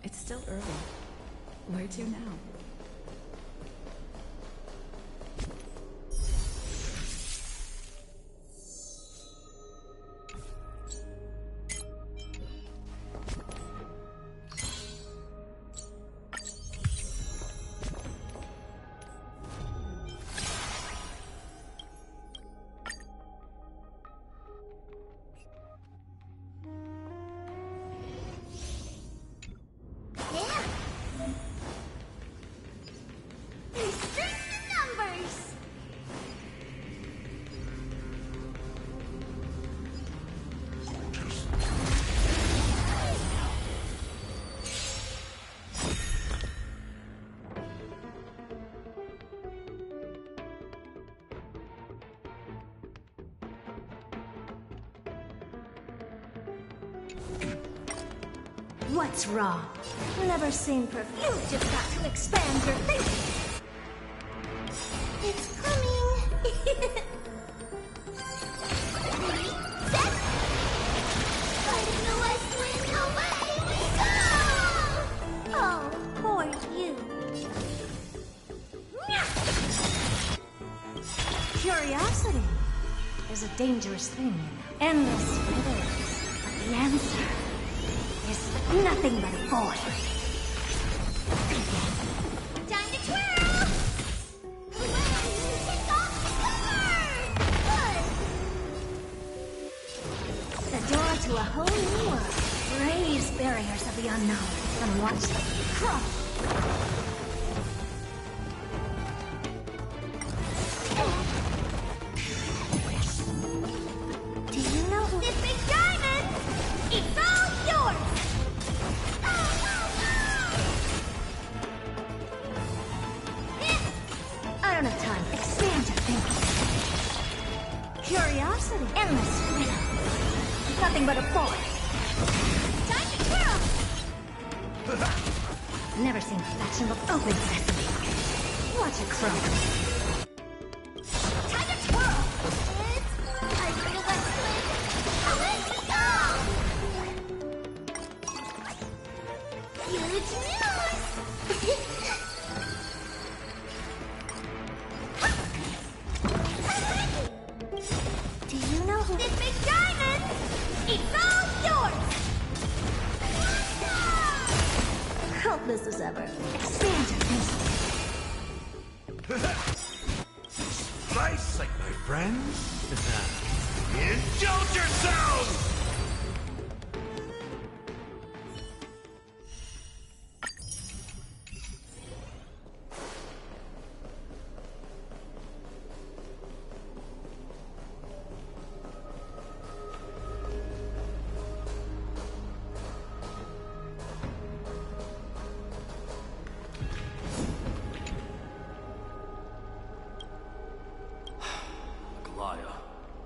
It's still early. Where to now? What's wrong? Never seen perfume. You've just got to expand your thinking. It's coming. Ready, set. Fighting the west wind, away we go! Oh, poor you. Curiosity is a dangerous thing. Endless riddles. But the answer is nothing but a void. Time to twirl! Hooray! Kick off the cover! Good! The door to a whole new world. Raise barriers of the unknown and watch them crush. Do you know who this big diamond? It's all yours! I don't have time. Expand your thinking. Curiosity. Endless freedom. Nothing but a force. Time to twirl! Never seen perfection look open sesame. Watch it crow. Time to twirl! It's time for the west wind. Let's go! Huge news! Do you know who this big diamond? It's all yours! Helpless as ever. Expand your thinking. Nice, like my friends. Indulge yourselves!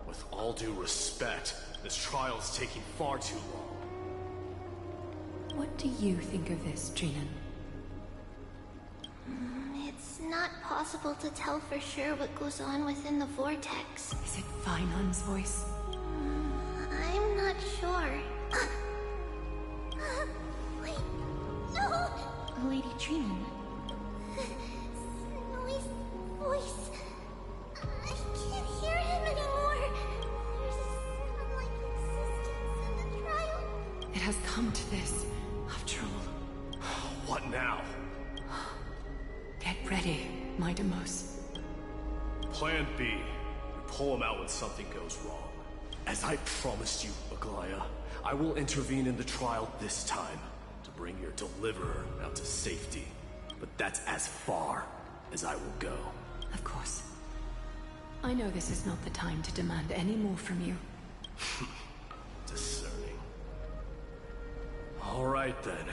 With all due respect, this trial is taking far too long. What do you think of this, Trinan? It's not possible to tell for sure what goes on within the vortex. Is it Feinon's voice? I'm not sure. Wait, no! Lady Trinan. Snowy's voice. I can't hear him anymore. There's a sound-like existence in the trial. It has come to this, after all. What now? Get ready, my Demos. Plan B. We pull him out when something goes wrong. As I promised you, Aglaya, I will intervene in the trial this time to bring your deliverer out to safety. But that's as far as I will go. Of course. I know this is not the time to demand any more from you. Discerning. All right then.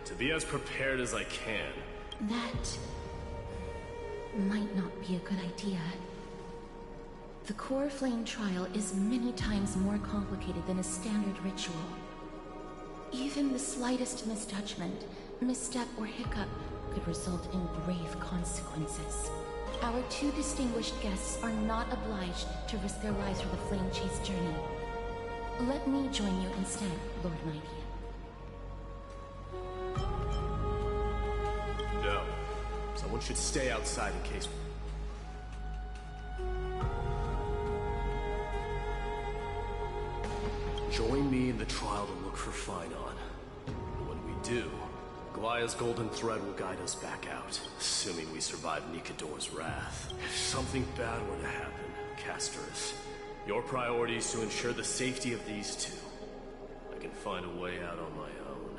To be as prepared as I can. That might not be a good idea. The core flame trial is many times more complicated than a standard ritual. Even the slightest misjudgment, misstep, or hiccup could result in grave consequences. Our two distinguished guests are not obliged to risk their lives for the flame chase journey. Let me join you instead, Lord Mighty. No. Someone should stay outside in case... Join me in the trial to look for Finon. When we do, Aglaya's golden thread will guide us back out, assuming we survive Nikador's wrath. If something bad were to happen, Casterus, your priority is to ensure the safety of these two. I can find a way out on my own.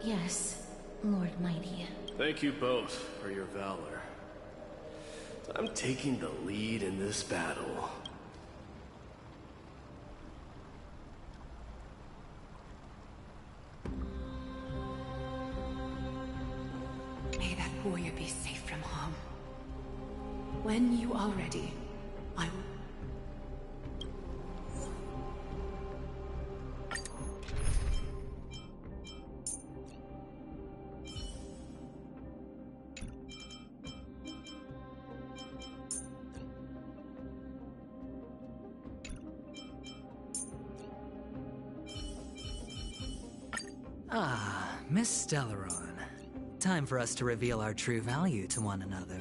Yes, Lord Mighty. Thank you both for your valor. I'm taking the lead in this battle. May that warrior be safe from harm. When you are ready, I will... Ah, Miss Stellaron. Time for us to reveal our true value to one another.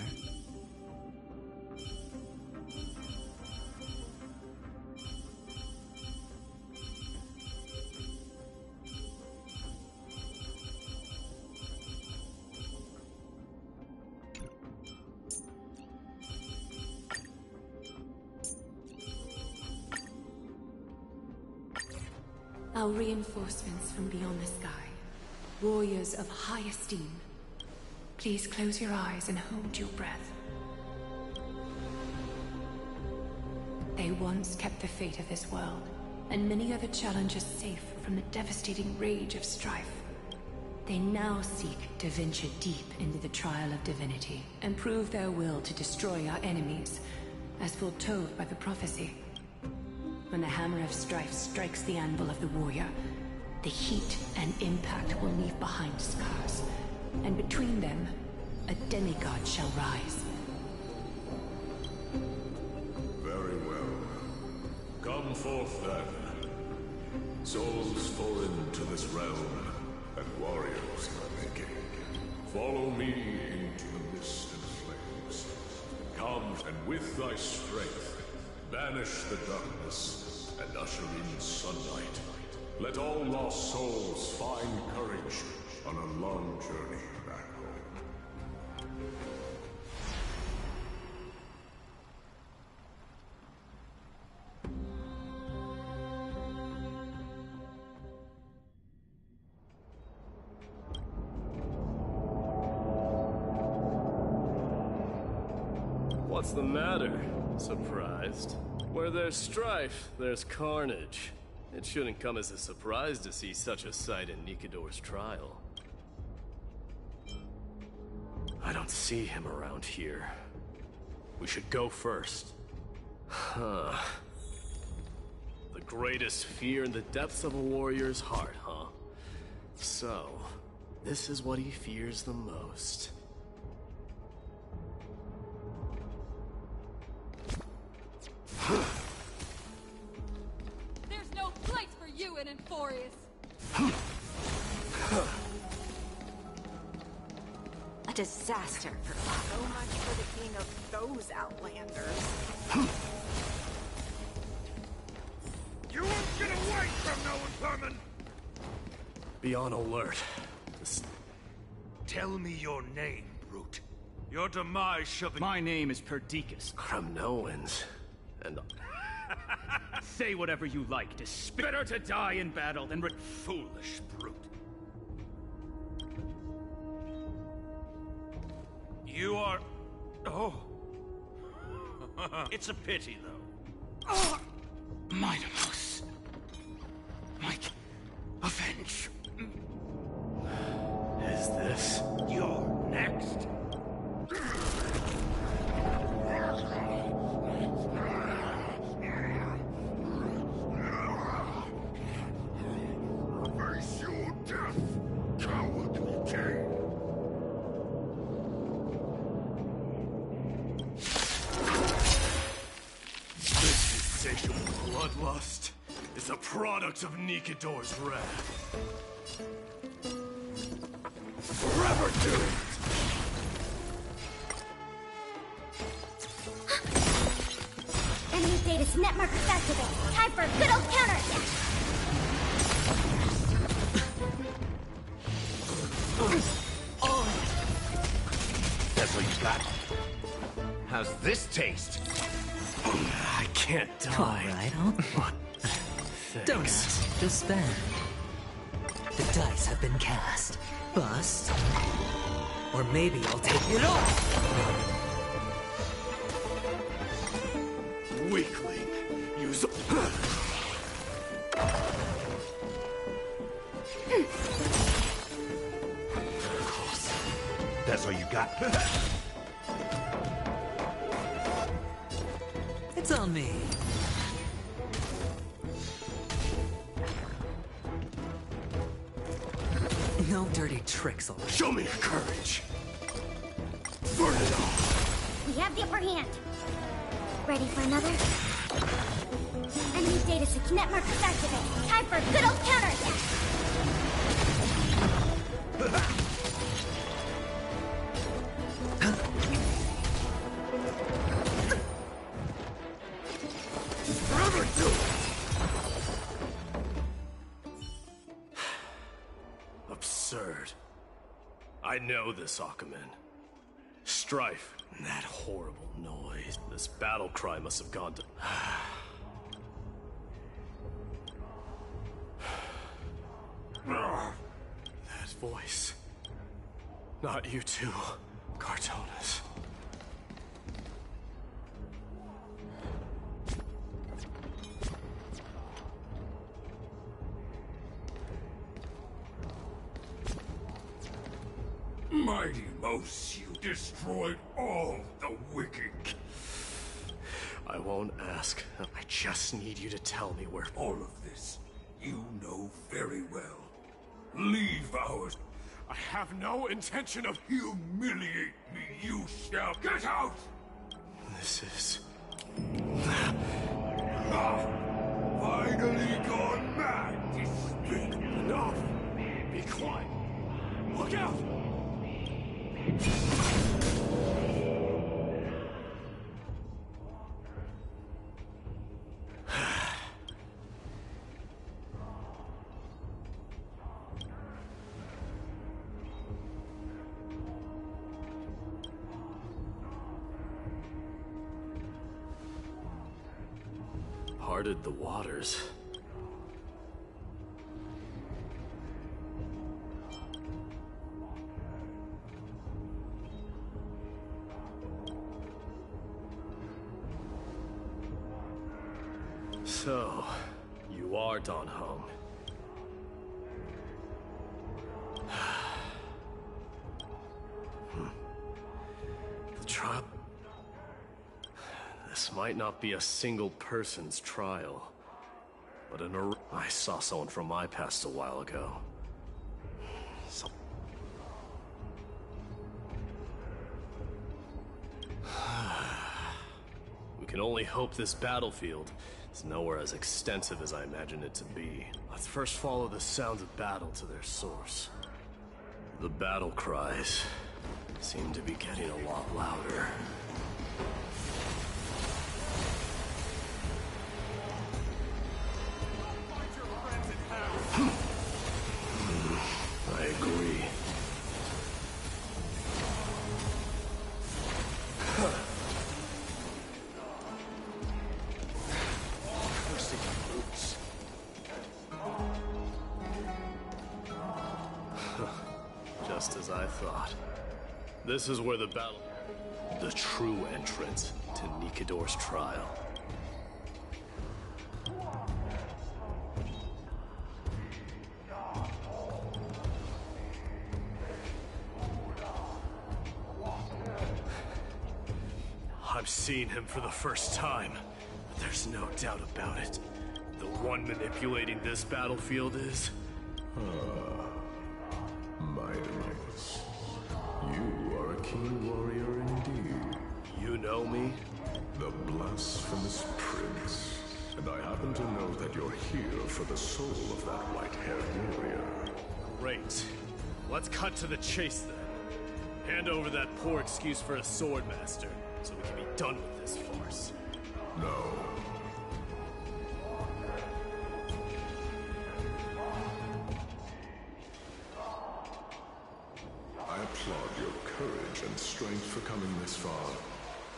Our reinforcements from beyond the sky. Warriors of high esteem. Please close your eyes and hold your breath. They once kept the fate of this world, and many other challengers safe from the devastating rage of strife. They now seek to venture deep into the trial of divinity, and prove their will to destroy our enemies, as foretold by the prophecy. When the hammer of strife strikes the anvil of the warrior, the heat and impact will leave behind scars, and between them, a demigod shall rise. Very well. Come forth then. Souls foreign to this realm, and warriors are making. Follow me into the mist and flames. Come, and with thy strength, banish the darkness and usher in sunlight. Let all lost souls find courage on a long journey back home. What's the matter? Surprised? Where there's strife, there's carnage. It shouldn't come as a surprise to see such a sight in Nikador's trial. I don't see him around here. We should go first. Huh. The greatest fear in the depths of a warrior's heart, huh? So, this is what he fears the most. There's no place for you in Enforius. A disaster for so much for the king of those outlanders. You won't get away from no one coming! Be on alert. This... Tell me your name, brute. Your demise shall be— My name is Perdiccas. Kremnoans. And Say whatever you like to better to die in battle than foolish brute. You are... Oh. It's a pity, though. Mightimus. Mike, avenge. is this? You're next. Face your death, cowardly king. This insatiable bloodlust is a product of Nikador's wrath. Forever doomed! Enemy status net markers activate. Time for a good old counterattack. That's what you got. How's this taste? I can't die. Alright, huh? Don't ask, just spend. The dice have been cast. Bust. Or maybe I'll take it off! Weakling, use That's all you got? It's on me. No dirty tricks, all right. Show me your courage. Burn it off. We have the upper hand. Ready for another? Enemy data 6 net markers activate. Time for a good old counterattack. Forever do it. Absurd. I know this, Akaman. Strife, and that horrible noise. This battle cry must have gone to... That voice. Not you too, Cartonas. Mighty Mos, you destroyed all the wicked. I won't ask. I just need you to tell me where... All of this, you know very well. Leave ours. I have no intention of... Humiliate me, you shall. Get out! This is... Ah, finally gone mad to speak. Enough! Be quiet! Look out! Parted the waters. So, you are Don Hong. The trial... This might not be a single person's trial, but I saw someone from my past a while ago. We can only hope this battlefield is nowhere as extensive as I imagined it to be. Let's first follow the sounds of battle to their source. The battle cries seem to be getting a lot louder. I agree. This is where the battle... The true entrance to Nikador's trial. I'm seeing him for the first time, but there's no doubt about it. The one manipulating this battlefield is... Midas. You are a keen warrior indeed. You know me? The blasphemous prince. And I happen to know that you're here for the soul of that white-haired warrior. Great. Let's cut to the chase then. Hand over that poor excuse for a sword master, so we can be done with this farce. No. I applaud your courage and strength for coming this far,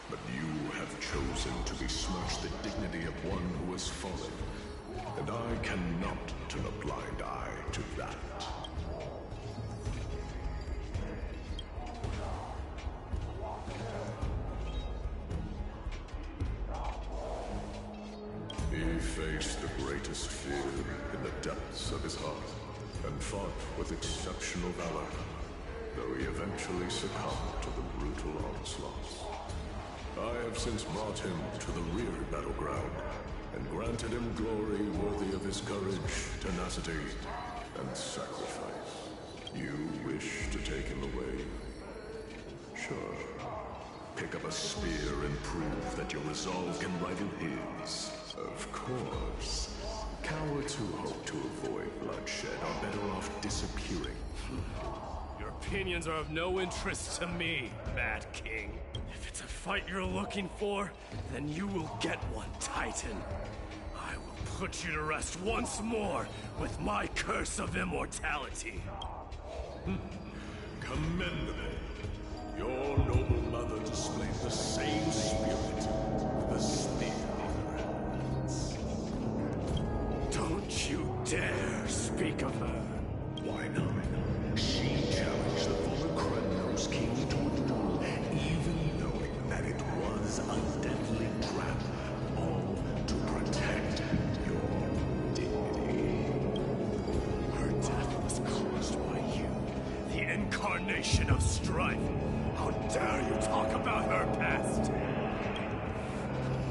but you have chosen to besmirch the dignity of one who has fallen, and I cannot turn a blind eye to that. He faced the greatest fear in the depths of his heart, and fought with exceptional valor, though he eventually succumbed to the brutal onslaughts. I have since brought him to the rear battleground, and granted him glory worthy of his courage, tenacity, and sacrifice. You wish to take him away? Sure. Pick up a spear and prove that your resolve can rival his. Of course. Cowards who hope to avoid bloodshed are better off disappearing. Your opinions are of no interest to me, Mad King. If it's a fight you're looking for, then you will get one, Titan. I will put you to rest once more with my curse of immortality. Commendable. Your noble mother displayed the same spirit with the spear in her hands. Don't you dare speak of her. Why not? She challenged the former Kremnos king to a duel, even knowing that it was a deadly trap, all to protect your dignity. Her death was caused by you, the incarnation of strife. How dare you talk about her past?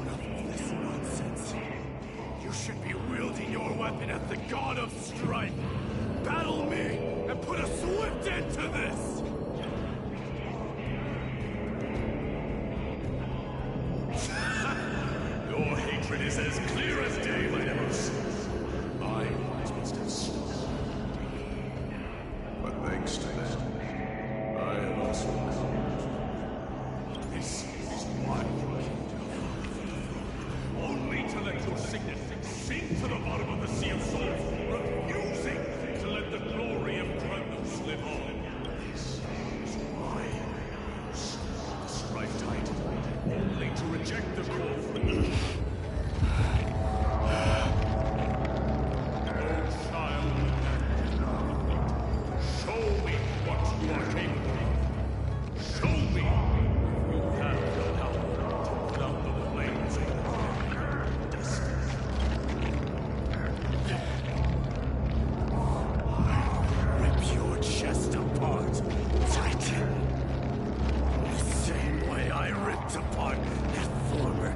Enough of this nonsense. You should be wielding your weapon as the god of strife. Battle me and put a swift end to this! Your hatred is as clear as day, my Emerus. I must have slain. But thanks to them, I have also come. This is my kingdom. Only to let your signet sink to the bottom of the Sea of Souls, refusing to let the glory of Kremnos live on. This is my house, the Strife Titan, only to reject the call from the show me what you are capable of. Show me if you have the power to put out the flames of your destiny. Rip your chest apart, Titan. The same way I ripped apart that former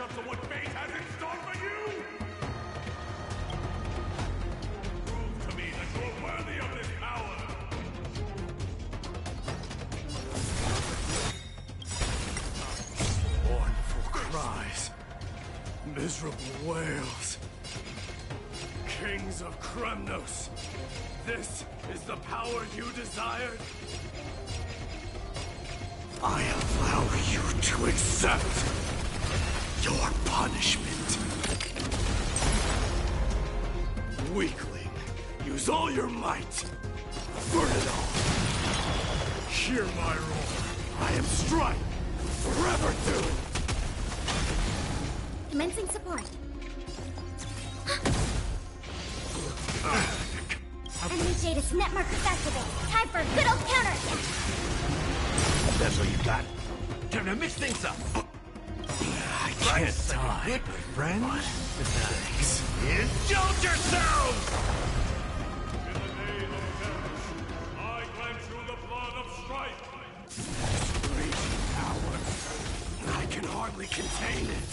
glimpse of what fate has in store for you? Prove to me that you are worthy of this power! Mournful cries. Miserable wails. Kings of Kremnos, this is the power you desired? I allow you to accept your punishment. Weakling, use all your might. Burn it all. Hear my roar. I am Strife, forever doomed. Commencing support. Enemy Jadis net markers activated. Time for a good old counterattack. That's what you got. Time to mix things up. I can't die. Good, my friend. Thanks. Indulge yourselves! In the name of Terror, I grant you the blood of strife. Raging power. I can hardly contain it.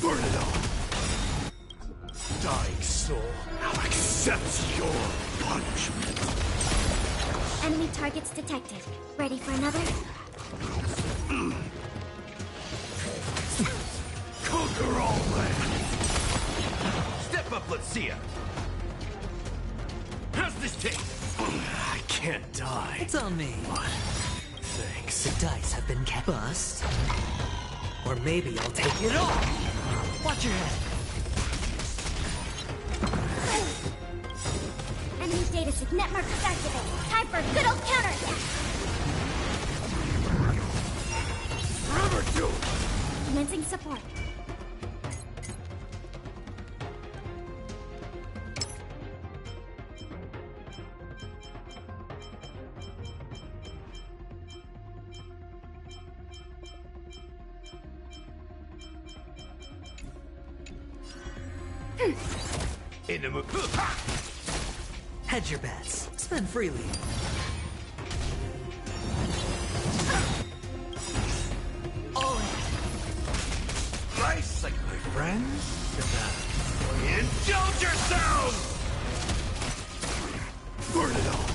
Burn it all. Dying soul, now accept your punishment. Enemy targets detected. Ready for another? Conquer all land. Step up, let's see ya. How's this taste? I can't die. It's on me. But thanks. The dice have been bust. Or maybe I'll take it all. Watch your head. Enemy data sig net markers activated. Time for a good old counterattack. Forever doomed. Commencing support. In the mood. Hedge your bets. Spend freely. All in. Nice, like my friend. Indulge yourselves! Burn it all.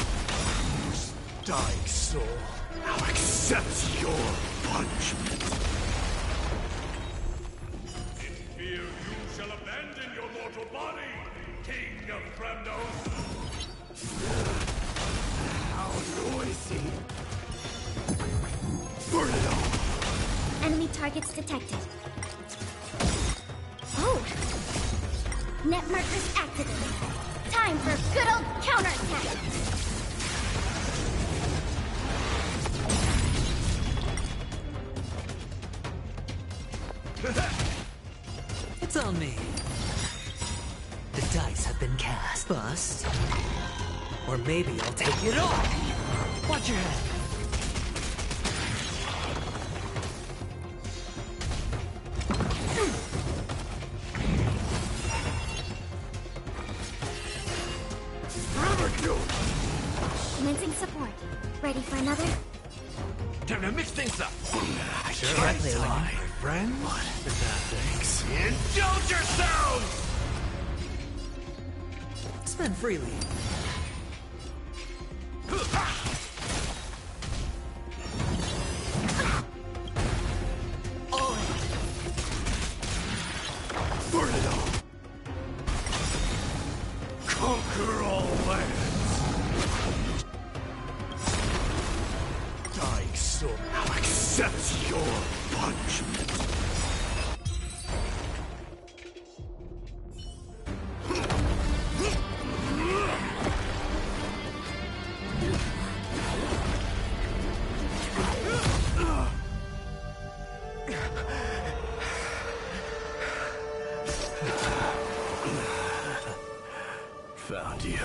Dying soul, now accept your punishment. In fear you shall abandon your mortal body, King of Kremnos! How noisy. Burn it all. Enemy targets detected. Oh! Net markers activated. Time for a good old counterattack. It's on me. The dice have been cast. Bust. Or maybe I'll take it all. Watch your head. Forever doomed. Commencing support. Ready for another? Time to mix things up. I Sure, can't I play along. die. My friend. Thanks. Indulge yourselves! Spend freely. All in. Burn it all. Conquer all lands. Dying soul, now accept your punishment. Found you.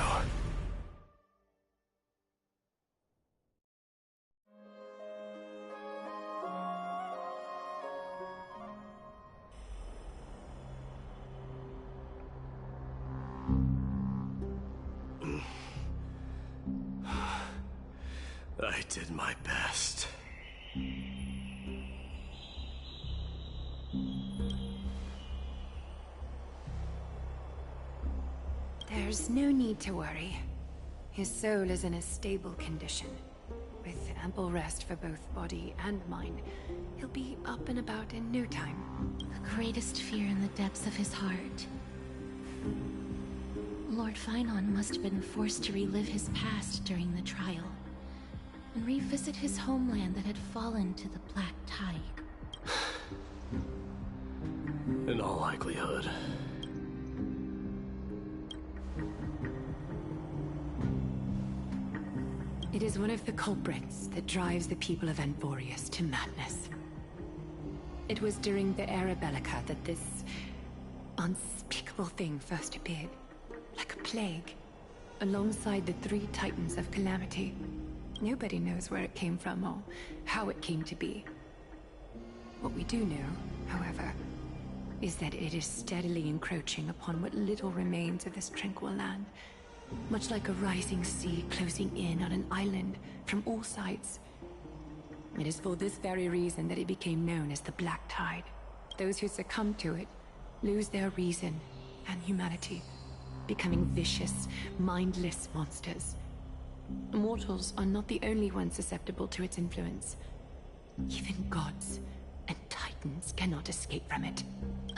I did my best. There's no need to worry. His soul is in a stable condition. With ample rest for both body and mind, he'll be up and about in no time. The greatest fear in the depths of his heart. Lord Finon must have been forced to relive his past during the trial, and revisit his homeland that had fallen to the Black Tide. In all likelihood. It is one of the culprits that drives the people of Anvorius to madness. It was during the Era Bellica that this unspeakable thing first appeared, like a plague, alongside the three titans of calamity. Nobody knows where it came from or how it came to be. What we do know, however, is that it is steadily encroaching upon what little remains of this tranquil land, much like a rising sea closing in on an island from all sides. It is for this very reason that it became known as the Black Tide. Those who succumb to it lose their reason and humanity, becoming vicious, mindless monsters. Mortals are not the only ones susceptible to its influence. Even gods and titans cannot escape from it.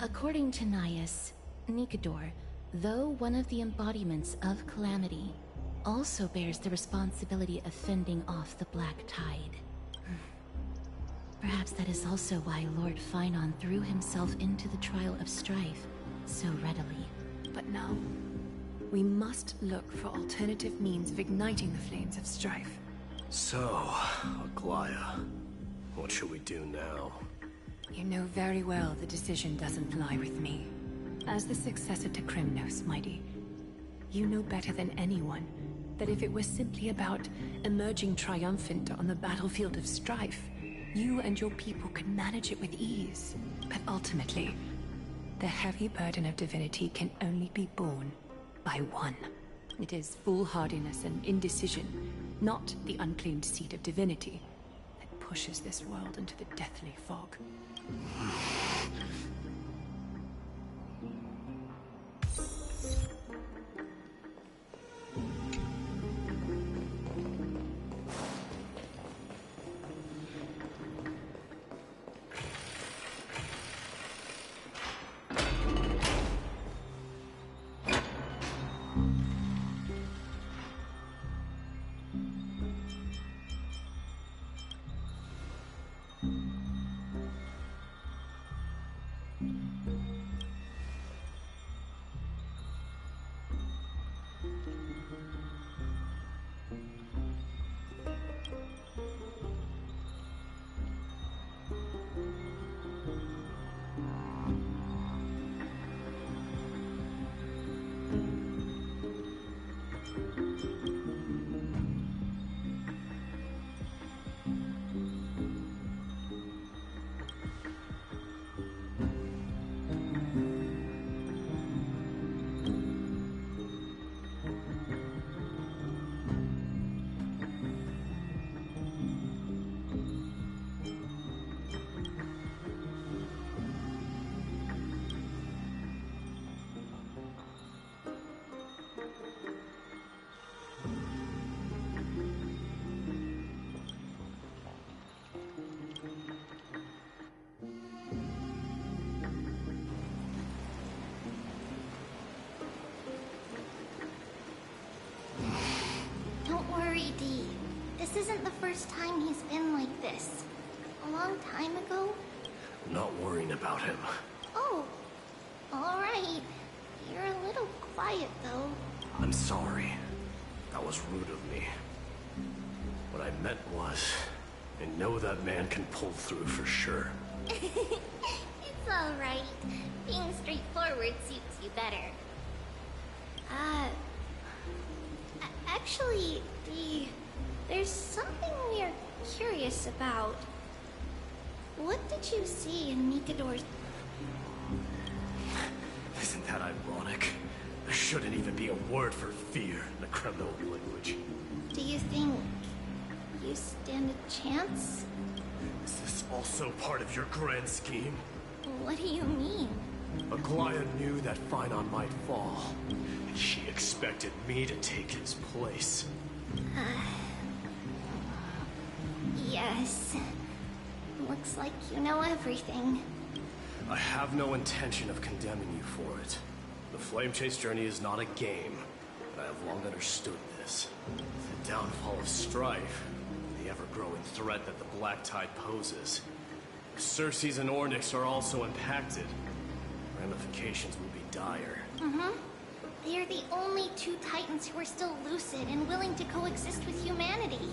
According to Naius, Nikador, though one of the embodiments of Calamity, also bears the responsibility of fending off the Black Tide. Perhaps that is also why Lord Finon threw himself into the trial of strife so readily. But now, we must look for alternative means of igniting the flames of strife. So, Aglaya, what should we do now? You know very well the decision doesn't lie with me. As the successor to Krymnos, Mighty, you know better than anyone that if it was simply about emerging triumphant on the battlefield of strife, you and your people could manage it with ease. But ultimately, the heavy burden of divinity can only be borne by one. It is foolhardiness and indecision, not the unclaimed seat of divinity, that pushes this world into the deathly fog. Dee. This isn't the first time he's been like this. A long time ago? I'm not worrying about him. Oh, alright. You're a little quiet, though. I'm sorry. That was rude of me. What I meant was, I know that man can pull through for sure. It's alright. Being straightforward suits you better. Actually, there's something we're curious about. What did you see in Nikador's... Isn't that ironic? There shouldn't even be a word for fear in the criminal language. Do you think you stand a chance? Is this also part of your grand scheme? What do you mean? Aglaya knew that Phynon might fall, and she expected me to take his place. Yes. Looks like you know everything. I have no intention of condemning you for it. The Flame Chase journey is not a game, and I have long understood this. The downfall of Strife, the ever-growing threat that the Black Tide poses. If Circes and Ornyx are also impacted, ramifications will be dire. They're the only two Titans who are still lucid and willing to coexist with humanity.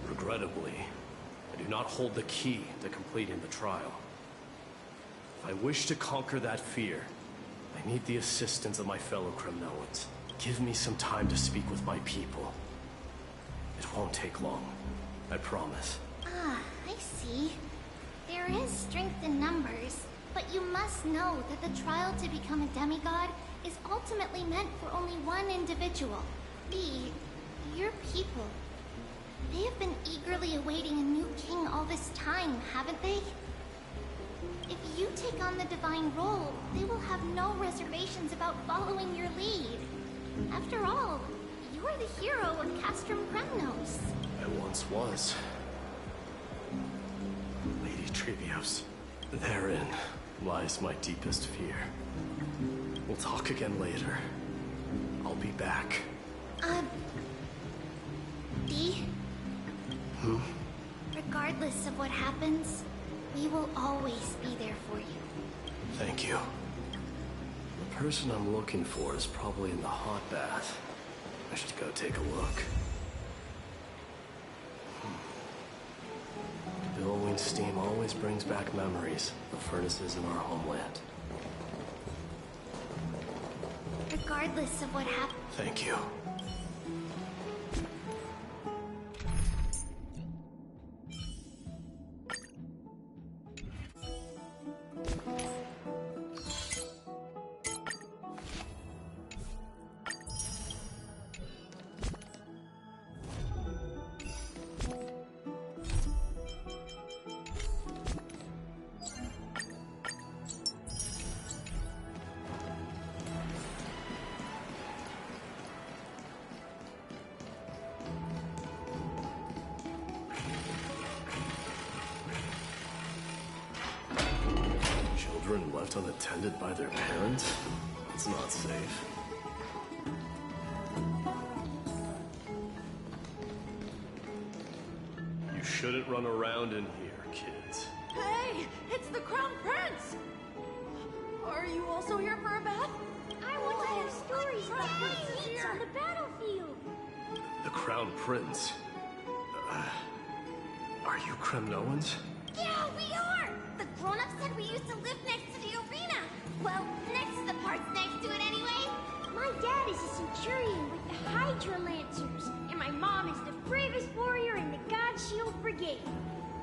Regrettably, I do not hold the key to completing the trial. If I wish to conquer that fear, I need the assistance of my fellow Kremnoans. Give me some time to speak with my people. It won't take long, I promise. Ah, I see. There is strength in numbers, but you must know that the trial to become a demigod is ultimately meant for only one individual. Your people. They have been eagerly awaiting a new king all this time, haven't they? If you take on the divine role, they will have no reservations about following your lead. After all, you are the hero of Castrum Kremnos. I once was. Lady Trevios. Therein lies my deepest fear. We'll talk again later. I'll be back. Dee? Regardless of what happens, we will always be there for you. Thank you. The person I'm looking for is probably in the hot bath. I should go take a look. Billowing steam always brings back memories of furnaces in our homeland. Regardless of what happens. Thank you. Children left unattended by their parents? It's not safe. You shouldn't run around in here, kids. Hey, it's the Crown Prince! Are you also here for a bath? I want to hear stories about princes on the battlefield. The Crown Prince? Are you Kremnoans? Yeah, we are! The grown-ups said we used to live next to the arena. Well, next to the parts next to it anyway. My dad is a centurion with the Hydra Lancers, and my mom is the bravest warrior in the God Shield Brigade.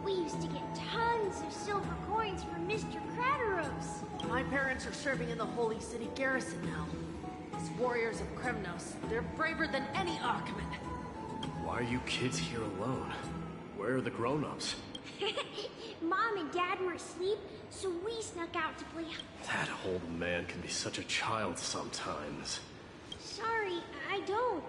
We used to get tons of silver coins from Mr. Crateros. My parents are serving in the Holy City garrison now. As warriors of Kremnos, they're braver than any Achaemen. Why are you kids here alone? Where are the grown-ups? Mom and Dad were asleep, so we snuck out to play. That old man can be such a child sometimes. Sorry, I don't.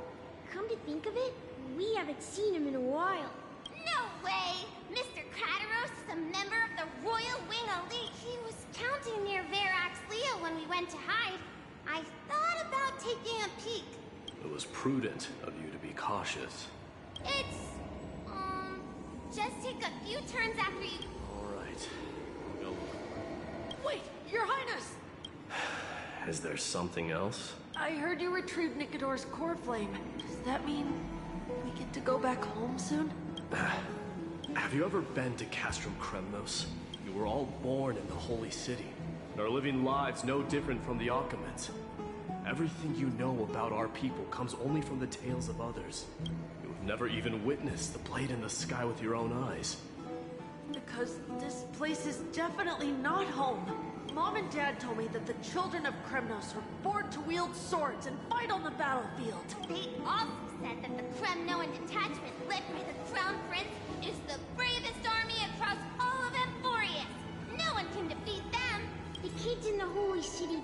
Come to think of it, we haven't seen him in a while. No way! Mr. Crateros is a member of the Royal Wing Elite. He was counting near Verax Leo when we went to hide. I thought about taking a peek. It was prudent of you to be cautious. It's, just take a few turns after you... All right. I'll go. Wait, Your Highness! Is there something else? I heard you retrieved Nikador's core flame. Does that mean we get to go back home soon? Have you ever been to Castrum Kremnos? You were all born in the Holy City, and are living lives no different from the Achaemens. Everything you know about our people comes only from the tales of others. You have never even witnessed the blade in the sky with your own eyes. Because this place is definitely not home. Mom and Dad told me that the children of Kremnos are born to wield swords and fight on the battlefield. They also said that the Kremnoan detachment led by the Crown Prince is the bravest army across all of Emphorius. No one can defeat them. The kids in the Holy City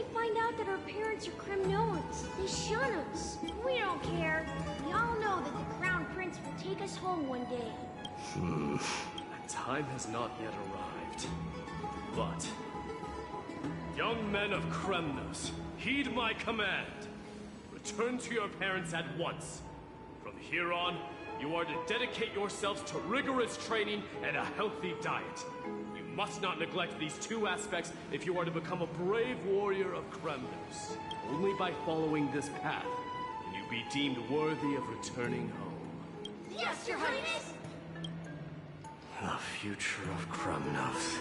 they find out that our parents are Kremnoans? They shun us. We don't care. We all know that the Crown Prince will take us home one day. That time has not yet arrived. But... young men of Kremnos, heed my command. Return to your parents at once. From here on, you are to dedicate yourselves to rigorous training and a healthy diet. You must not neglect these two aspects if you are to become a brave warrior of Kremnos. Only by following this path can you be deemed worthy of returning home. Yes, Your Highness! The future of Kremnos.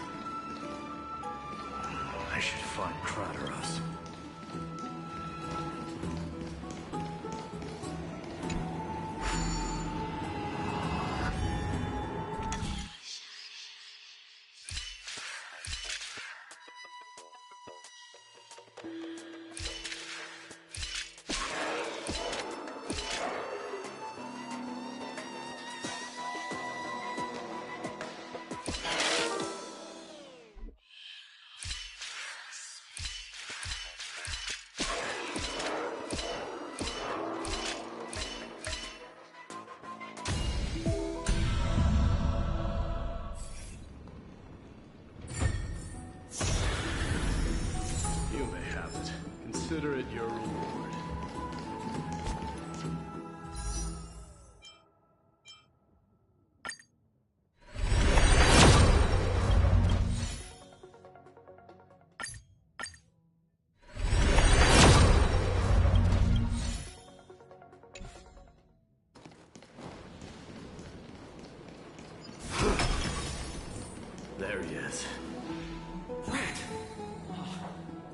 I should find Krateros. Consider it your reward. There he is. Rat!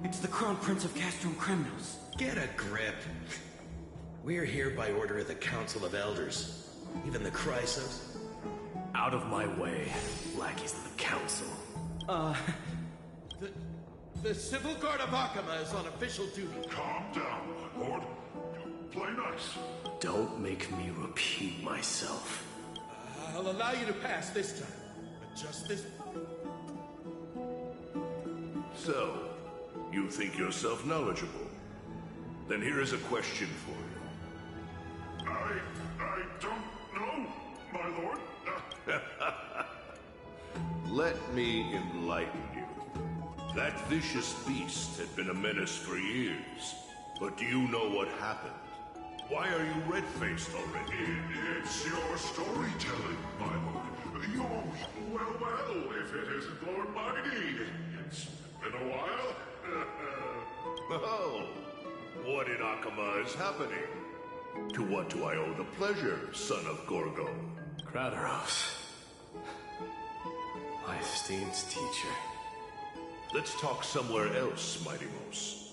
It's the Crown Prince of Castrum Kremnos. Get a grip. We're here by order of the Council of Elders. Even the Chrysos. Out of my way, lackeys of the Council. The Civil Guard of Akama is on official duty. Calm down, my lord. Play nice. Don't make me repeat myself. I'll allow you to pass this time. But just this... So, you think yourself knowledgeable? Then here is a question for you. I don't know, my lord. Let me enlighten you. That vicious beast had been a menace for years. But do you know what happened? Why are you red-faced already? It's your storytelling, my lord. Well, if it isn't Lord Mighty. It's been a while. Oh, what in Akama is happening? To what do I owe the pleasure, son of Gorgo? Krateros. My esteemed teacher. Let's talk somewhere else, Mighty Mos.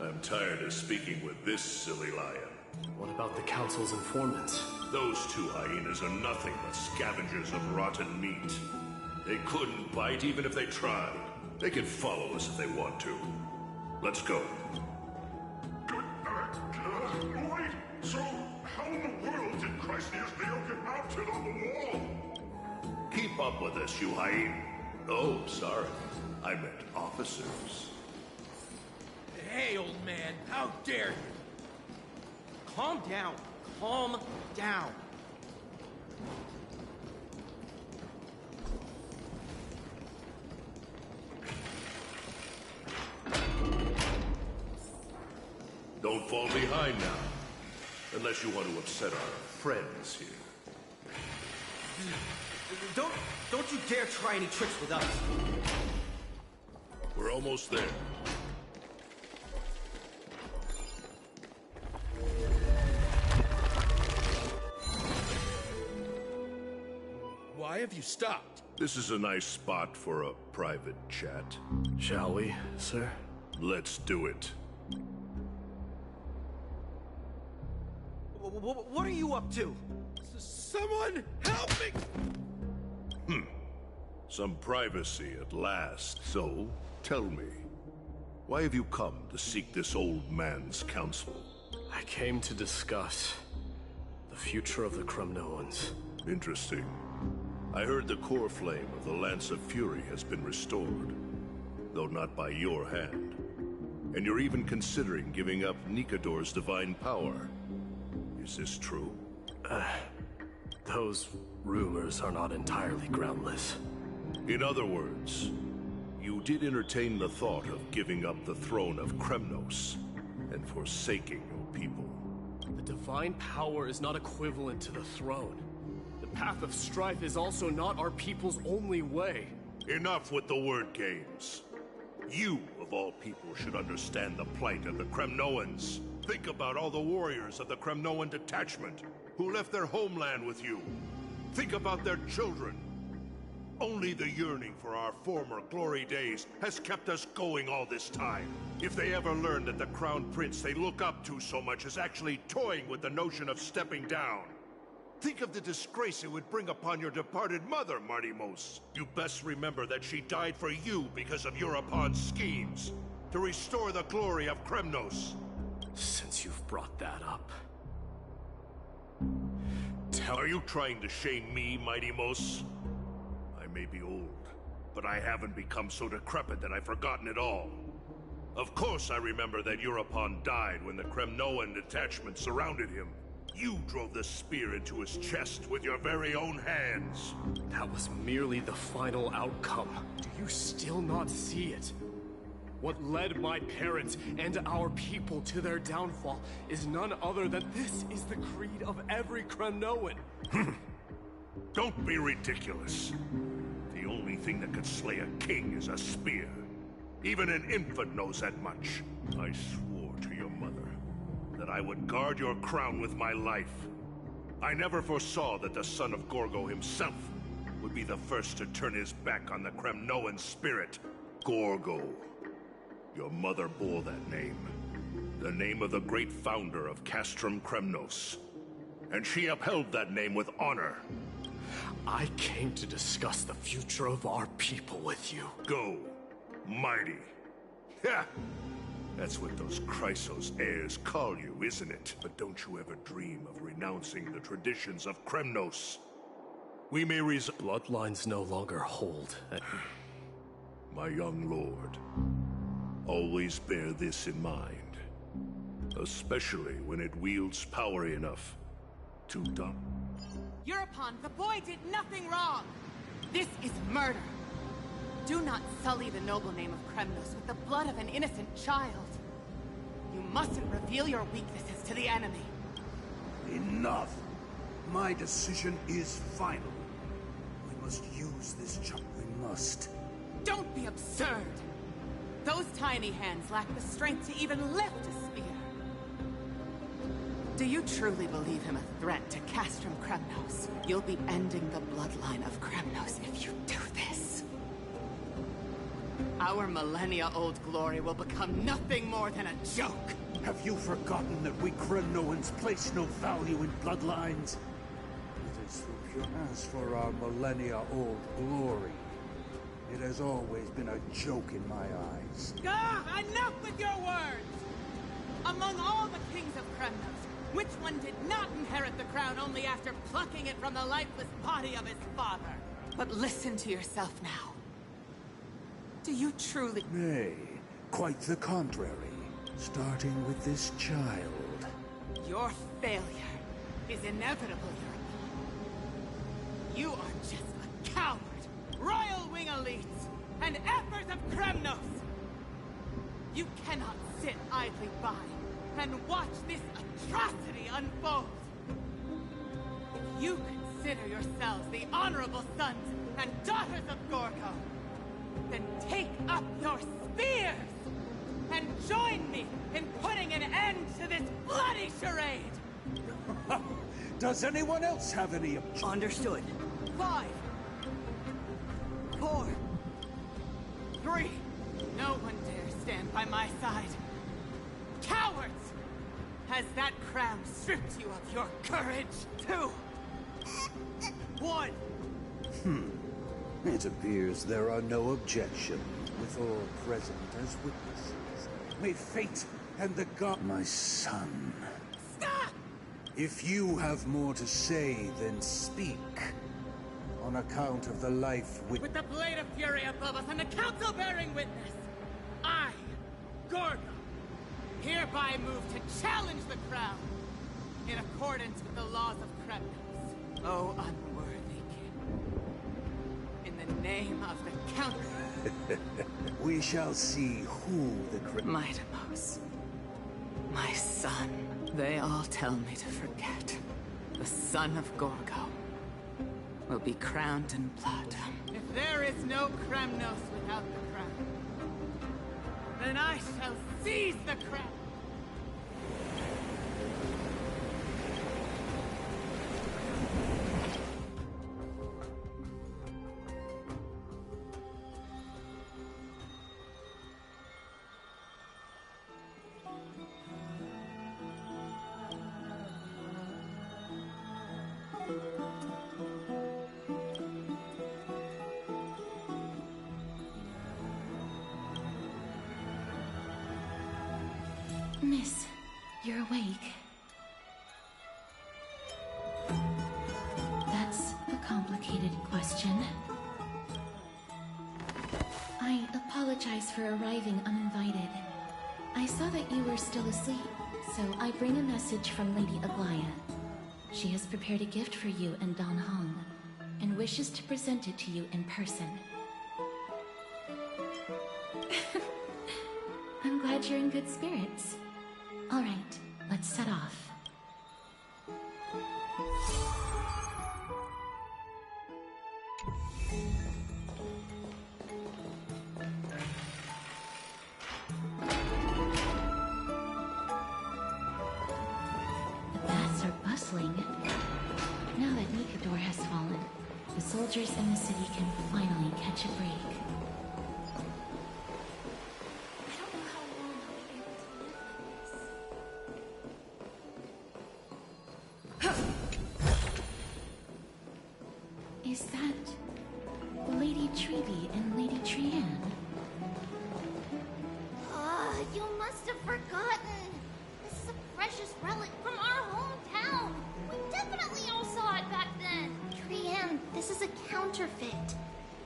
I'm tired of speaking with this silly lion. What about the Council's informants? Those two hyenas are nothing but scavengers of rotten meat. They couldn't bite even if they tried. They can follow us if they want to. Let's go. Wait! So, how in the world did Chrysias Leo get mounted on the wall? Keep up with us, you hyena. Oh, sorry. I meant officers. Hey, old man, how dare you? Calm down. Calm down. Don't fall behind now. Unless you want to upset our friends here. Don't you dare try any tricks with us. We're almost there. Why have you stopped? This is a nice spot for a private chat. Shall we, sir? Let's do it. What are you up to? Someone help me! Some privacy at last. So, tell me, why have you come to seek this old man's counsel? I came to discuss the future of the Kremnoans. Interesting. I heard the core flame of the Lance of Fury has been restored, though not by your hand. And you're even considering giving up Nikador's divine power. Is this true? Those rumors are not entirely groundless. In other words, you did entertain the thought of giving up the throne of Kremnos and forsaking your people. The divine power is not equivalent to the throne. The path of strife is also not our people's only way. Enough with the word games. You, of all people, should understand the plight of the Kremnoans. Think about all the warriors of the Kremnoan detachment who left their homeland with you. Think about their children. Only the yearning for our former glory days has kept us going all this time. If they ever learn that the Crown Prince they look up to so much is actually toying with the notion of stepping down, think of the disgrace it would bring upon your departed mother, Martimos. You best remember that she died for you because of Europon's schemes, to restore the glory of Kremnos. Since you've brought that up... Are you trying to shame me, Martimos? I may be old, but I haven't become so decrepit that I've forgotten it all. Of course I remember that Europon died when the Kremnoan detachment surrounded him. You drove the spear into his chest with your very own hands. That was merely the final outcome. Do you still not see it? What led my parents and our people to their downfall is none other than this is the creed of every Kremnoan. Don't be ridiculous. The only thing that could slay a king is a spear. Even an infant knows that much. I swore to your mother that I would guard your crown with my life. I never foresaw that the son of Gorgo himself would be the first to turn his back on the Kremnoan spirit. Gorgo. Your mother bore that name. The name of the great founder of Castrum Kremnos. And she upheld that name with honor. I came to discuss the future of our people with you. Go. Mighty. Yeah. That's what those Chrysos heirs call you, isn't it? But don't you ever dream of renouncing the traditions of Kremnos. We may bloodlines no longer hold. My young lord, always bear this in mind. Especially when it wields power enough to dump. Europon, the boy did nothing wrong! This is murder! Do not sully the noble name of Kremnos with the blood of an innocent child. You mustn't reveal your weaknesses to the enemy. Enough! My decision is final. We must use this child. We must. Don't be absurd! Those tiny hands lack the strength to even lift a spear. Do you truly believe him a threat to Castrum Kremnos? You'll be ending the bloodline of Kremnos if you do this. Our millennia-old glory will become nothing more than a joke. Have you forgotten that we Kremnoans place no value in bloodlines? It is through pure as for our millennia-old glory. It has always been a joke in my eyes. Ah, enough with your words! Among all the kings of Kremnos, which one did not inherit the crown only after plucking it from the lifeless body of his father? But listen to yourself now. Do you truly... Nay, quite the contrary. Starting with this child. Your failure is inevitable, Europon. You are just a coward, royal wing elites, and emperors of Kremnos! You cannot sit idly by and watch this atrocity unfold. If you consider yourselves the honorable sons and daughters of Gorgo, then take up your spears and join me in putting an end to this bloody charade! Does anyone else have any objections? Understood. 5, 4, 3. No one dare stand by my side. Cowards! Has that crown stripped you of your courage? 2, 1. It appears there are no objections, with all present as witnesses. May fate and the god... My son. Stop! If you have more to say, then speak. On account of the life with the blade of fury above us and the council bearing witness, I, Gorgo, hereby move to challenge the crown in accordance with the laws of Kremnos. Oh, unworthy king. In the name of the Count... We shall see who the Mightimos. My son. They all tell me to forget. The son of Gorgo will be crowned in blood. If there is no Kremnos without the crown, then I shall seize the crown! Miss, you're awake. That's a complicated question. I apologize for arriving uninvited. I saw that you were still asleep, so I bring a message from Lady Aglaya. She has prepared a gift for you and Don Hong, and wishes to present it to you in person. I'm glad you're in good spirits. All right, let's set off. The baths are bustling. Now that Nikador has fallen, the soldiers in the city can finally catch a break. Is that Lady Trevi and Lady Trianne? You must have forgotten. This is a precious relic from our hometown. We definitely all saw it back then. Trianne, this is a counterfeit.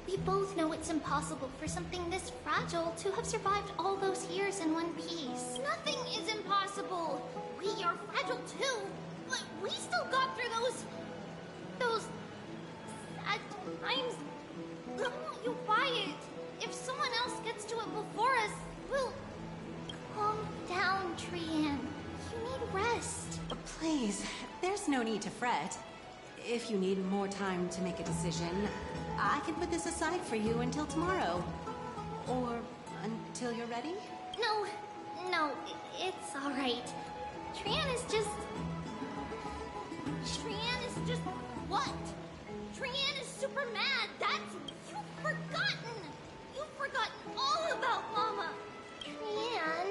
We both know it's impossible for something this fragile to have survived all those years in one piece. Nothing is impossible. We are fragile too, but we still got through those sad times. You quiet. If someone else gets to it before us, we'll... Calm down, Trianne. You need rest. Please, there's no need to fret. If you need more time to make a decision, I can put this aside for you until tomorrow. Or until you're ready? No, it's alright. Trianne is just... what? Trianne is super mad. You've forgotten. You've forgotten all about Mama. Trianne...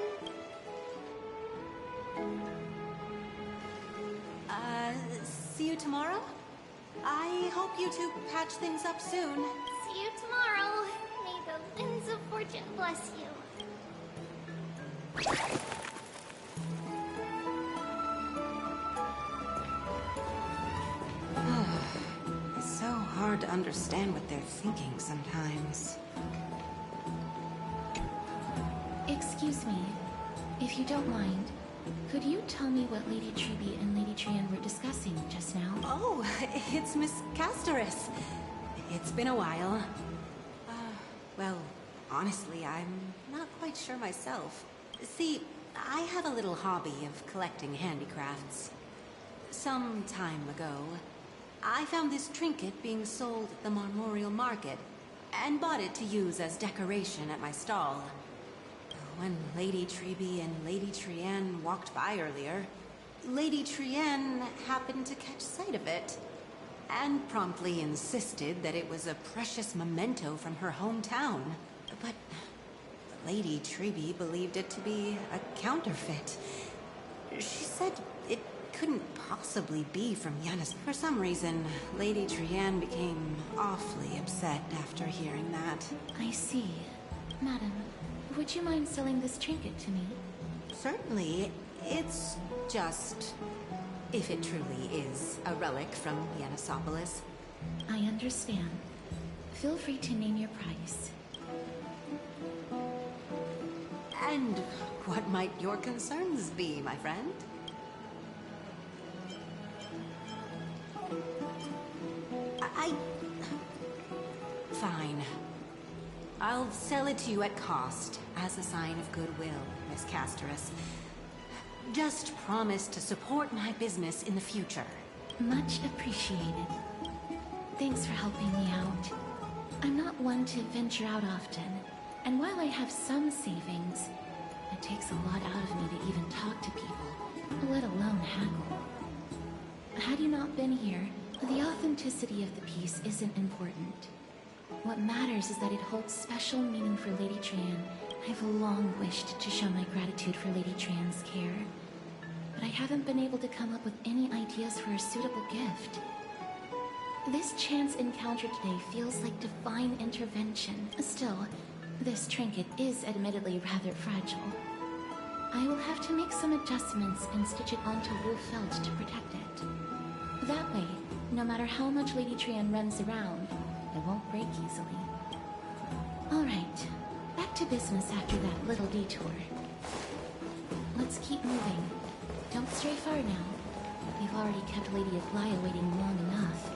See you tomorrow? I hope you two patch things up soon. See you tomorrow. May the winds of fortune bless you. It's so hard to understand what they're thinking sometimes. Excuse me, if you don't mind, could you tell me what Lady Trevi and Lady Trianne were discussing just now? Oh, it's Miss Castoris. It's been a while. Well, honestly, I'm not quite sure myself. See, I have a little hobby of collecting handicrafts. Some time ago, I found this trinket being sold at the Memorial Market, and bought it to use as decoration at my stall. When Lady Trevi and Lady Trianne walked by earlier, Lady Trianne happened to catch sight of it, and promptly insisted that it was a precious memento from her hometown. But Lady Trevi believed it to be a counterfeit. She said it couldn't possibly be from Yanis. For some reason, Lady Trianne became awfully upset after hearing that. I see. Madam, would you mind selling this trinket to me? Certainly. It's just... if it truly is a relic from Yanisopolis. I understand. Feel free to name your price. And what might your concerns be, my friend? Fine. I'll sell it to you at cost, as a sign of goodwill, Miss Castorus. Just promise to support my business in the future. Much appreciated. Thanks for helping me out. I'm not one to venture out often, and while I have some savings, it takes a lot out of me to even talk to people, let alone haggle. Had you not been here, the authenticity of the piece isn't important. What matters is that it holds special meaning for Lady Tran. I've long wished to show my gratitude for Lady Tran's care, but I haven't been able to come up with any ideas for a suitable gift. This chance encounter today feels like divine intervention. Still, this trinket is admittedly rather fragile. I will have to make some adjustments and stitch it onto wool felt to protect it. That way, no matter how much Lady Tran runs around, it won't break easily. Alright, back to business after that little detour. Let's keep moving. Don't stray far now. We've already kept Lady Aglaia waiting long enough.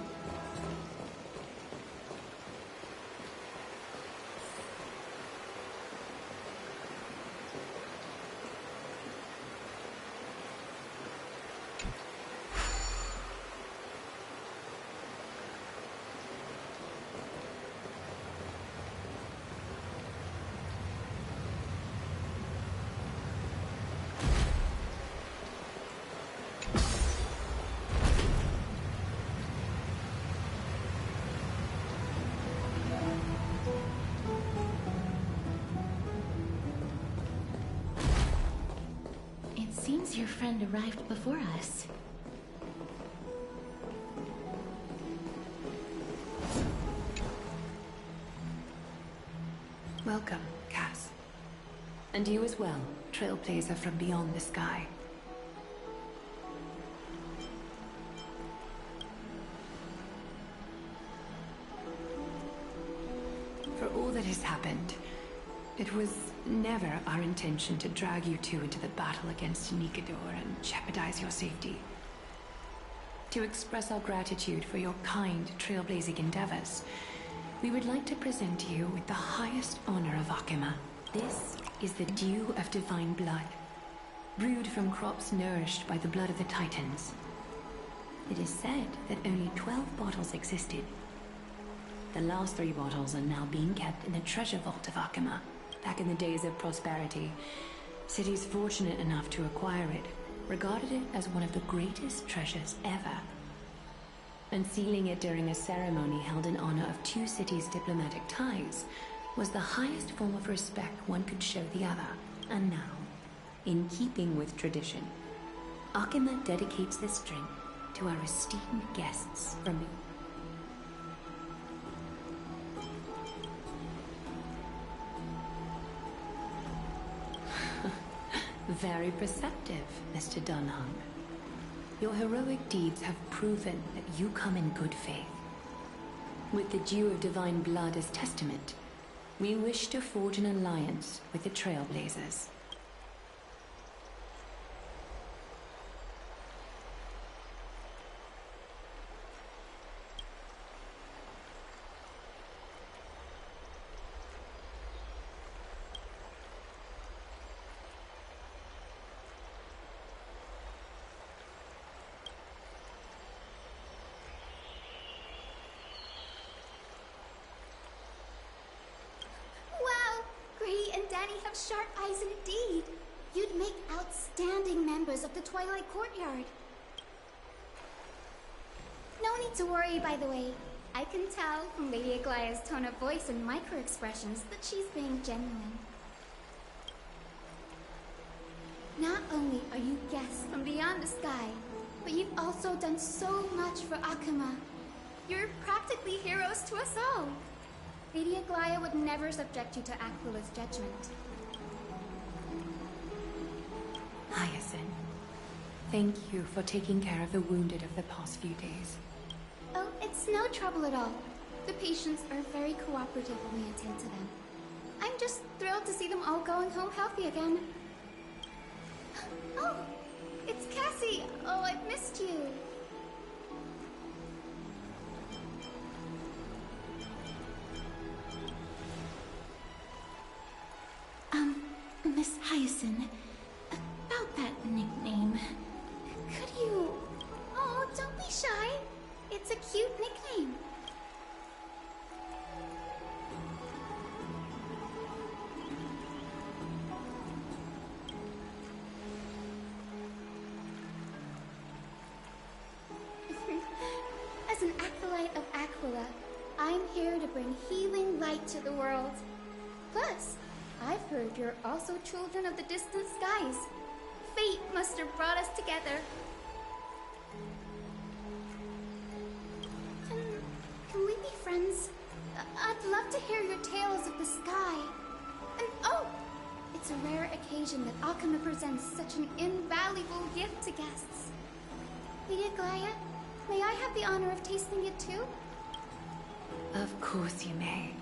Seems your friend arrived before us. Welcome, Cass. And you as well, trailblazer from beyond the sky. For all that has happened, it was never our intention to drag you two into the battle against Nikador and jeopardize your safety. To express our gratitude for your kind trailblazing endeavors, we would like to present you with the highest honor of Akima. This is the dew of divine blood, brewed from crops nourished by the blood of the Titans. It is said that only 12 bottles existed. The last 3 bottles are now being kept in the treasure vault of Akima. Back in the days of prosperity, cities fortunate enough to acquire it regarded it as one of the greatest treasures ever. Unsealing it during a ceremony held in honor of 2 cities' diplomatic ties was the highest form of respect one could show the other. And now, in keeping with tradition, Akima dedicates this drink to our esteemed guests from the Very perceptive, Mr. Dunhung. Your heroic deeds have proven that you come in good faith. With the dew of divine blood as testament, we wish to forge an alliance with the Trailblazers. Sharp eyes indeed. You'd make outstanding members of the Twilight Courtyard. No need to worry, by the way. I can tell from Lady Aglaia's tone of voice and micro-expressions that she's being genuine. Not only are you guests from beyond the sky, but you've also done so much for Akima. You're practically heroes to us all. Lady Aglaia would never subject you to Aquila's judgment. Hyacinth, thank you for taking care of the wounded of the past few days. Oh, it's no trouble at all. The patients are very cooperative when we attend to them. I'm just thrilled to see them all going home healthy again. Oh, it's Cassie. Oh, I've missed you. Miss Hyacinth, about that nickname, could you... Oh, don't be shy. It's a cute nickname. As an acolyte of Aquila, I'm here to bring healing light to the world. Plus, I've heard you're also children of the distant skies. Fate must have brought us together. Can we be friends? I'd love to hear your tales of the sky. And oh, it's a rare occasion that Akama presents such an invaluable gift to guests. Lady Aglaya, may I have the honor of tasting it too? Of course you may.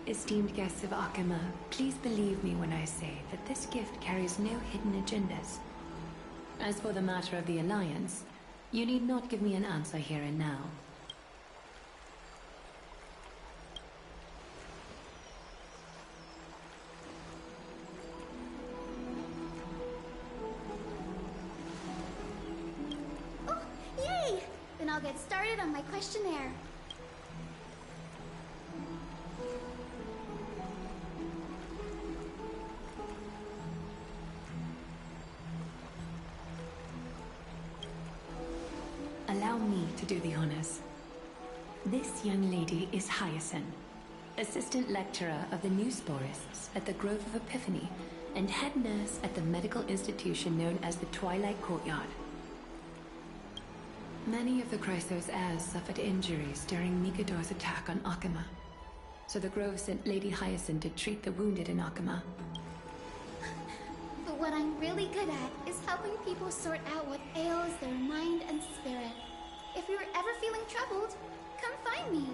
Esteemed guests of Akama, please believe me when I say that this gift carries no hidden agendas. As for the matter of the Alliance, you need not give me an answer here and now. Oh, yay! Then I'll get started on my questionnaire. Allow me to do the honors. This young lady is Hyacinth, assistant lecturer of the new sporists at the Grove of Epiphany and head nurse at the medical institution known as the Twilight Courtyard. Many of the Chrysos heirs suffered injuries during Mikador's attack on Akama, so the Grove sent Lady Hyacinth to treat the wounded in Akama. But what I'm really good at is helping people sort out what ails their mind and spirit. If you're ever feeling troubled, come find me.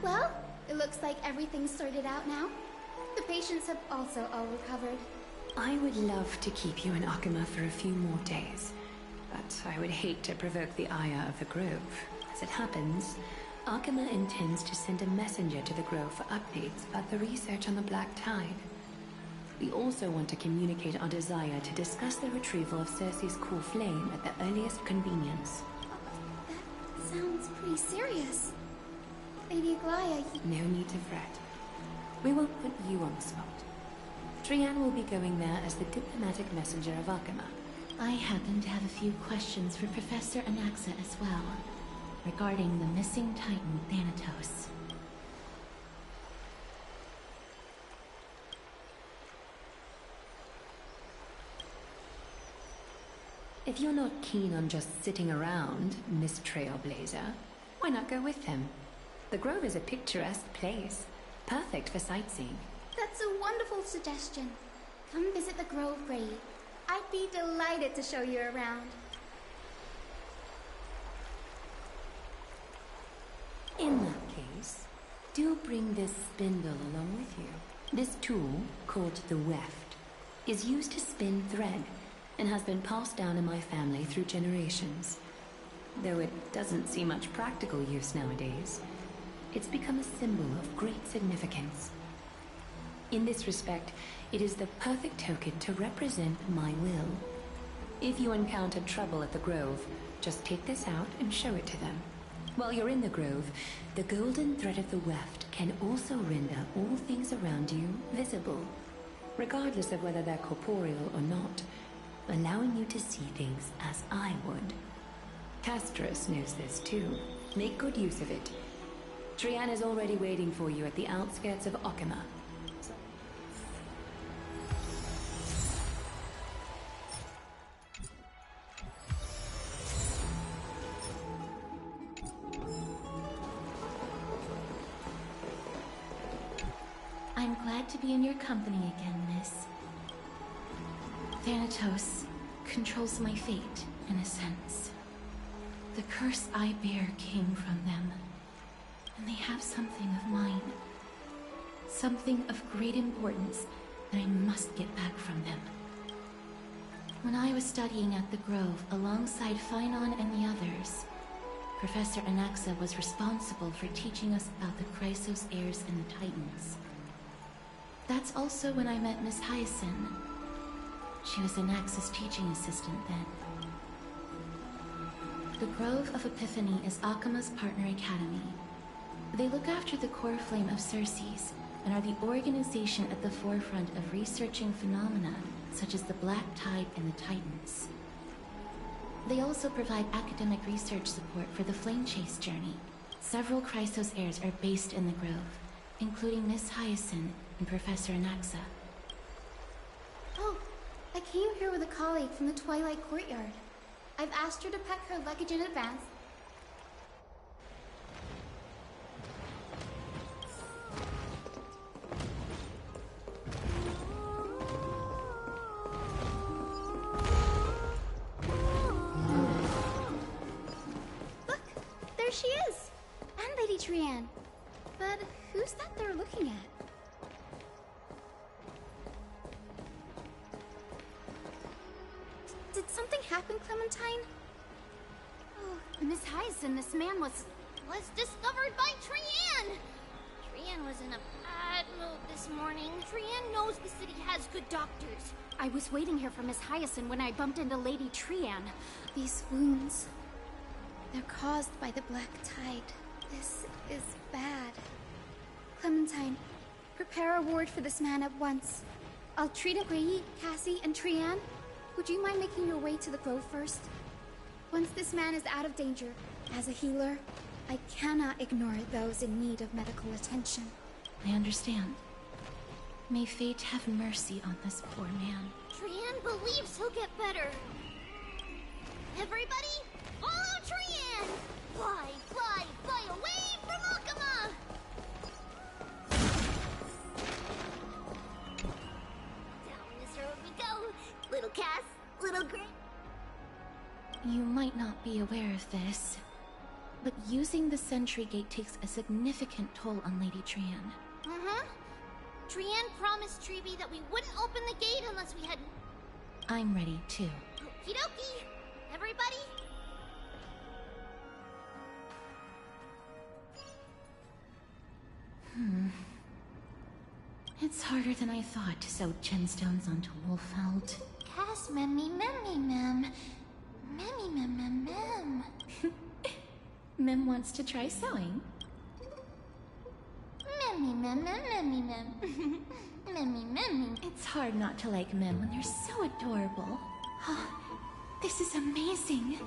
Well, it looks like everything's sorted out now. The patients have also all recovered. I would love to keep you in Akama for a few more days, but I would hate to provoke the ire of the Grove. As it happens, Akama intends to send a messenger to the Grove for updates about the research on the Black Tide. We also want to communicate our desire to discuss the retrieval of Circe's core flame at the earliest convenience. That sounds pretty serious. Lady Aglaya, No need to fret. We won't put you on the spot. Trian will be going there as the diplomatic messenger of Akama. I happen to have a few questions for Professor Anaxa as well, regarding the missing Titan Thanatos. If you're not keen on just sitting around, Miss Trailblazer, why not go with him? The Grove is a picturesque place, perfect for sightseeing. that's a wonderful suggestion. Come visit the Grove Grade. I'd be delighted to show you around. In that case, do bring this spindle along with you. This tool, called the weft, is used to spin thread and has been passed down in my family through generations. Though it doesn't see much practical use nowadays, it's become a symbol of great significance. In this respect, it is the perfect token to represent my will. If you encounter trouble at the Grove, just take this out and show it to them. While you're in the Grove, the golden thread of the weft can also render all things around you visible, regardless of whether they're corporeal or not, allowing you to see things as I would. Castros knows this too. Make good use of it. Trian is already waiting for you at the outskirts of Akama. I'm glad to be in your company again, miss. Thanatos controls my fate, in a sense. The curse I bear came from them, and they have something of mine. Something of great importance that I must get back from them. When I was studying at the Grove alongside Phynon and the others, Professor Anaxa was responsible for teaching us about the Chrysos heirs and the Titans. That's also when I met Miss Hyacinth. She was Anaxa's teaching assistant then. The Grove of Epiphany is Akima's partner academy. They look after the core flame of Circes and are the organization at the forefront of researching phenomena such as the Black Tide and the Titans. They also provide academic research support for the Flame Chase journey. Several Chrysos heirs are based in the Grove, including Miss Hyacinth and Professor Anaxa. Oh, I came here with a colleague from the Twilight Courtyard. I've asked her to pack her luggage in advance. Look, there she is! And Lady Trianne. But who's that they're looking at? Did something happen, Clementine? Oh, Miss Hyacinth, this man was discovered by Trianne! Trianne was in a bad mood this morning. Trianne knows the city has good doctors. I was waiting here for Miss Hyacinth when I bumped into Lady Trianne. These wounds, they're caused by the Black Tide. This is bad. Clementine, prepare a ward for this man at once. I'll treat Agree, Cassie, and Trianne. Would you mind making your way to the Grove first? Once this man is out of danger, as a healer, I cannot ignore those in need of medical attention. I understand. May fate have mercy on this poor man. Trianne believes he'll get better. Everybody, follow Trianne! Fly, fly, fly away from Akama! Down this road we go, little Cass, little Gray. You might not be aware of this, but using the Sentry Gate takes a significant toll on Lady Trianne. Trianne promised Treeby that we wouldn't open the gate unless we had... I'm ready, too. Okie dokie! Everybody? It's harder than I thought to sew gemstones onto Wolfeld. Cass, memmy, mem. Memmy, mem. Mem wants to try sewing. Memmy, mem. Memmy. It's hard not to like Mem when they're so adorable. Oh, this is amazing.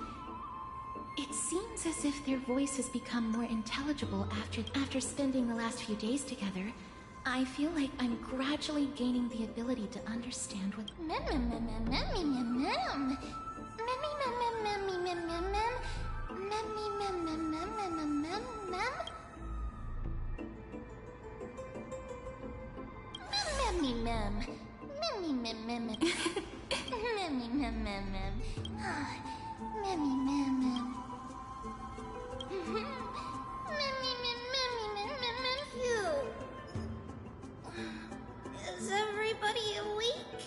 It seems as if their voice has become more intelligible after spending the last few days together. I feel like I'm gradually gaining the ability to understand what... Is everybody awake?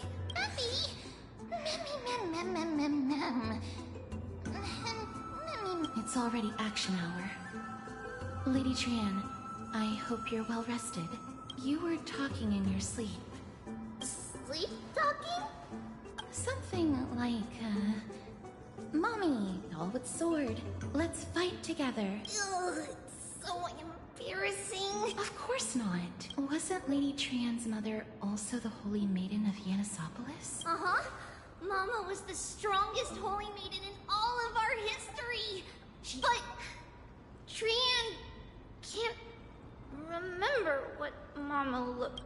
It's already action hour. Lady Trianne, I hope you're well rested. You were talking in your sleep. Sleep talking? Something like, Mommy, doll with sword. Let's fight together. Ugh, it's so embarrassing. Of course not. Wasn't Lady Trianne's mother also the Holy Maiden of Yanisopolis? Uh-huh. Mama was the strongest holy maiden in all of our history. But Trianne can't remember what Mama looked.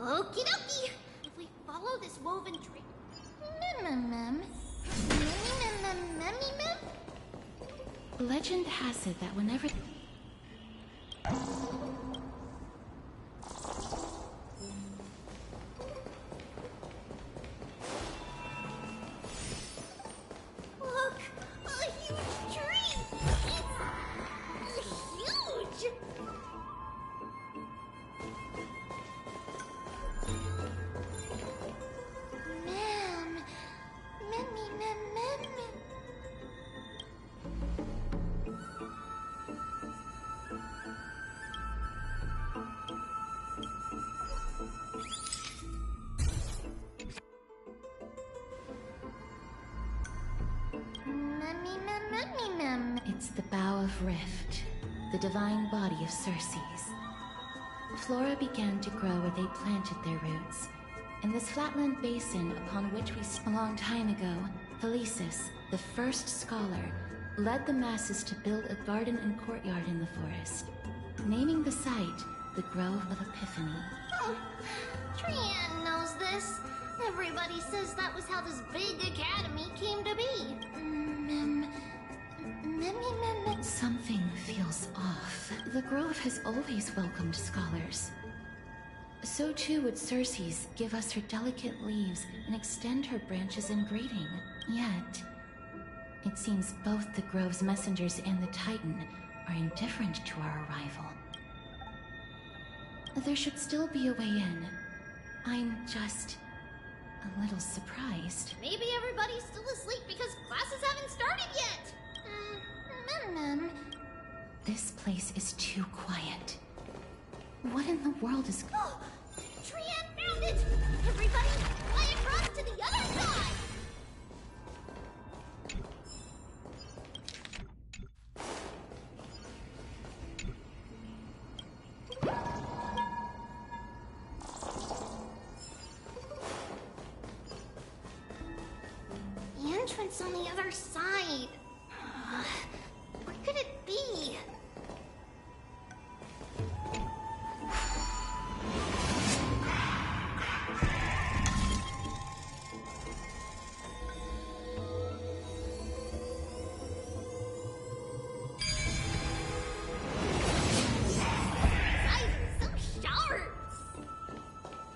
Okie dokie. If we follow this woven tree... Legend has it that whenever... Look! A huge tree! It's huge! Ma'am. It's the Bough of Rift, the divine body of Circes. Flora began to grow where they planted their roots. In this flatland basin upon which we a long time ago, Felicis, the first scholar, led the masses to build a garden and courtyard in the forest, naming the site the Grove of Epiphany. Oh, Trianne knows this. Everybody says that was how this big academy came to be. Something feels off. The Grove has always welcomed scholars. So too would Circes give us her delicate leaves and extend her branches in greeting. Yet, it seems both the Grove's messengers and the Titan are indifferent to our arrival. There should still be a way in. I'm just a little surprised. Maybe everybody's still asleep because classes haven't started yet. This place is too quiet. What in the world is... Oh, Trianne found it! Everybody, fly across to the other side! The entrance on the other side. Where could it be?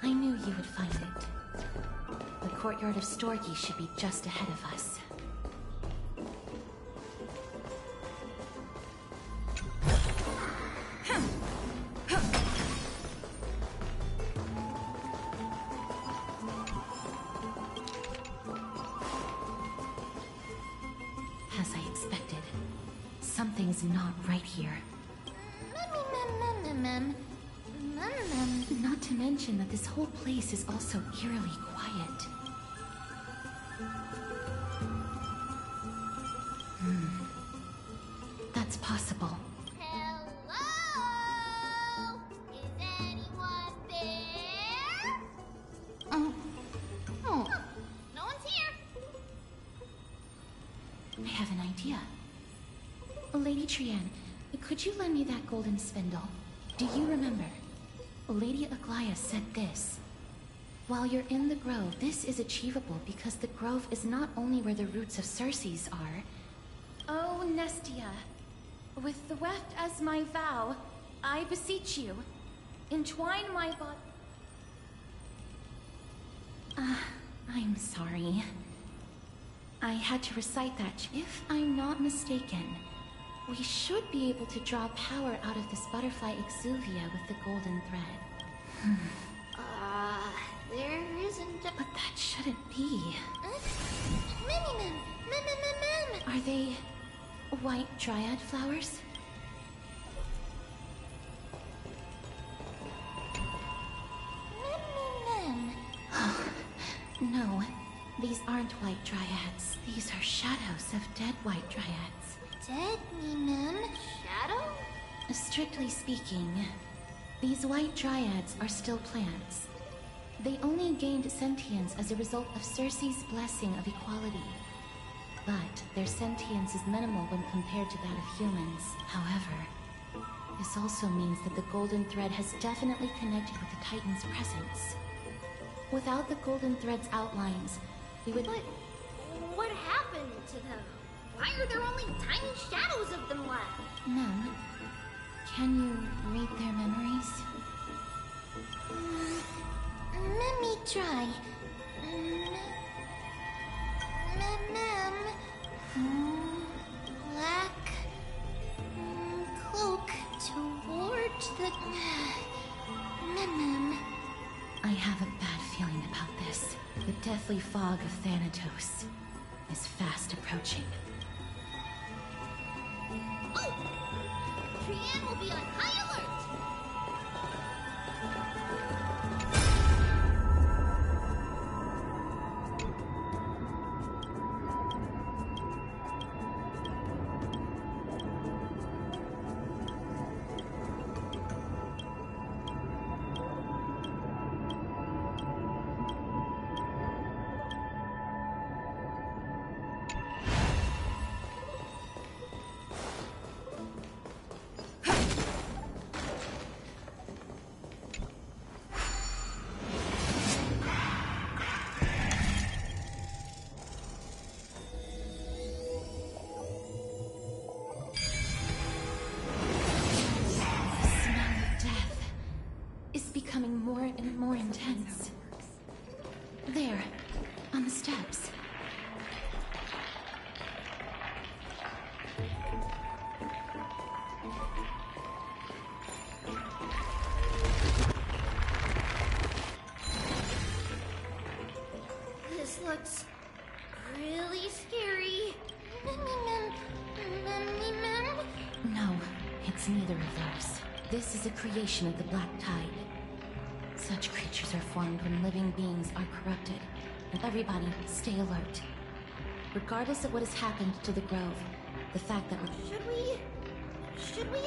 I knew you would find it. The courtyard of Storgi should be just ahead of us. As I expected, something's not right here. Not to mention that this whole place is also eerily quiet. That's possible. Hello? Is anyone there? Oh. No one's here. I have an idea. Lady Trianne, could you lend me that golden spindle? Do you remember? Lady Aglaia said this. While you're in the Grove, this is achievable because the Grove is not only where the roots of Circes are. Oh, Nestia, with the weft as my vow, I beseech you, entwine my body... I'm sorry. I had to recite that. If I'm not mistaken, we should be able to draw power out of this butterfly exuvia with the golden thread. There isn't a... But that shouldn't be. Mem. Are they white dryad flowers? No, these aren't white dryads. These are shadows of dead white dryads. Dead, Mem? Shadow? Strictly speaking, these white dryads are still plants. They only gained sentience as a result of Circe's blessing of equality. But their sentience is minimal when compared to that of humans. However, this This also means that the golden thread has definitely connected with the Titan's presence. Without the golden thread's outlines, we would... But what happened to them? Why are there only tiny shadows of them left? Mem, can you read their memories? Let me try. Black cloak towards the... I have a bad feeling about this. The deathly fog of Thanatos is fast approaching. Oh! Trianne will be on high alert! More and more intense. There, on the steps. This looks really scary. No, it's neither of those. This is a creation of the Black Tide. Such creatures are formed when living beings are corrupted, and everybody stay alert. Regardless of what has happened to the Grove, the fact that we're... Should we...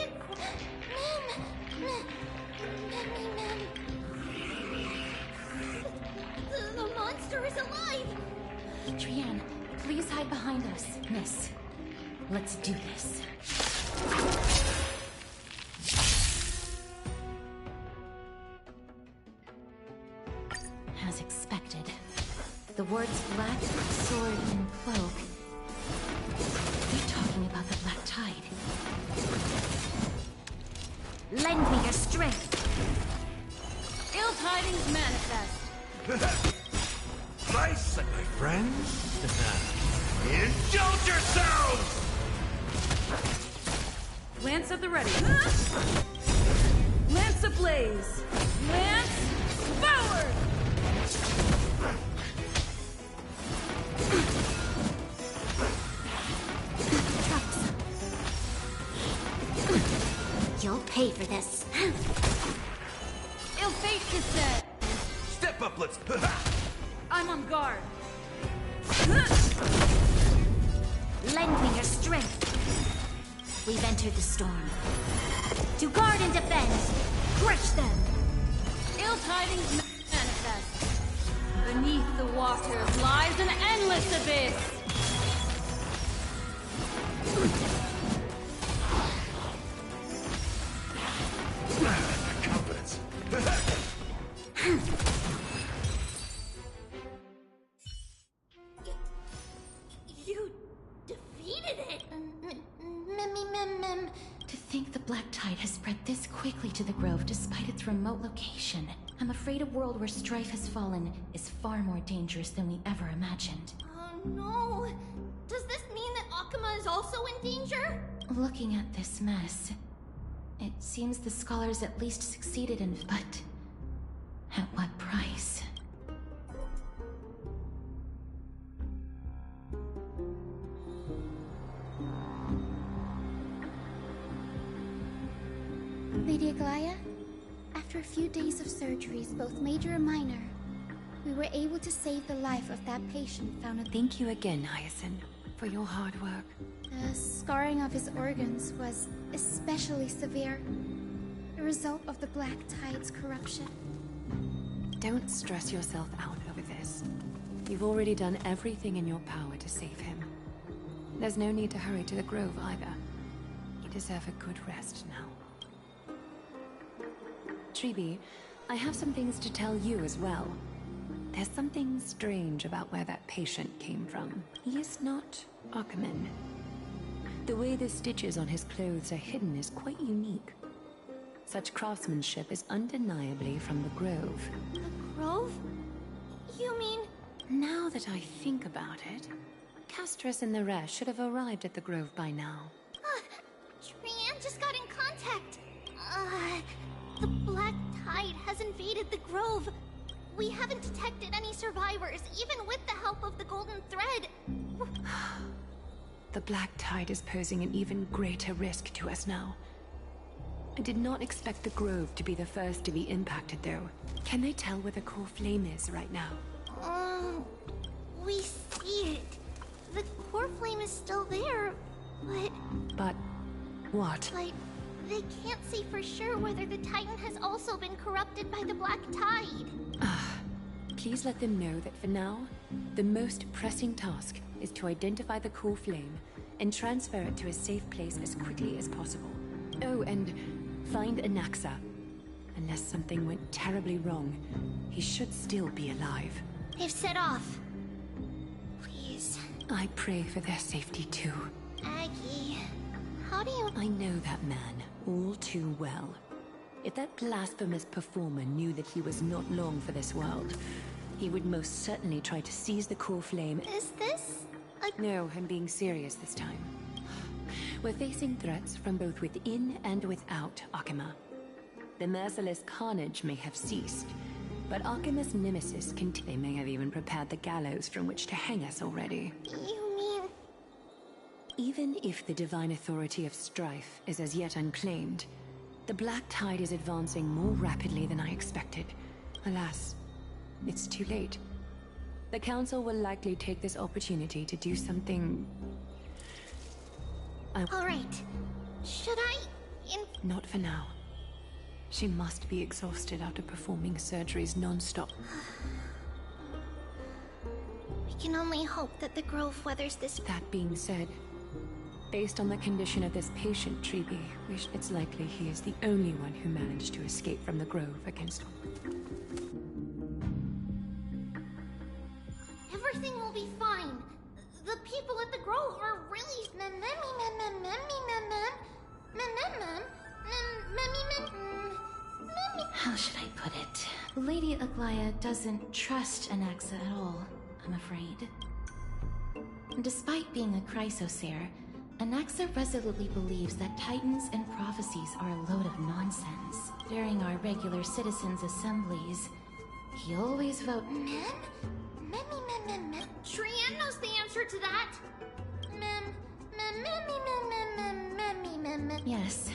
The monster is alive! Trianne, please hide behind us. Miss, let's do this. As expected, the words black, sword, and cloak. They're talking about the Black Tide. Lend me your strength. Ill tidings manifest. Nice, my friends. Indulge yourselves! Lance at the ready. Lance ablaze. Lance forward! You'll pay for this. Ill fate is set. Step up, let's... I'm on guard. Lend me your strength. We've entered the storm. To guard and defend. Crush them. Ill tidings manifest. Beneath the waters lies an endless abyss. Confidence. You defeated it! To think the Black Tide has spread this quickly to the Grove despite its remote location. I'm afraid a world where strife has fallen is far more dangerous than we ever imagined. Oh no! Does this mean that Akuma is also in danger? Looking at this mess, it seems the scholars at least succeeded in... But at what price? Lady Aglaya, after a few days of surgeries, both major and minor, we were able to save the life of that patient found at... Thank you again, Hyacinth, for your hard work. The scarring of his organs was especially severe, a result of the Black Tide's corruption. Don't stress yourself out over this. You've already done everything in your power to save him. There's no need to hurry to the Grove either. You deserve a good rest now. Tribi, I have some things to tell you as well. There's something strange about where that patient came from. He is not Ackerman. The way the stitches on his clothes are hidden is quite unique. Such craftsmanship is undeniably from the Grove. The Grove? You mean... Now that I think about it, Castrus and the rest should have arrived at the Grove by now. Trian just got in contact. The Black Tide has invaded the Grove. We haven't detected any survivors, even with the help of the Golden Thread. The Black Tide is posing an even greater risk to us now. I did not expect the Grove to be the first to be impacted, though. Can they tell where the core flame is right now? We see it. The core flame is still there, but... But what? But they can't say for sure whether the Titan has also been corrupted by the Black Tide. Please let them know that for now, the most pressing task is to identify the core flame and transfer it to a safe place as quickly as possible. Oh, and find Anaxa. Unless something went terribly wrong, he should still be alive. They've set off. Please. I pray for their safety too. Aggie, how do you... I know that man all too well. If that blasphemous performer knew that he was not long for this world, he would most certainly try to seize the core flame. Is this... No, I'm being serious this time. We're facing threats from both within and without Akima. The merciless carnage may have ceased, but Akima's nemesis they may have even prepared the gallows from which to hang us already. You mean... Even if the divine authority of strife is as yet unclaimed, the Black Tide is advancing more rapidly than I expected. Alas, it's too late. The Council will likely take this opportunity to do something... All right. Should I... Not for now. She must be exhausted after performing surgeries non-stop. We can only hope that the Grove weathers this... That being said, based on the condition of this patient, Tribi, it's likely he is the only one who managed to escape from the Grove against... Everything will be fine. The people at the Grove are really... How should I put it? Lady Aglaya doesn't trust Anaxa at all, I'm afraid. Despite being a chrysosaur, Anaxa resolutely believes that titans and prophecies are a load of nonsense. During our regular citizens' assemblies, he always vote... Trian knows the answer to that. Yes,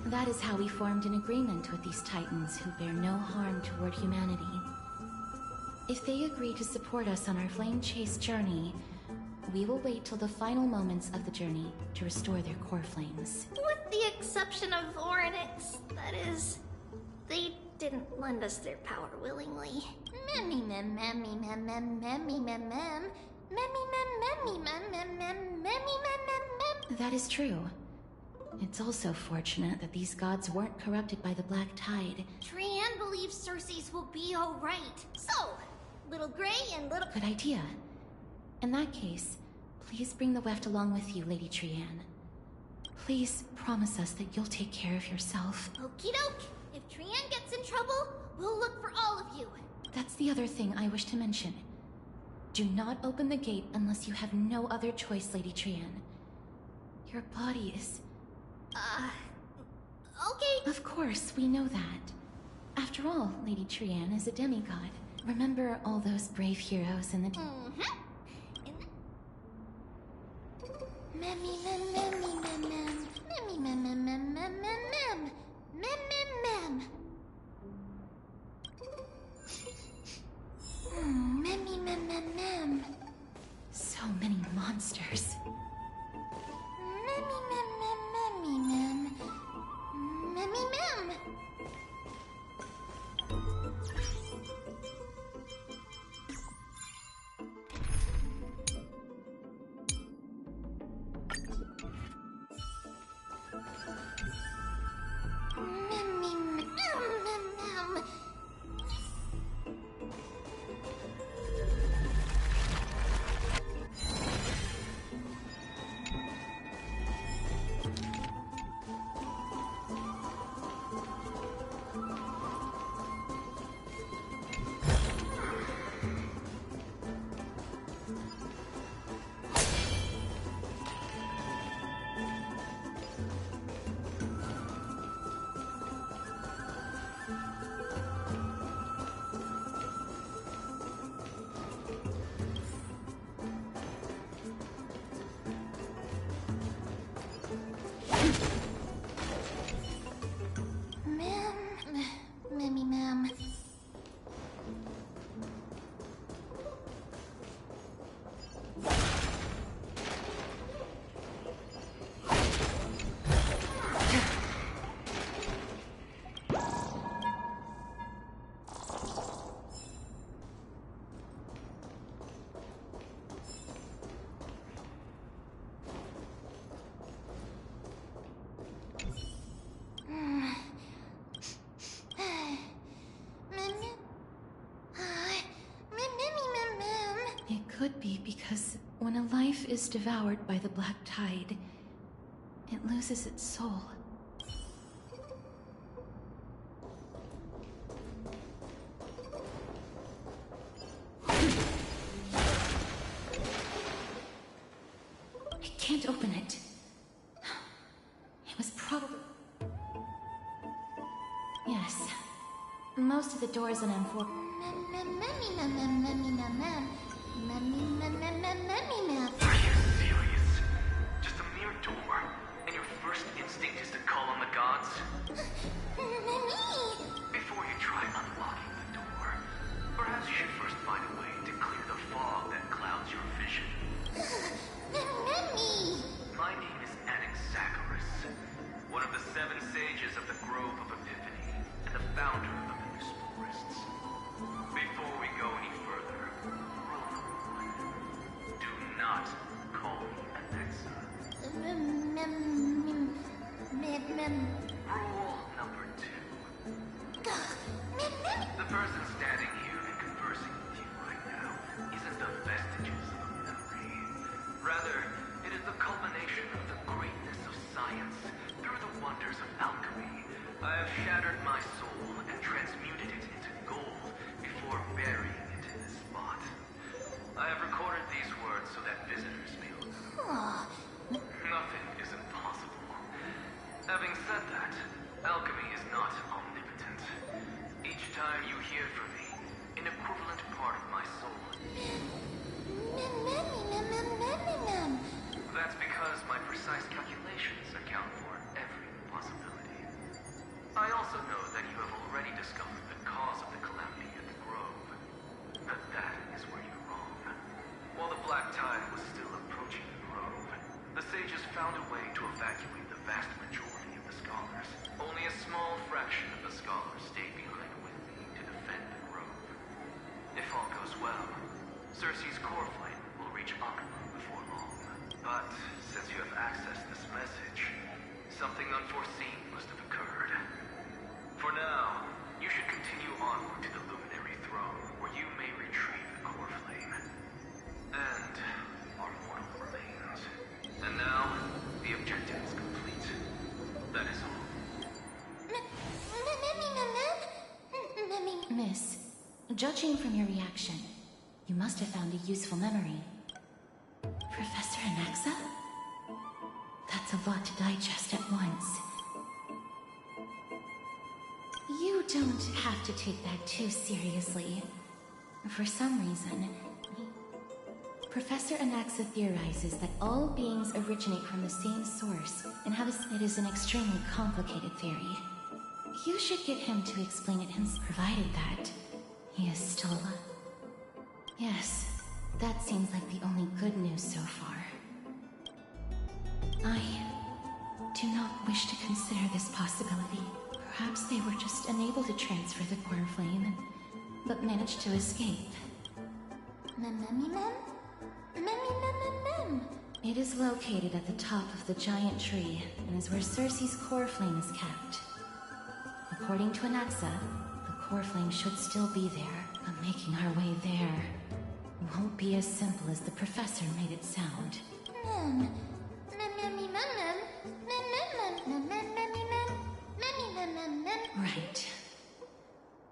that is how we formed an agreement with these titans who bear no harm toward humanity. If they agree to support us on our flame chase journey, we will wait till the final moments of the journey to restore their core flames. With the exception of Oryx, that is, they didn't lend us their power willingly. That is true. It's also fortunate that these gods weren't corrupted by the Black Tide. Trian believes Circe's will be alright. So, Little Gray and Little... Good idea. In that case, please bring the Weft along with you, Lady Trian. Please promise us that you'll take care of yourself. Okie doke. If Trian gets in trouble, we'll look for all of you. That's the other thing I wish to mention. Do not open the gate unless you have no other choice, Lady Trian. Your body is... Okay. Of course, we know that. After all, Lady Trian is a demigod. Remember all those brave heroes in the... So many monsters. could be, because when a life is devoured by the Black Tide, it loses its soul. I can't open it. It was probably... Yes. Most of the doors in M4... Are you serious? Just a mere door, and your first instinct is to call on the gods? Before you try unlocking the door, perhaps you should first find a way to clear the fog that clouds your vision. My name is Anaxagoras, one of the 7 sages of the Grove of Epiphany, and the founder of the New Sporists. Before we go any further, rule number 1. Do not call me Alexa. Rule number 2. The person standing here and conversing with you right now isn't the vestiges of a memory. Rather, it is the culmination of the greatness of science through the wonders of alchemy. I have shattered my soul and transmuted it into gold before burying it in this spot. I have recorded these words so that visitors may look them. Nothing is impossible. Having said that, alchemy is not omnipotent. Each time you hear from me, an equivalent part of my soul. That's because my precise calculations account for every possibility. I also know that you have already discovered the cause of the calamity at the Grove. But that is where you're wrong. While the Black Tide was still approaching the Grove, the sages found a way to evacuate the vast majority of the scholars. Only a small fraction of the scholars stayed behind with me to defend the Grove. If all goes well, Cersei's core flame will reach Akuma before long. But since you have accessed this message, something unforeseen must have occurred. For now, you should continue onward to the Luminary Throne, where you may retrieve the core flame. And our mortal remains. And now, the objective is complete. That is all. Miss, judging from your reaction, you must have found a useful memory. Professor Anaxa? That's a lot to digest at once. You don't have to take that too seriously. For some reason, Professor Anaxa theorizes that all beings originate from the same source and have it is an extremely complicated theory. You should get him to explain it himself, provided that he is still alive. Yes, that seems like the only good news so far. I do not wish to consider this possibility. Perhaps they were just unable to transfer the core flame, but managed to escape. It is located at the top of the giant tree, and is where Cersei's core flame is kept. According to Anaxa, the core flame should still be there, but making our way there won't be as simple as the professor made it sound. Right.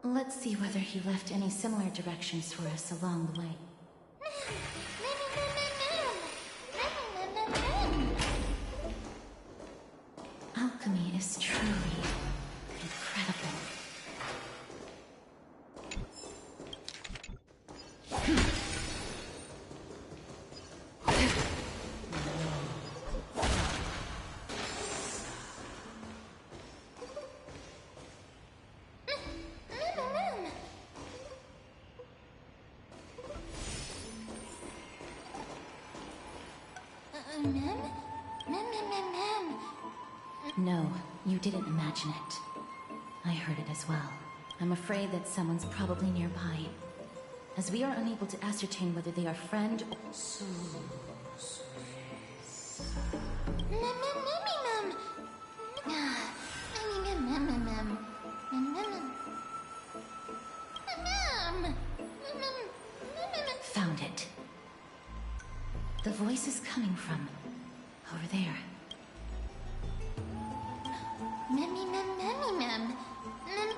Let's see whether he left any similar directions for us along the way. Alchemy is truly incredible. No, you didn't imagine it. I heard it as well. I'm afraid that someone's probably nearby, as we are unable to ascertain whether they are friend or... Found it. The voice is coming from over there.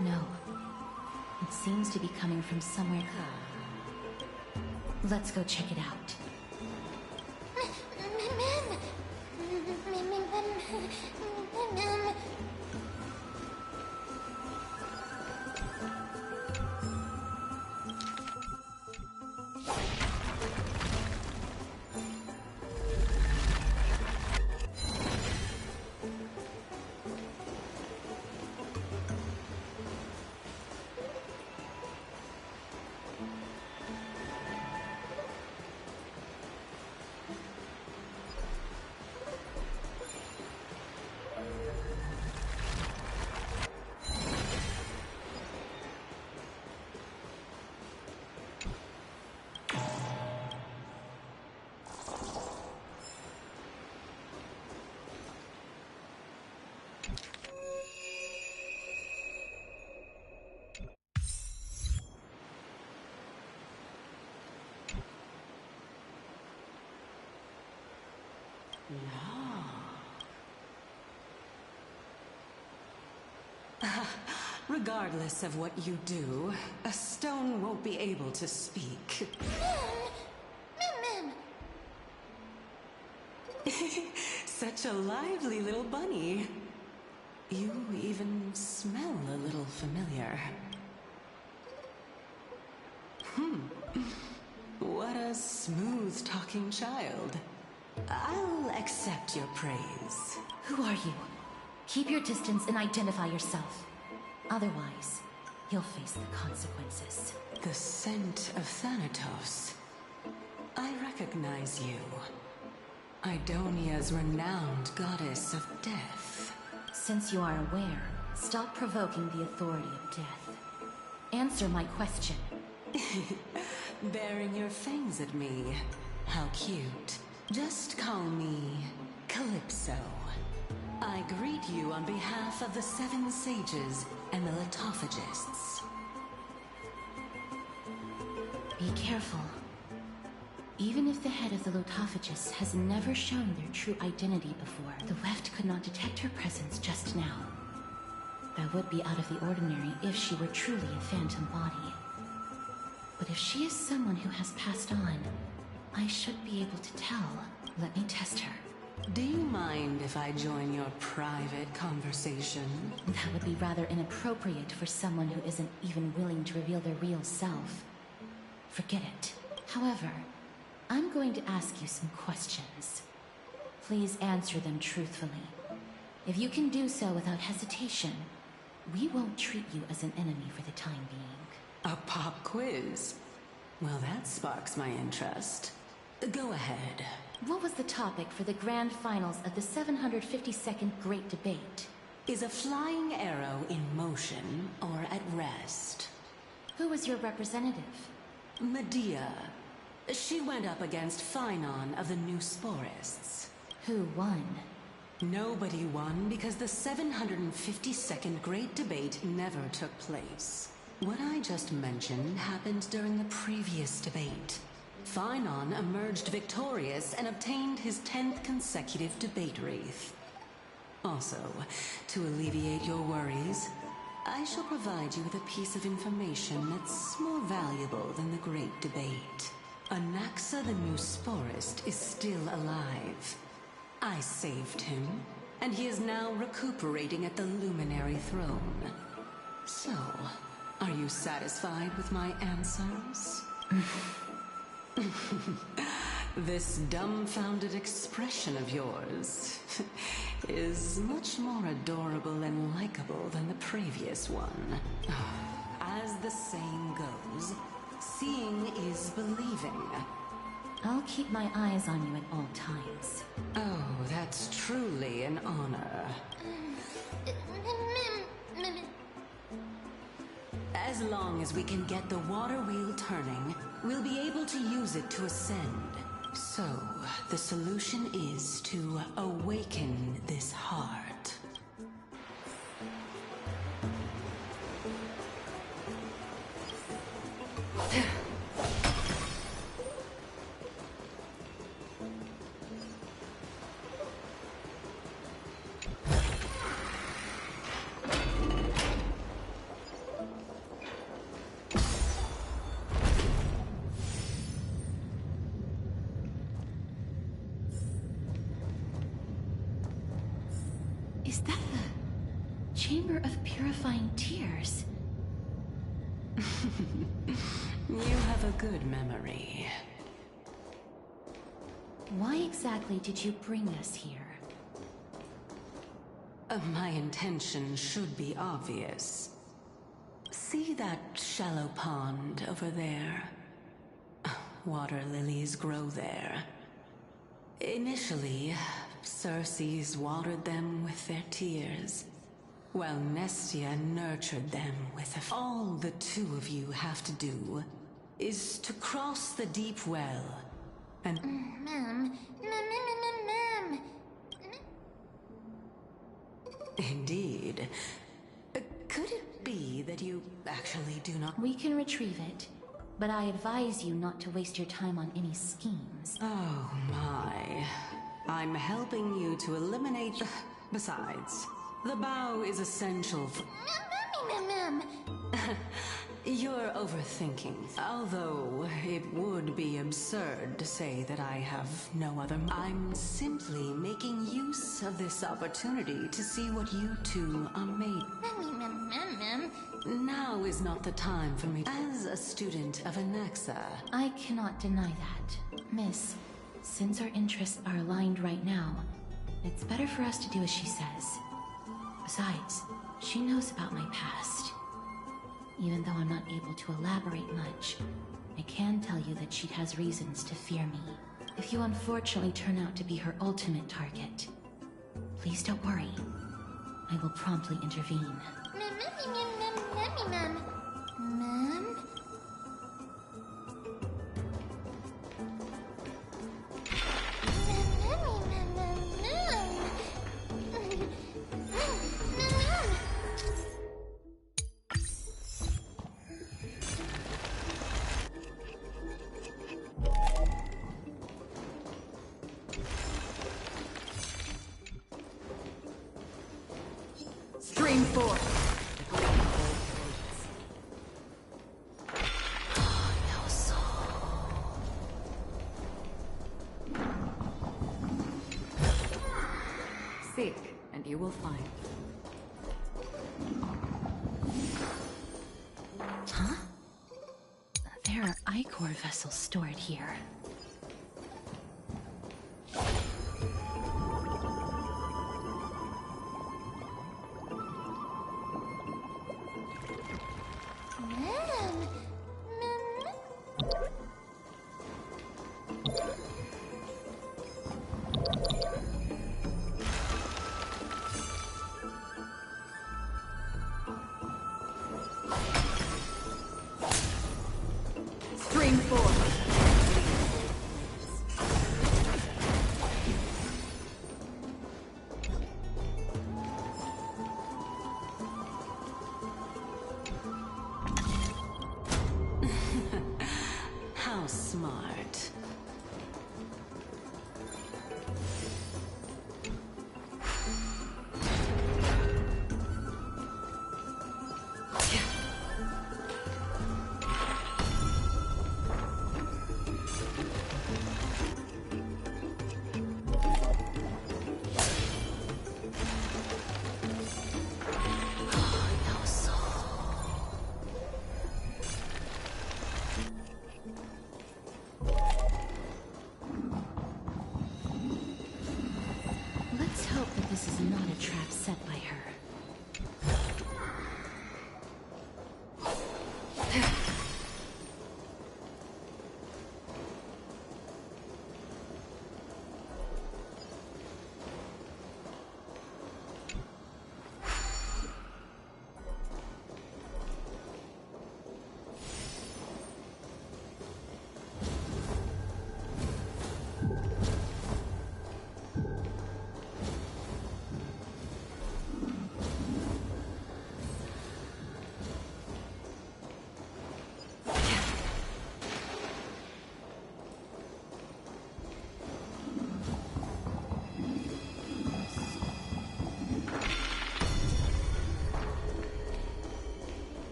No. It seems to be coming from somewhere. Let's go check it out. Regardless of what you do, a stone won't be able to speak. Such a lively little bunny. You even smell a little familiar. What a smooth-talking child. I'll accept your praise. Who are you? Keep your distance and identify yourself. Otherwise, you'll face the consequences. The scent of Thanatos. I recognize you. Idonia's renowned goddess of death. Since you are aware, stop provoking the authority of death. Answer my question. Baring your fangs at me. How cute. Just call me Calypso. I greet you on behalf of the Seven Sages and the Litophagists. Be careful. Even if the head of the Litophagists has never shown their true identity before, the Weft could not detect her presence just now. That would be out of the ordinary if she were truly a phantom body. But if she is someone who has passed on, I should be able to tell. Let me test her. Do you mind if I join your private conversation? That would be rather inappropriate for someone who isn't even willing to reveal their real self. Forget it. However, I'm going to ask you some questions. Please answer them truthfully. If you can do so without hesitation, we won't treat you as an enemy for the time being. A pop quiz? Well, that sparks my interest. Go ahead. What was the topic for the grand finals of the 752nd Great Debate? Is a flying arrow in motion or at rest? Who was your representative? Medea. She went up against Phynon of the New Sporists. Who won? Nobody won because the 752nd Great Debate never took place. What I just mentioned happened during the previous debate. Phynon emerged victorious and obtained his 10th consecutive debate wreath. Also, to alleviate your worries, I shall provide you with a piece of information that's more valuable than the Great Debate. Anaxa the New Sporist is still alive. I saved him, and he is now recuperating at the Luminary Throne. So, are you satisfied with my answers? This dumbfounded expression of yours is much more adorable and likable than the previous one. As the saying goes, seeing is believing. I'll keep my eyes on you at all times. Oh, that's truly an honor. As long as we can get the water wheel turning, we'll be able to use it to ascend. So, the solution is to awaken this heart. purifying tears. You have a good memory. Why exactly did you bring us here? My intention should be obvious. See that shallow pond over there? Water lilies grow there. Initially, Circes watered them with their tears, while Nestia nurtured them with all the two of you have to do is to cross the deep well and... Ma'am. Ma'am. Indeed. Could it be that you actually do not... We can retrieve it, but I advise you not to waste your time on any schemes. Oh my. I'm helping you to eliminate the... Besides, the bow is essential for... Ma'am. You're overthinking. Although it would be absurd to say that I have no other... I'm simply making use of this opportunity to see what you two are made. Ma'am. Now is not the time for me. As a student of Anaxa... I cannot deny that. Miss, since our interests are aligned right now, it's better for us to do as she says. Besides, she knows about my past. Even though I'm not able to elaborate much, I can tell you that she has reasons to fear me. If you unfortunately turn out to be her ultimate target, please don't worry. I will promptly intervene. Ma'am. Stream 4. Seek, and you will find. Huh? There are Ichor vessels stored here. Stream 4. How smart.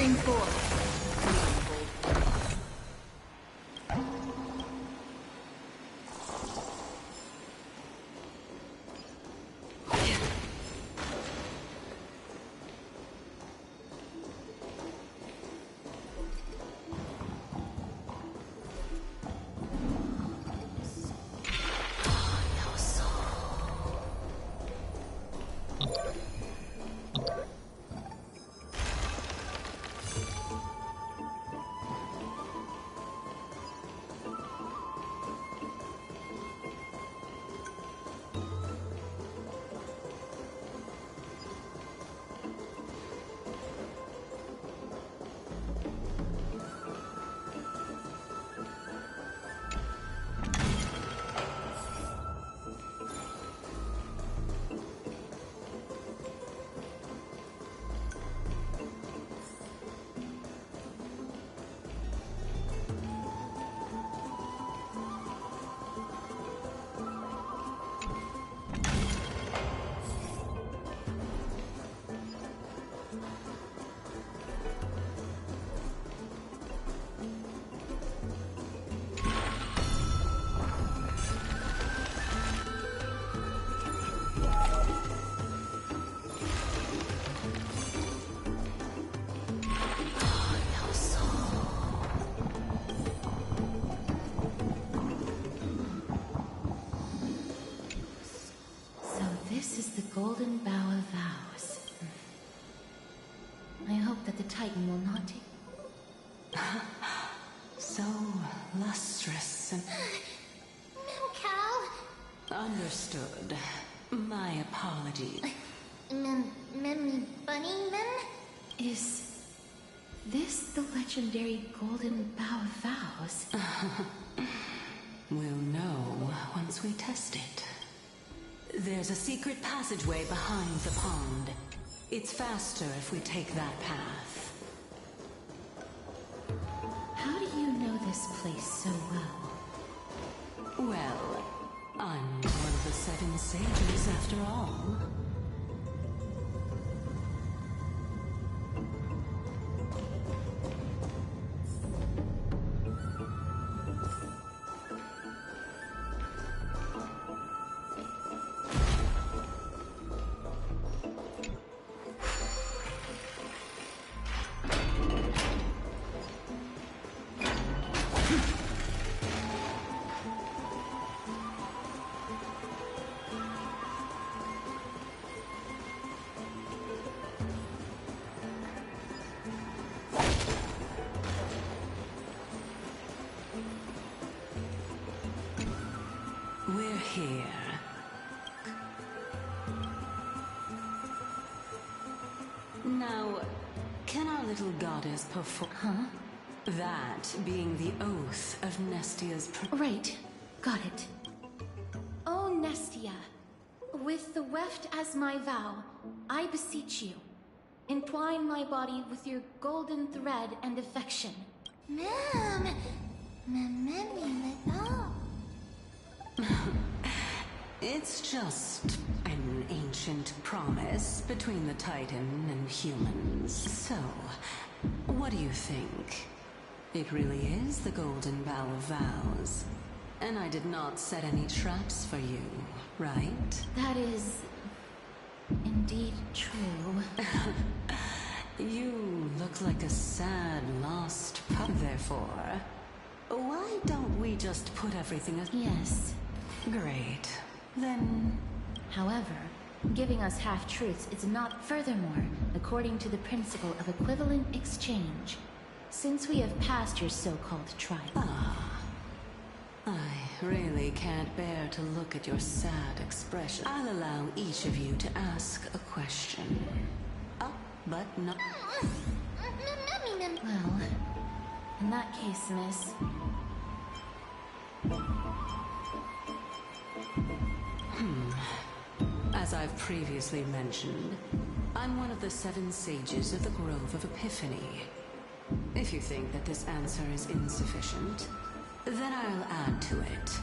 scream for? Golden Bough of Vows. I hope that the Titan will not take... So lustrous and... Cal? Understood. My apologies. Bunny, Is this the legendary Golden Bough of Vows? We'll know once we test it. There's a secret passageway behind the pond. It's faster if we take that path. How do you know this place so well? Well, I'm one of the 7 sages after all. We're here. Now, can our little goddess perform? Huh? That being the oath of Nestia's... Right. Got it. Oh, Nestia. With the weft as my vow, I beseech you, entwine my body with your golden thread and affection. It's just an ancient promise between the Titan and humans. So, what do you think? It really is the Golden Bough of Vows. And I did not set any traps for you, right? That is... indeed true. You look like a sad, lost pup, therefore. Why don't we just put everything as... Yes. Great. Then... However, giving us half-truths is not furthermore, according to the principle of equivalent exchange. Since we have passed your so-called trial. I really can't bear to look at your sad expression. I'll allow each of you to ask a question. But not... Well, in that case, miss... As I've previously mentioned, I'm one of the 7 sages of the Grove of Epiphany. If you think that this answer is insufficient, then I'll add to it.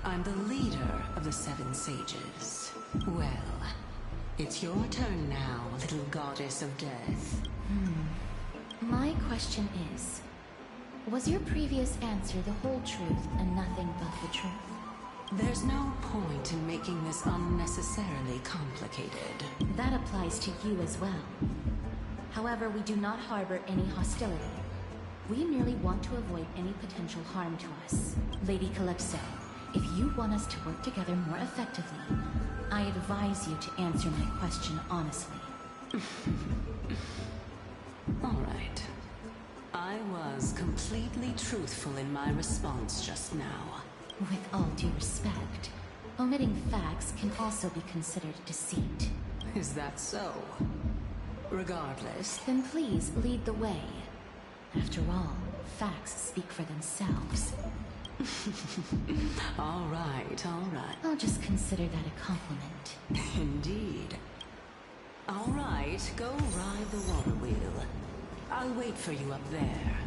I'm the leader of the 7 sages. Well, it's your turn now, little goddess of death. My question is, was your previous answer the whole truth and nothing but the truth? There's no point in making this unnecessarily complicated. That applies to you as well. However, we do not harbor any hostility. We merely want to avoid any potential harm to us. Lady Calypso, if you want us to work together more effectively, I advise you to answer my question honestly. All right. I was completely truthful in my response just now. With all due respect, omitting facts can also be considered deceit. Is that so? Regardless. Then please lead the way. After all, facts speak for themselves. All right, all right. I'll just consider that a compliment. Indeed. All right, go ride the water wheel. I'll wait for you up there.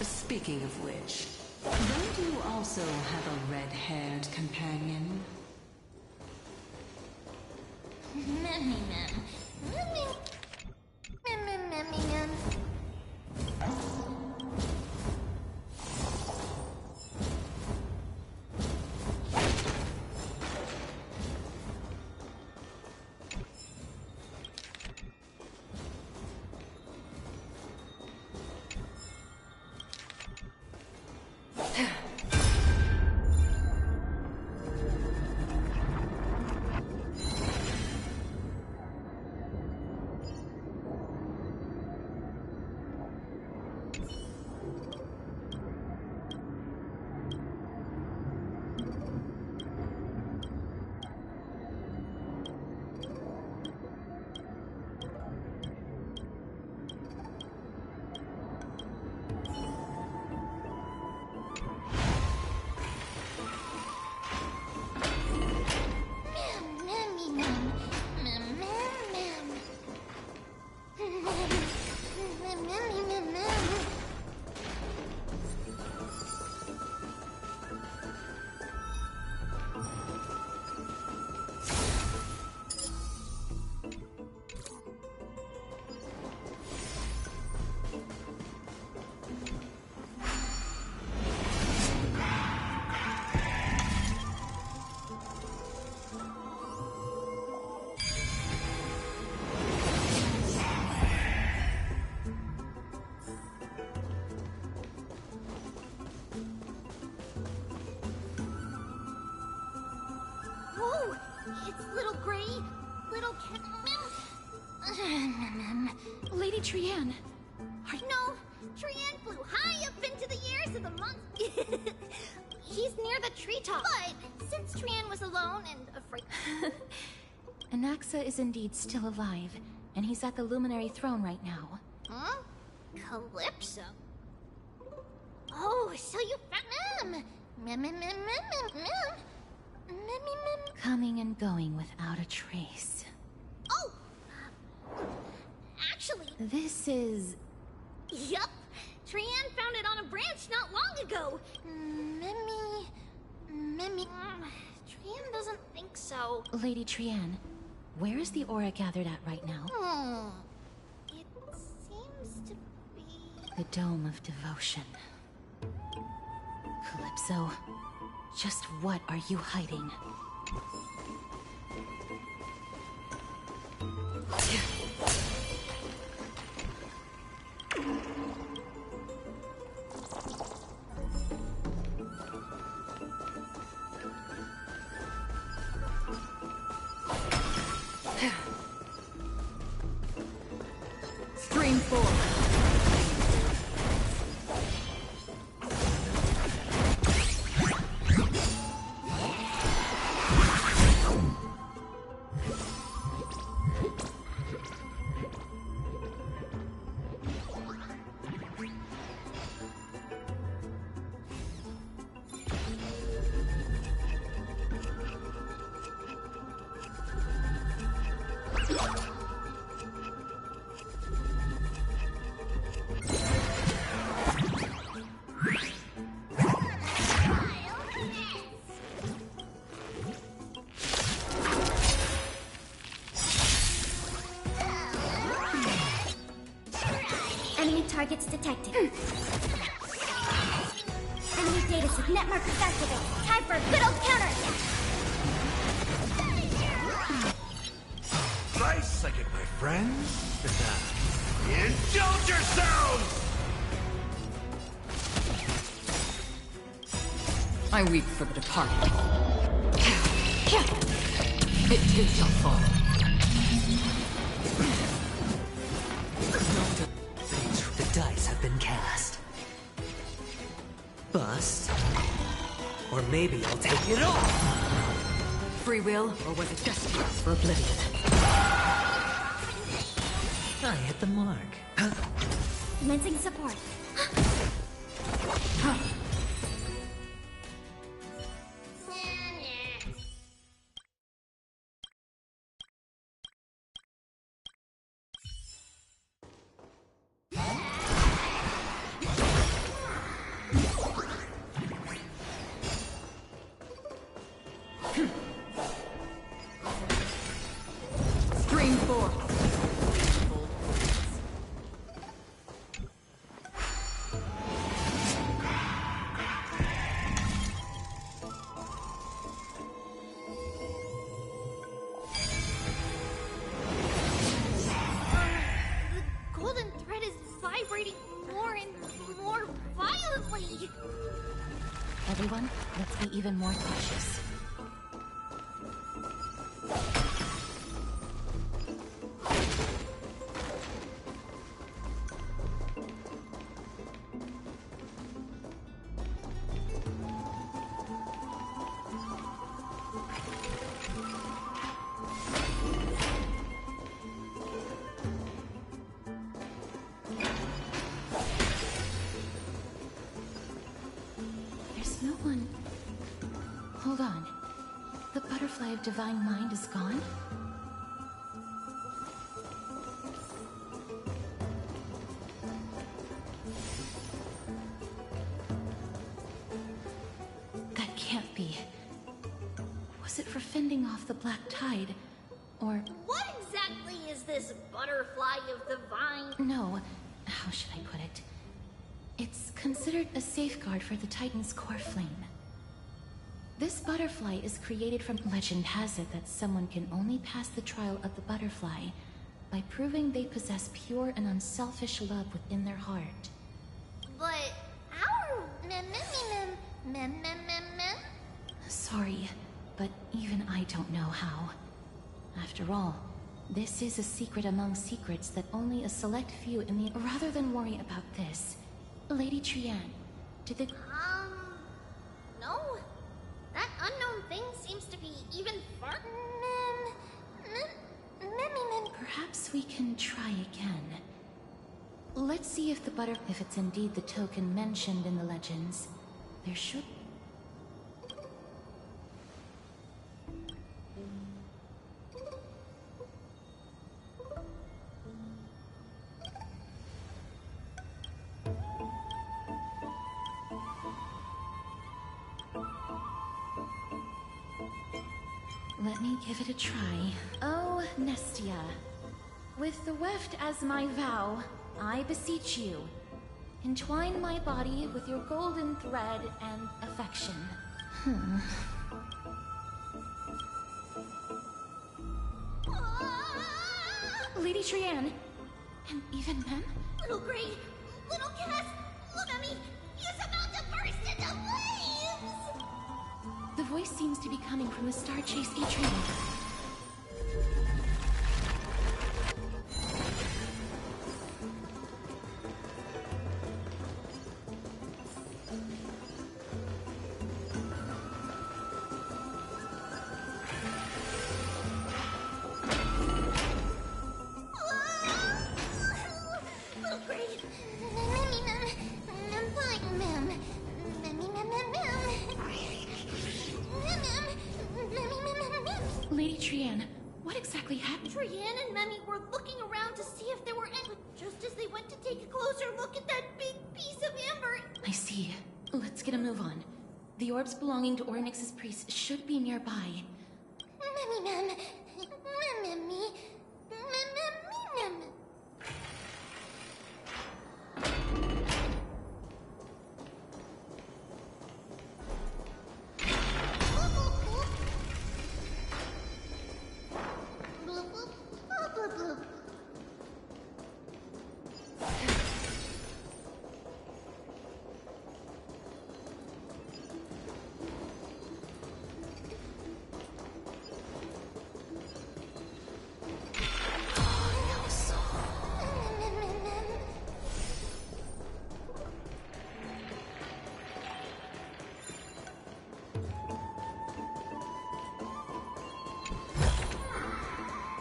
Speaking of which, don't you also have a red-haired companion? Lady Trianne, are you... No, Trian flew high up into the ears of the monk. He's near the treetop. But since Trian was alone and afraid... Anaxa is indeed still alive, and he's at the Luminary Throne right now. Huh? Calypso? Oh, so you found... Coming and going without a trace. Oh! Actually... This is... Yup! Trian found it on a branch not long ago. Trian doesn't think so. Lady Trian, where is the aura gathered at right now? It seems to be... The Dome of Devotion. Calypso, just what are you hiding? Stream 4. Enemy targets detected. Enemy dataset net markers activated. Time for a good old counterattack. Nice second, my friends. Indulge yourselves! I weep for the departed. It too shall fall. The dice have been cast. Bust. Or maybe I'll take it off! Free will, or was it just for oblivion? I hit the mark. Commencing support. Stream 4. The golden thread is vibrating more and more violently. Everyone, let's be even more cautious. There's no one... Hold on. The butterfly of divine mind is gone? That can't be. Was it for fending off the black tide? Or... What exactly is this butterfly of the vine? No. How should I put it? It's considered a safeguard for the Titan's core flame. This butterfly is created from... Legend has it that someone can only pass the trial of the butterfly by proving they possess pure and unselfish love within their heart. But how? Sorry, but even I don't know how. After all, this is a secret among secrets that only a select few in the... Rather than worry about this, Lady Trian, did the... No. That unknown thing seems to be even far... Perhaps we can try again. Let's see if if it's indeed the token mentioned in the legends. There should... Let me give it a try. Oh, Nestia. With the weft as my vow, I beseech you, entwine my body with your golden thread and affection. Lady Trian, and even Mem? Little Gray, little Cass, look at me! He's about to burst into flames! The voice seems to be coming from the Star Chase atrium. Lady Trian, what exactly happened? Trian and Memmy were looking around to see if there were any... But just as they went to take a closer look at that big piece of amber... I see. Let's get a move on. The orbs belonging to Ornyx's priest should be nearby. Memmy, Mem. Memmy. Mem.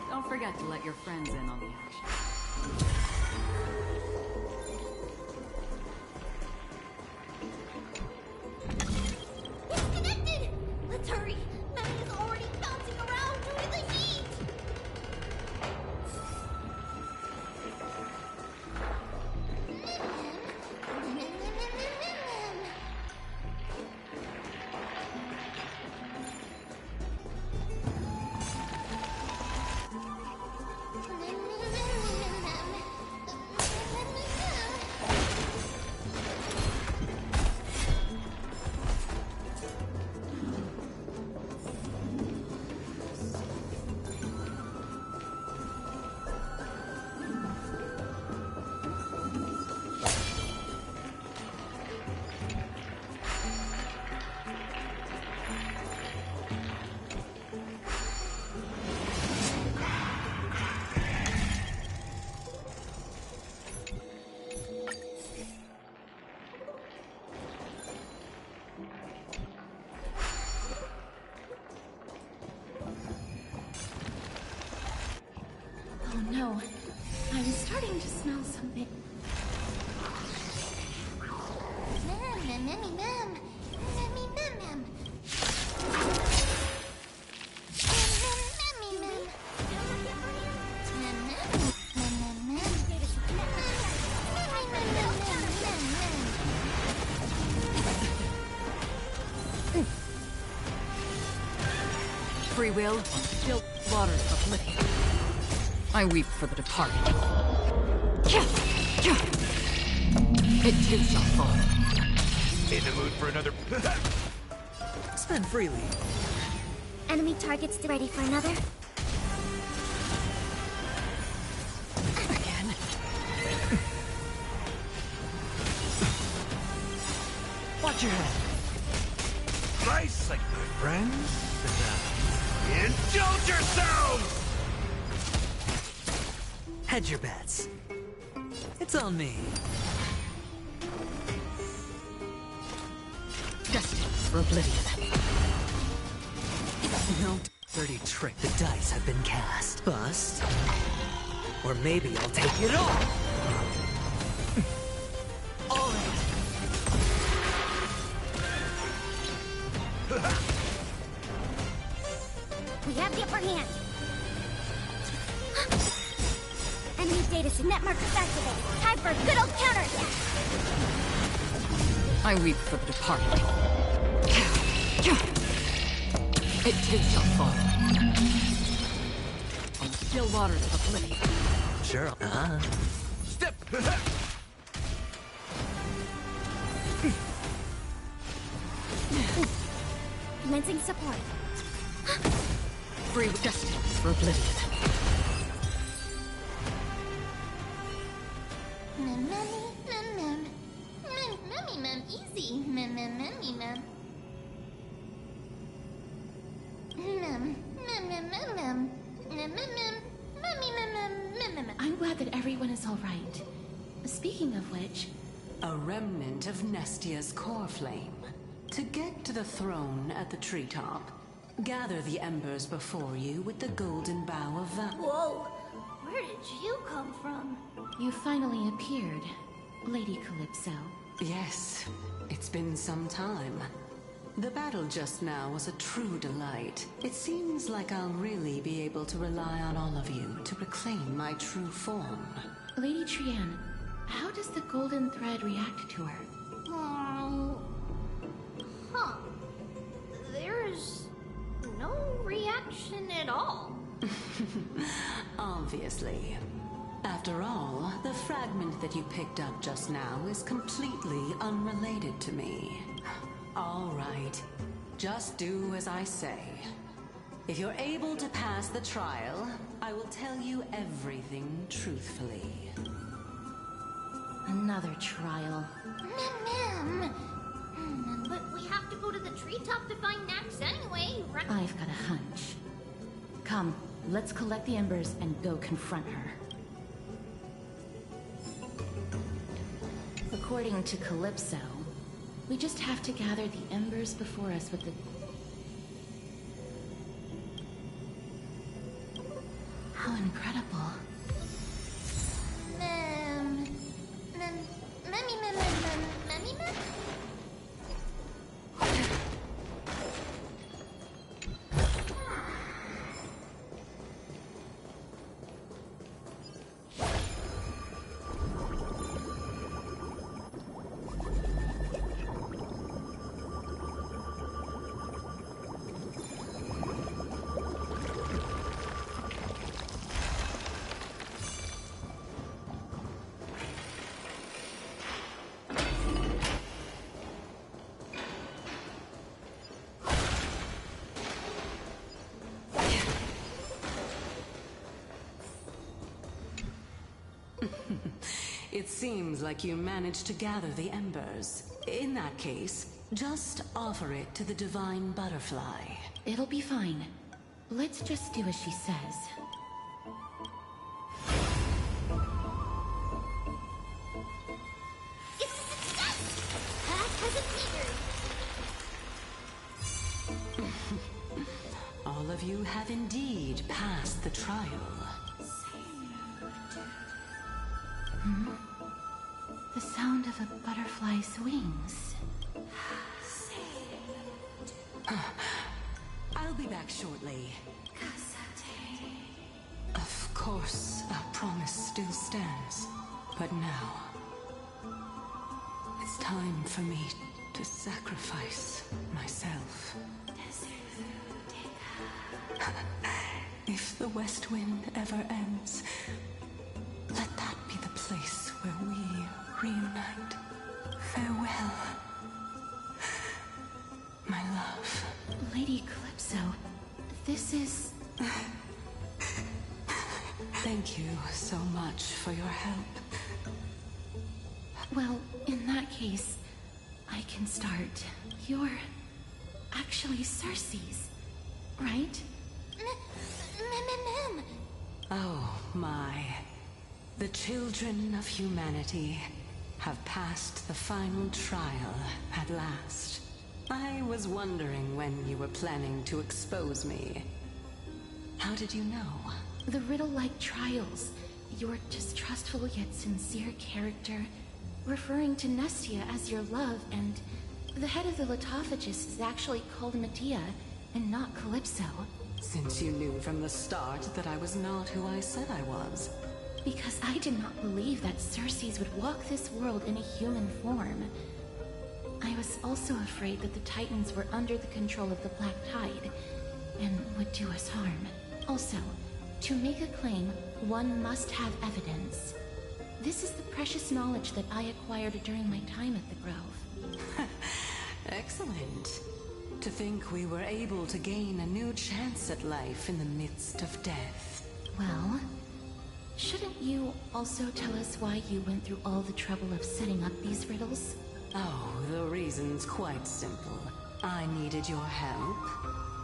Don't forget to let your friends in on the action. It's connected! Let's hurry! Memmy is already bouncing around due to the heat! Oh no, I'm starting to smell something. Mem. Free will, still waters uplifting. I weep for the departed. It too shall fall. In the mood for another... Spend freely. Enemy targets ready for another? Again. Watch your head. Nice, like my friends. Indulge yourselves! Hedge your bets. It's on me. for oblivion. No dirty trick. The dice have been cast. Bust. Or maybe I'll take it all! All in! We have the upper hand. Enemy data set net markers activated. Time for a good old counterattack. I weep for the departed. It too shall fall. On the still waters of oblivion. Sure. Step! Commencing support. Free destined for oblivion. Easy. I'm glad that everyone is all right. Speaking of which... A remnant of Nestia's core flame. To get to the throne at the treetop, gather the embers before you with the golden bough of Whoa! Where did you come from? You finally appeared, Lady Calypso. Yes, it's been some time. The battle just now was a true delight. It seems like I'll really be able to rely on all of you to reclaim my true form. Lady Trianne, how does the golden thread react to her? Huh. There's no reaction at all. Obviously. After all, the fragment that you picked up just now is completely unrelated to me. All right. Just do as I say. If you're able to pass the trial, I will tell you everything truthfully. Another trial. Ma'am. But we have to go to the treetop to find Nax anyway, right? I've got a hunch. Come, let's collect the embers and go confront her. According to Calypso, we just have to gather the embers before us with the... How incredible. It seems like you managed to gather the embers. In that case, just offer it to the divine butterfly. It'll be fine. Let's just do as she says. It's a success! Path has appeared! All of you have indeed passed the trial. Hmm? The sound of a butterfly's wings. I'll be back shortly. Of course, our promise still stands. But now, it's time for me to sacrifice myself. If the West Wind ever ends, let that be the place where we reunite. Farewell, my love. Lady Calypso, this is... Thank you so much for your help. Well, in that case, I can start. You're actually Cersei's, right? Ma'am. Oh my. The children of humanity have passed the final trial at last. I was wondering when you were planning to expose me. How did you know? The riddle-like trials. Your distrustful yet sincere character, referring to Nestia as your love, and the head of the Lithophagus is actually called Medea, and not Calypso. Since you knew from the start that I was not who I said I was. Because I did not believe that Circes would walk this world in a human form. I was also afraid that the Titans were under the control of the Black Tide, and would do us harm. Also, to make a claim, one must have evidence. This is the precious knowledge that I acquired during my time at the Grove. Excellent. To think we were able to gain a new chance at life in the midst of death. Well, shouldn't you also tell us why you went through all the trouble of setting up these riddles? Oh, the reason's quite simple. I needed your help,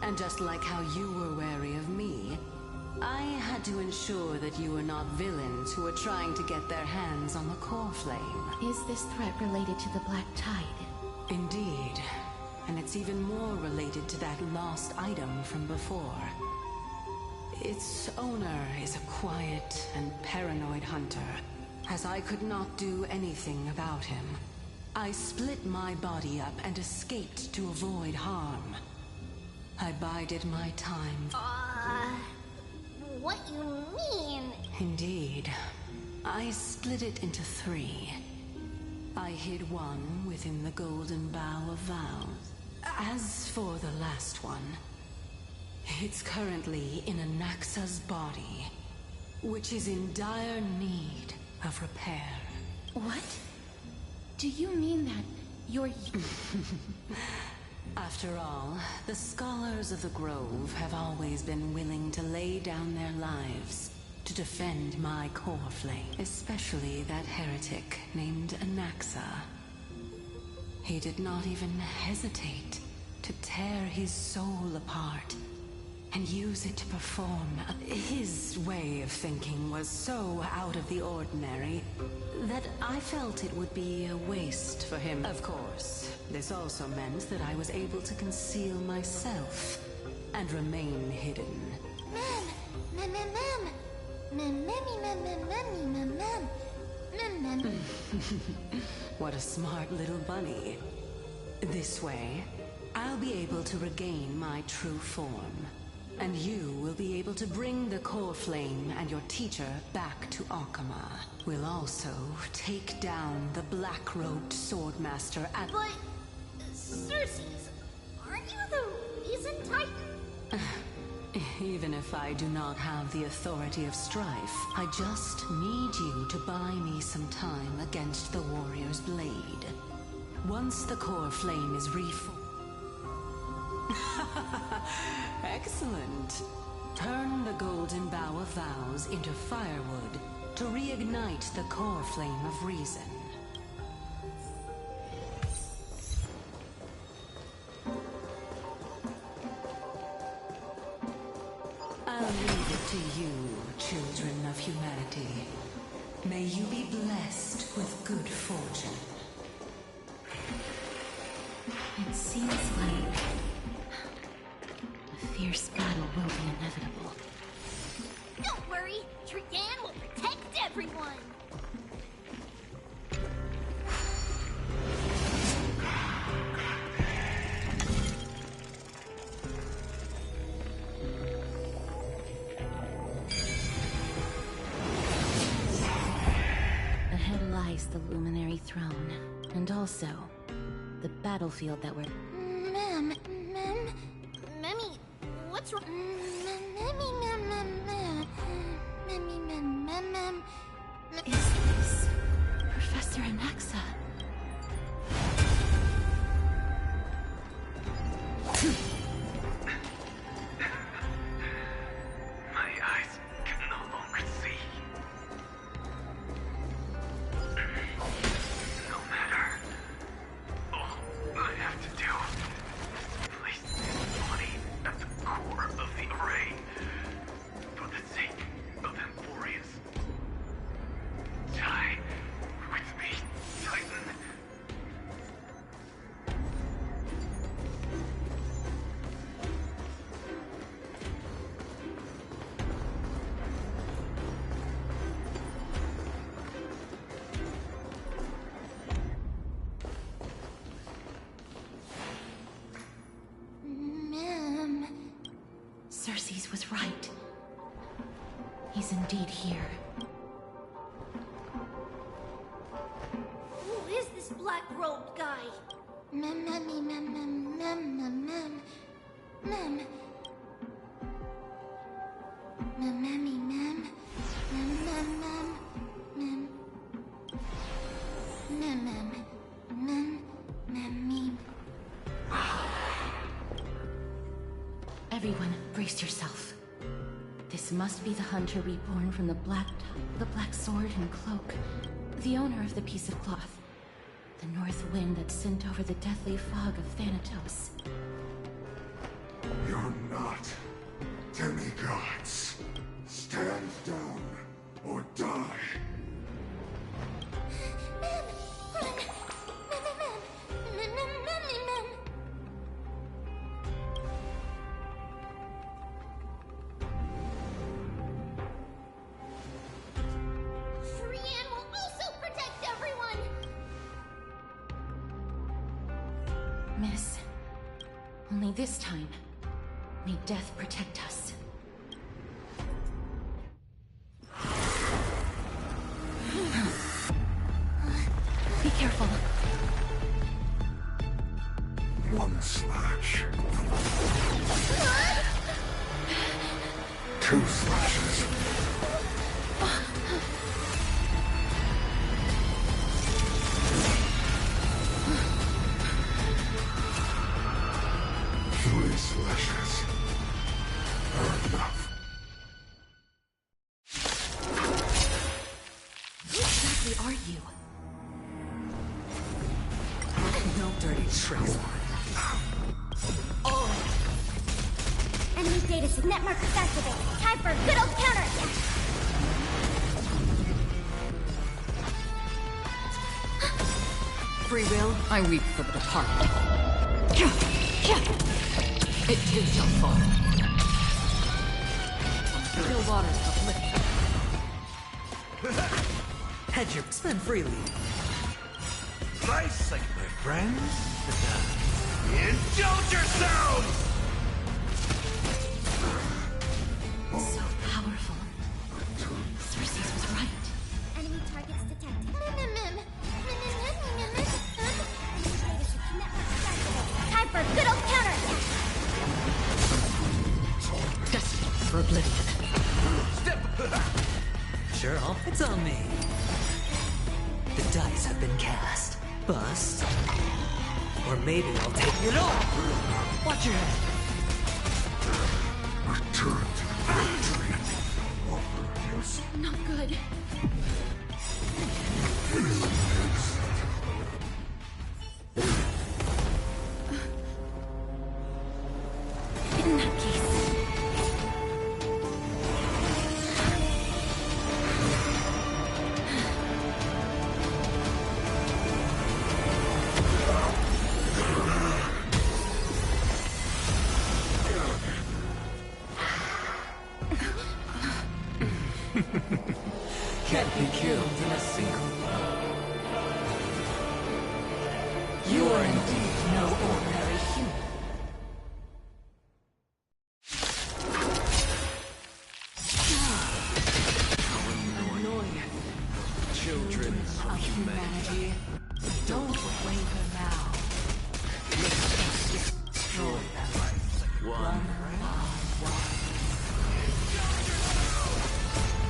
and just like how you were wary of me, I had to ensure that you were not villains who were trying to get their hands on the core flame. Is this threat related to the Black Tide? Indeed. And it's even more related to that lost item from before. Its owner is a quiet and paranoid hunter, as I could not do anything about him. I split my body up and escaped to avoid harm. I bided my time. What you mean? Indeed. I split it into 3. I hid one within the Golden Bough of Vows. As for the last one, it's currently in Anaxa's body, which is in dire need of repair. What? Do you mean that you're... After all, the scholars of the Grove have always been willing to lay down their lives to defend my core flame, especially that heretic named Anaxa. He did not even hesitate to tear his soul apart and use it to perform. His way of thinking was so out of the ordinary that I felt it would be a waste for him. Of course, this also meant that I was able to conceal myself and remain hidden. What a smart little bunny. This way, I'll be able to regain my true form. And you will be able to bring the core flame and your teacher back to Akama. We'll also take down the black-robed swordmaster at... But... Circes, aren't you the reason Titan? Even if I do not have the authority of strife, I just need you to buy me some time against the warrior's blade. Once the core flame is reformed... Excellent. Turn the Golden Bough of Vows into firewood to reignite the core flame of reason. I'll leave it to you, children of humanity. May you be blessed with good fortune. It seems like a fierce battle will be inevitable. Don't worry, Trigan will protect everyone! Ahead lies the Luminary Throne, and also the battlefield that we're... Memmy, what's wrong? Is this Professor Anaxa? My eyes can no longer see. No matter. All I have to do Cersei's was right. He's indeed here. Who is this black-robed guy? Mem, mem, mem, mem, mem, mem, mem, mem. Mem. Mem, mem, mem, mem, mem, mem, mem. Mem, mem, mem, mem, mem. Everyone, brace yourself. This must be the hunter reborn from the black sword and cloak. The owner of the piece of cloth. The north wind that sent over the deathly fog of Thanatos. You're not demigods. Stand down or die. Shurian will also protect everyone! Miss, only this time, may death protect us. Be careful. One slash. Two slashes. Three slashes are enough. Who exactly are you? No dirty tricks. Enemy data signet markers activated. Time for a good old counterattack! Free will, I weep for the departed. It too shall fall. Still waters uplifted. Hedge your spend freely. Nice sight, my friends. Indulge yourselves! So powerful. Cersei's was right. Enemy targets detected. Enemy data signet markers activated. Time for a good old counterattack! Destined for oblivion. Sure, it's on me. The dice have been cast. Bust. Or maybe I'll take it all. Watch your head. Return to the factory. Not good. In that case... Can't be killed in a single blow. You are indeed no ordinary human. Annoying. Children of humanity. Don't waver now. Destroy them. One.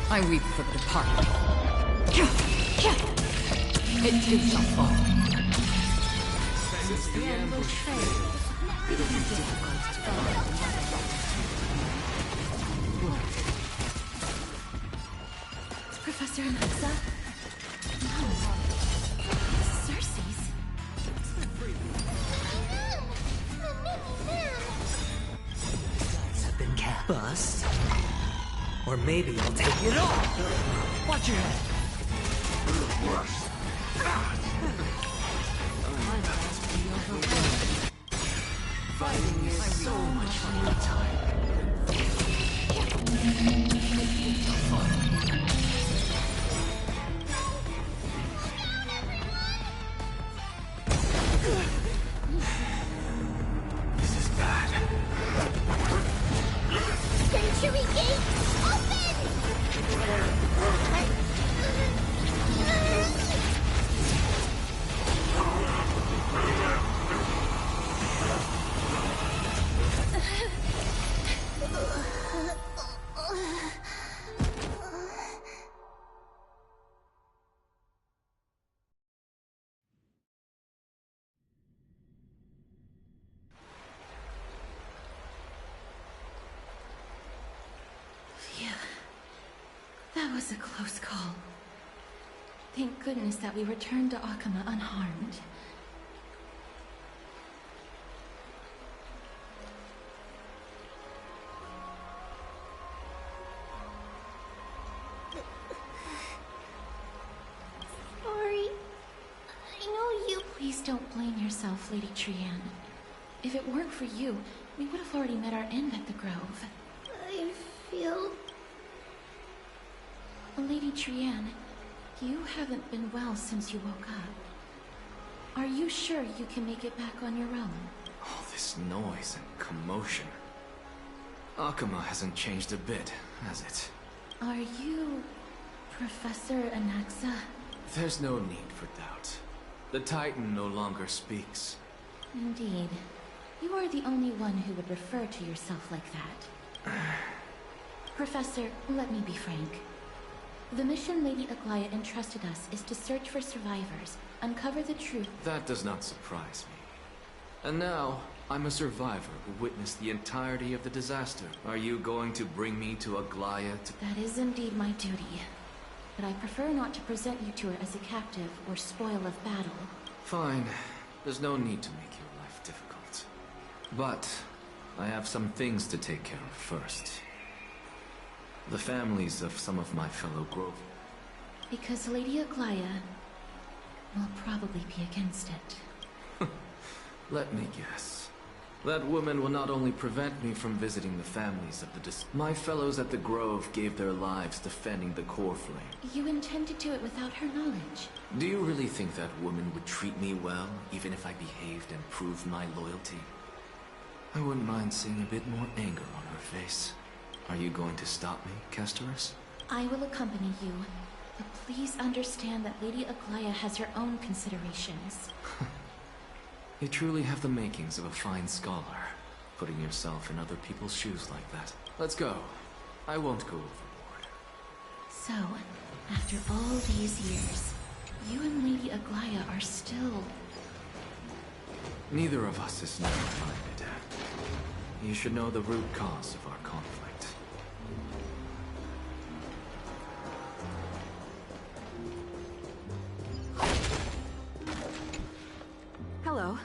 I weep for the departed. It too shall fall. Since the ambush failed, it'll be difficult to find. Professor Anaxa? No. It's Cersei's. Dice have been cast. Bust. Or maybe I'll take it all. Watch your head. Fighting is so much fun. Stay That was a close call. Thank goodness that we returned to Akama unharmed. Sorry. I know you... Please don't blame yourself, Lady Trian. If it weren't for you, we would have already met our end at the Grove. I feel... Lady Trian, you haven't been well since you woke up. Are you sure you can make it back on your own? All this noise and commotion. Akama hasn't changed a bit, has it? Are you... Professor Anaxa? There's no need for doubt. The Titan no longer speaks. Indeed. You are the only one who would refer to yourself like that. Professor, let me be frank. The mission Lady Aglaya entrusted us is to search for survivors, uncover the truth. That does not surprise me. And now, I'm a survivor who witnessed the entirety of the disaster. Are you going to bring me to Aglaya to... That is indeed my duty. But I prefer not to present you to her as a captive or spoil of battle. Fine. There's no need to make your life difficult. But, I have some things to take care of first. The families of some of my fellow Grove. Because Lady Aglaya will probably be against it. Let me guess. That woman will not only prevent me from visiting the families of the my fellows at the Grove gave their lives defending the core flame. You intend to do it without her knowledge. Do you really think that woman would treat me well, even if I behaved and proved my loyalty? I wouldn't mind seeing a bit more anger on her face. Are you going to stop me, Castorus? I will accompany you, but please understand that Lady Aglaya has her own considerations. You truly have the makings of a fine scholar, putting yourself in other people's shoes like that. Let's go. I won't go overboard. So, after all these years, you and Lady Aglaya are still... Neither of us is narrow-minded. You should know the root cause of our conflict. Hello.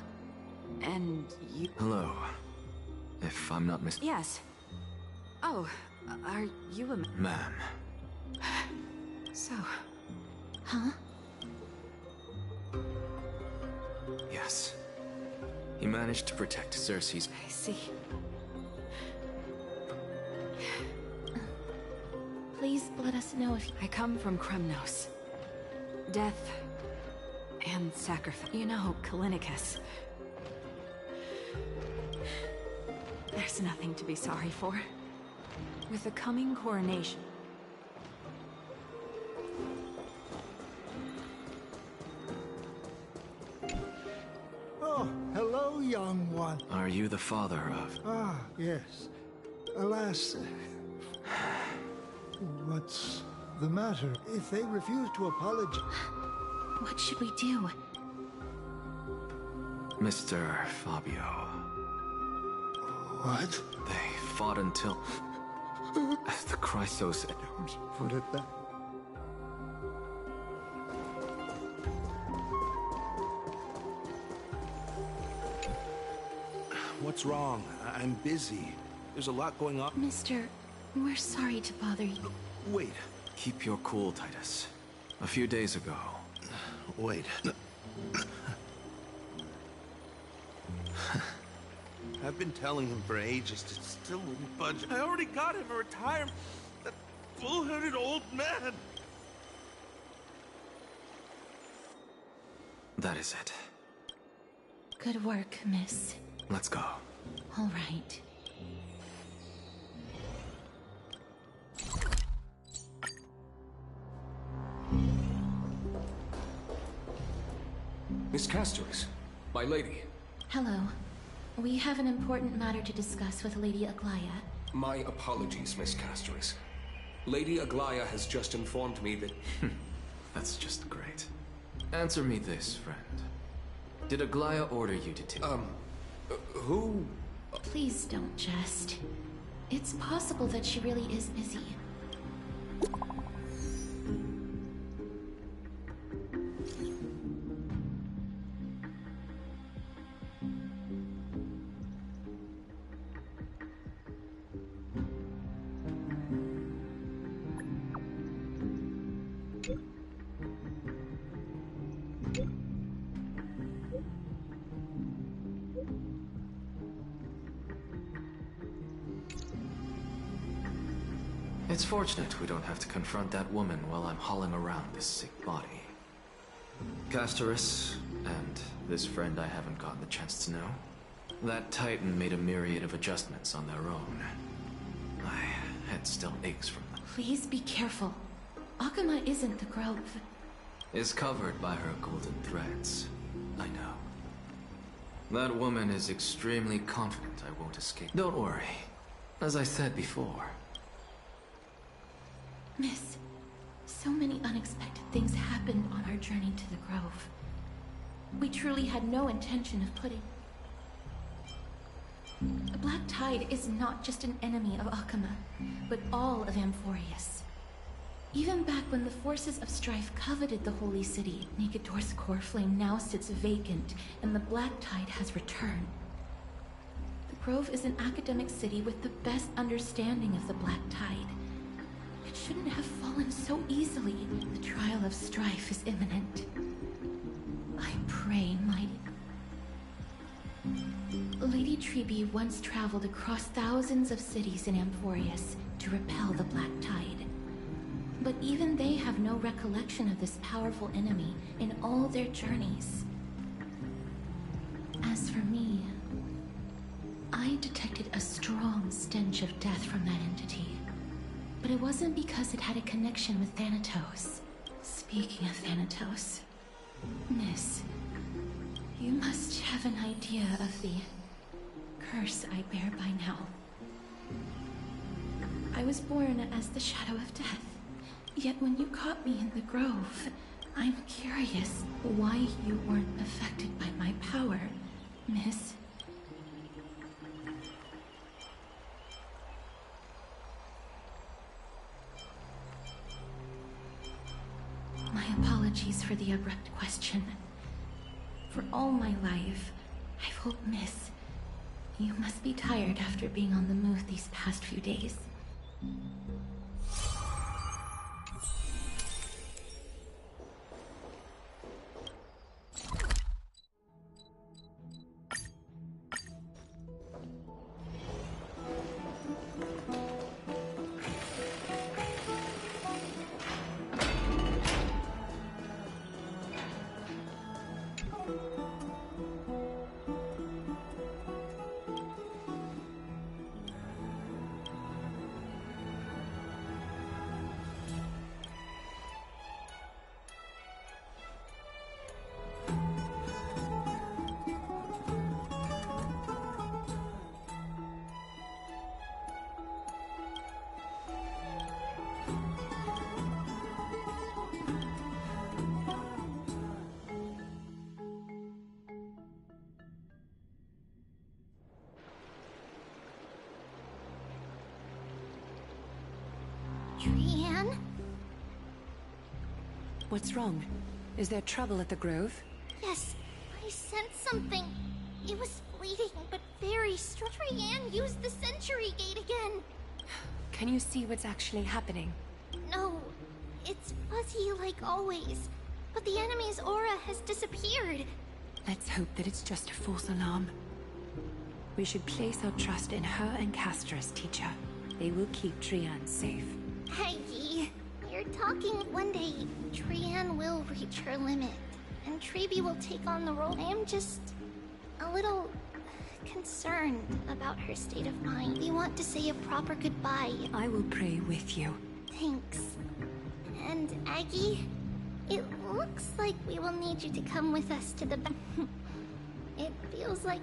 And you... Hello. If I'm not Yes. Oh, are you a... Ma'am. So... Huh? Yes. He managed to protect Cersei's... I see. Please let us know if... I come from Kremnos. Death... and sacrifice. You know, Kalinicus. There's nothing to be sorry for. With the coming coronation... Oh, hello, young one. Are you the father of... Ah, yes. Alas... What's the matter? If they refuse to apologize... What should we do? Mr. Fabio. What? They fought until... the Chrysos... Don't put it that... What's wrong? I'm busy. There's a lot going on. Mister, we're sorry to bother you. Wait. Keep your cool, Titus. A few days ago... Wait. I've been telling him for ages to still wouldn't budge. I already got him a retirement. That bull-headed old man. That is it. Good work, miss. Let's go. All right. Miss Castorus, my lady. Hello. We have an important matter to discuss with Lady Aglaya. My apologies, Miss Castorus. Lady Aglaya has just informed me that... That's just great. Answer me this, friend. Did Aglaya order you to take... who... Please don't jest. It's possible that she really is busy. It's fortunate we don't have to confront that woman while I'm hauling around this sick body. Castorus, and this friend I haven't gotten the chance to know, that Titan made a myriad of adjustments on their own. My head still aches from them. Please be careful. Akuma isn't the Grove. Is covered by her golden threads. I know. That woman is extremely confident I won't escape. Don't worry. As I said before, Miss, so many unexpected things happened on our journey to the Grove. We truly had no intention of putting... The Black Tide is not just an enemy of Akuma, but all of Amphorius. Even back when the forces of strife coveted the Holy City, Nikedor's core flame now sits vacant, and the Black Tide has returned. The Grove is an academic city with the best understanding of the Black Tide. It shouldn't have fallen so easily. The trial of strife is imminent. I pray, mighty... Lady Treeby once traveled across thousands of cities in Amphorius to repel the Black Tide. But even they have no recollection of this powerful enemy in all their journeys. As for me, I detected a strong stench of death from that entity. But it wasn't because it had a connection with Thanatos. Speaking of Thanatos, Miss, you must have an idea of the curse I bear by now. I was born as the shadow of death. Yet when you caught me in the Grove, I'm curious why you weren't affected by my power, Miss. My apologies for the abrupt question. For all my life, I've hoped, Miss, you must be tired after being on the move these past few days. Trianne? What's wrong? Is there trouble at the Grove? Yes, I sensed something. It was fleeting, but very strong. Trianne used the Century Gate again. Can you see what's actually happening? No, it's fuzzy like always. But the enemy's aura has disappeared. Let's hope that it's just a false alarm. We should place our trust in her and Castorus, teacher. They will keep Trianne safe. Peggy, you're talking. One day, Trianne will reach her limit, and Treeby will take on the role. I am just a little concerned about her state of mind. We want to say a proper goodbye. I will pray with you. Thanks. And Aggie, it looks like we will need you to come with us to the back. It feels like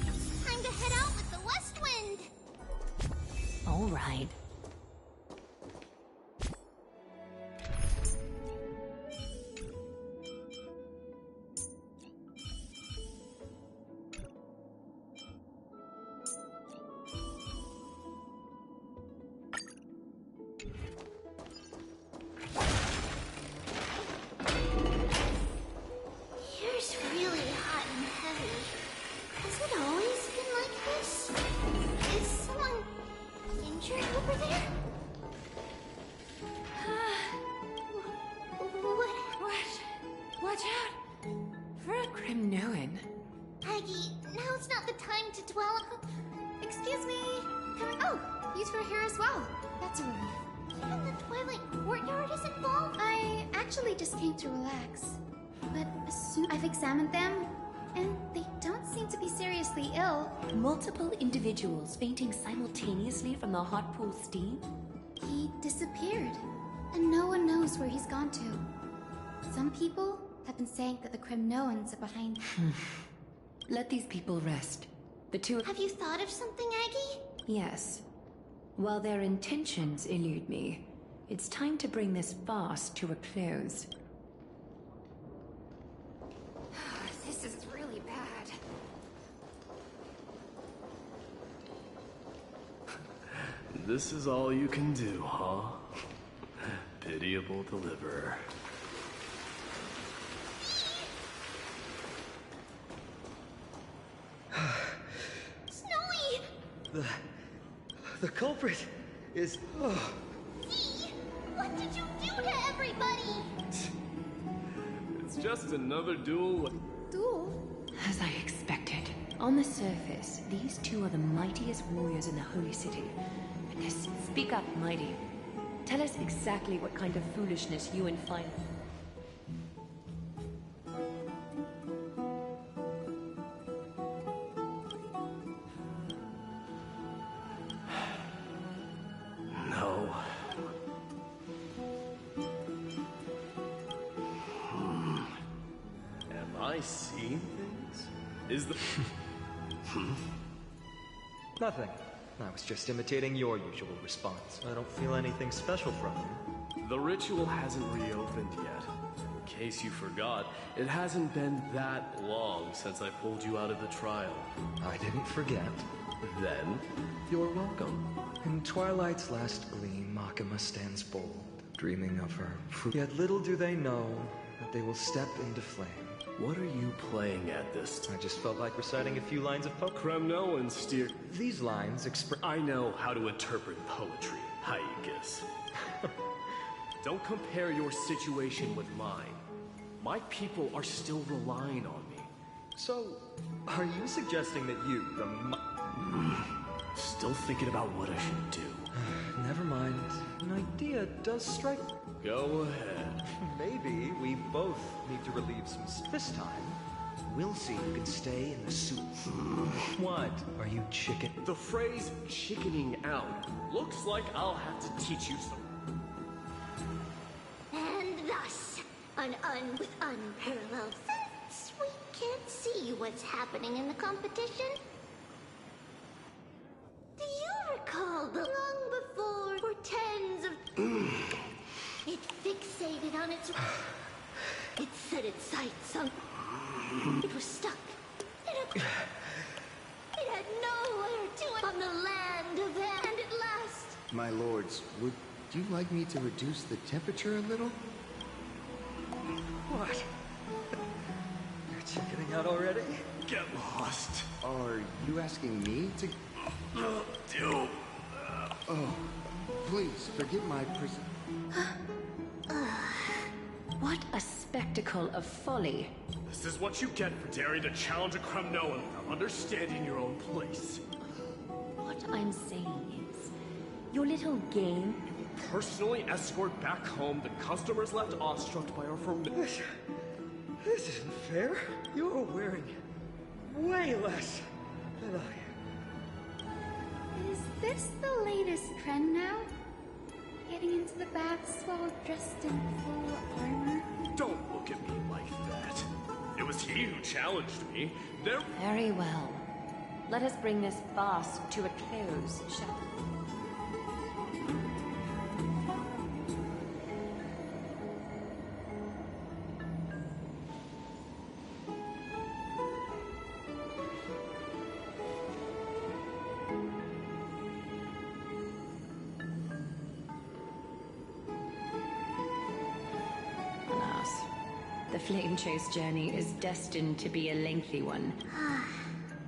it's time to head out with the West Wind. All right. Here's really hot and heavy. Has it always been like this? Is someone injured over time to dwell on... Excuse me. Oh, you two are here as well. That's a relief. Even the Twilight Courtyard is involved? I actually just came to relax. But as soon I've examined them, and they don't seem to be seriously ill. Multiple individuals fainting simultaneously from the hot pool steam? He disappeared, and no one knows where he's gone to. Some people have been saying that the Kremnoans are behind. Let these people rest. The two... Have you thought of something, Aggie? Yes. While their intentions elude me, it's time to bring this farce to a close. This is really bad. This is all you can do, huh? Pitiable deliverer. Snowy! The culprit is... Oh. See? What did you do to everybody? It's just another duel. Duel? As I expected. On the surface, these two are the mightiest warriors in the Holy City. Goodness, speak up, Mighty. Tell us exactly what kind of foolishness you and Fine... No. Am I seeing things? Is the... Nothing. I was just imitating your usual response. I don't feel anything special from you. The ritual hasn't reopened yet. In case you forgot, it hasn't been that long since I pulled you out of the trial. I didn't forget. Then, you're welcome. In Twilight's last gleam, Makima stands bold, dreaming of her. Yet little do they know that they will step into flame. What are you playing at this time? I just felt like reciting a few lines of poetry. Kremnoan steer. These lines express... I know how to interpret poetry, Hyacus. Don't compare your situation with mine. My people are still relying on me. So, are you suggesting that you, Still thinking about what I should do. Never mind. An idea does strike... Go ahead. Maybe we both need to relieve some... This time, we'll see who can stay in the soup. What? Are you chicken? The phrase chickening out looks like I'll have to teach you some. And thus, with unparalleled sense, we can't see what's happening in the competition. Do you recall the long before, for tens of... It fixated on its... It set its sights on... It was stuck. It had nowhere to it on the land of it, and at last... My lords, would you like me to reduce the temperature a little? What? You're chickening out already? Get lost. Are you asking me to... Do. Oh, please, forgive my What a spectacle of folly. This is what you get for daring to challenge a Kremnoan without understanding your own place. What I'm saying is, your little game... Personally escort back home the customers left awestruck by our This isn't fair. You're wearing way less than I am. Is this the latest trend now? Getting into the baths while dressed in full armor? Don't look at me like that. It was he who challenged me. Very well. Let us bring this farce to a close, shall we? The Flame Chase journey is destined to be a lengthy one.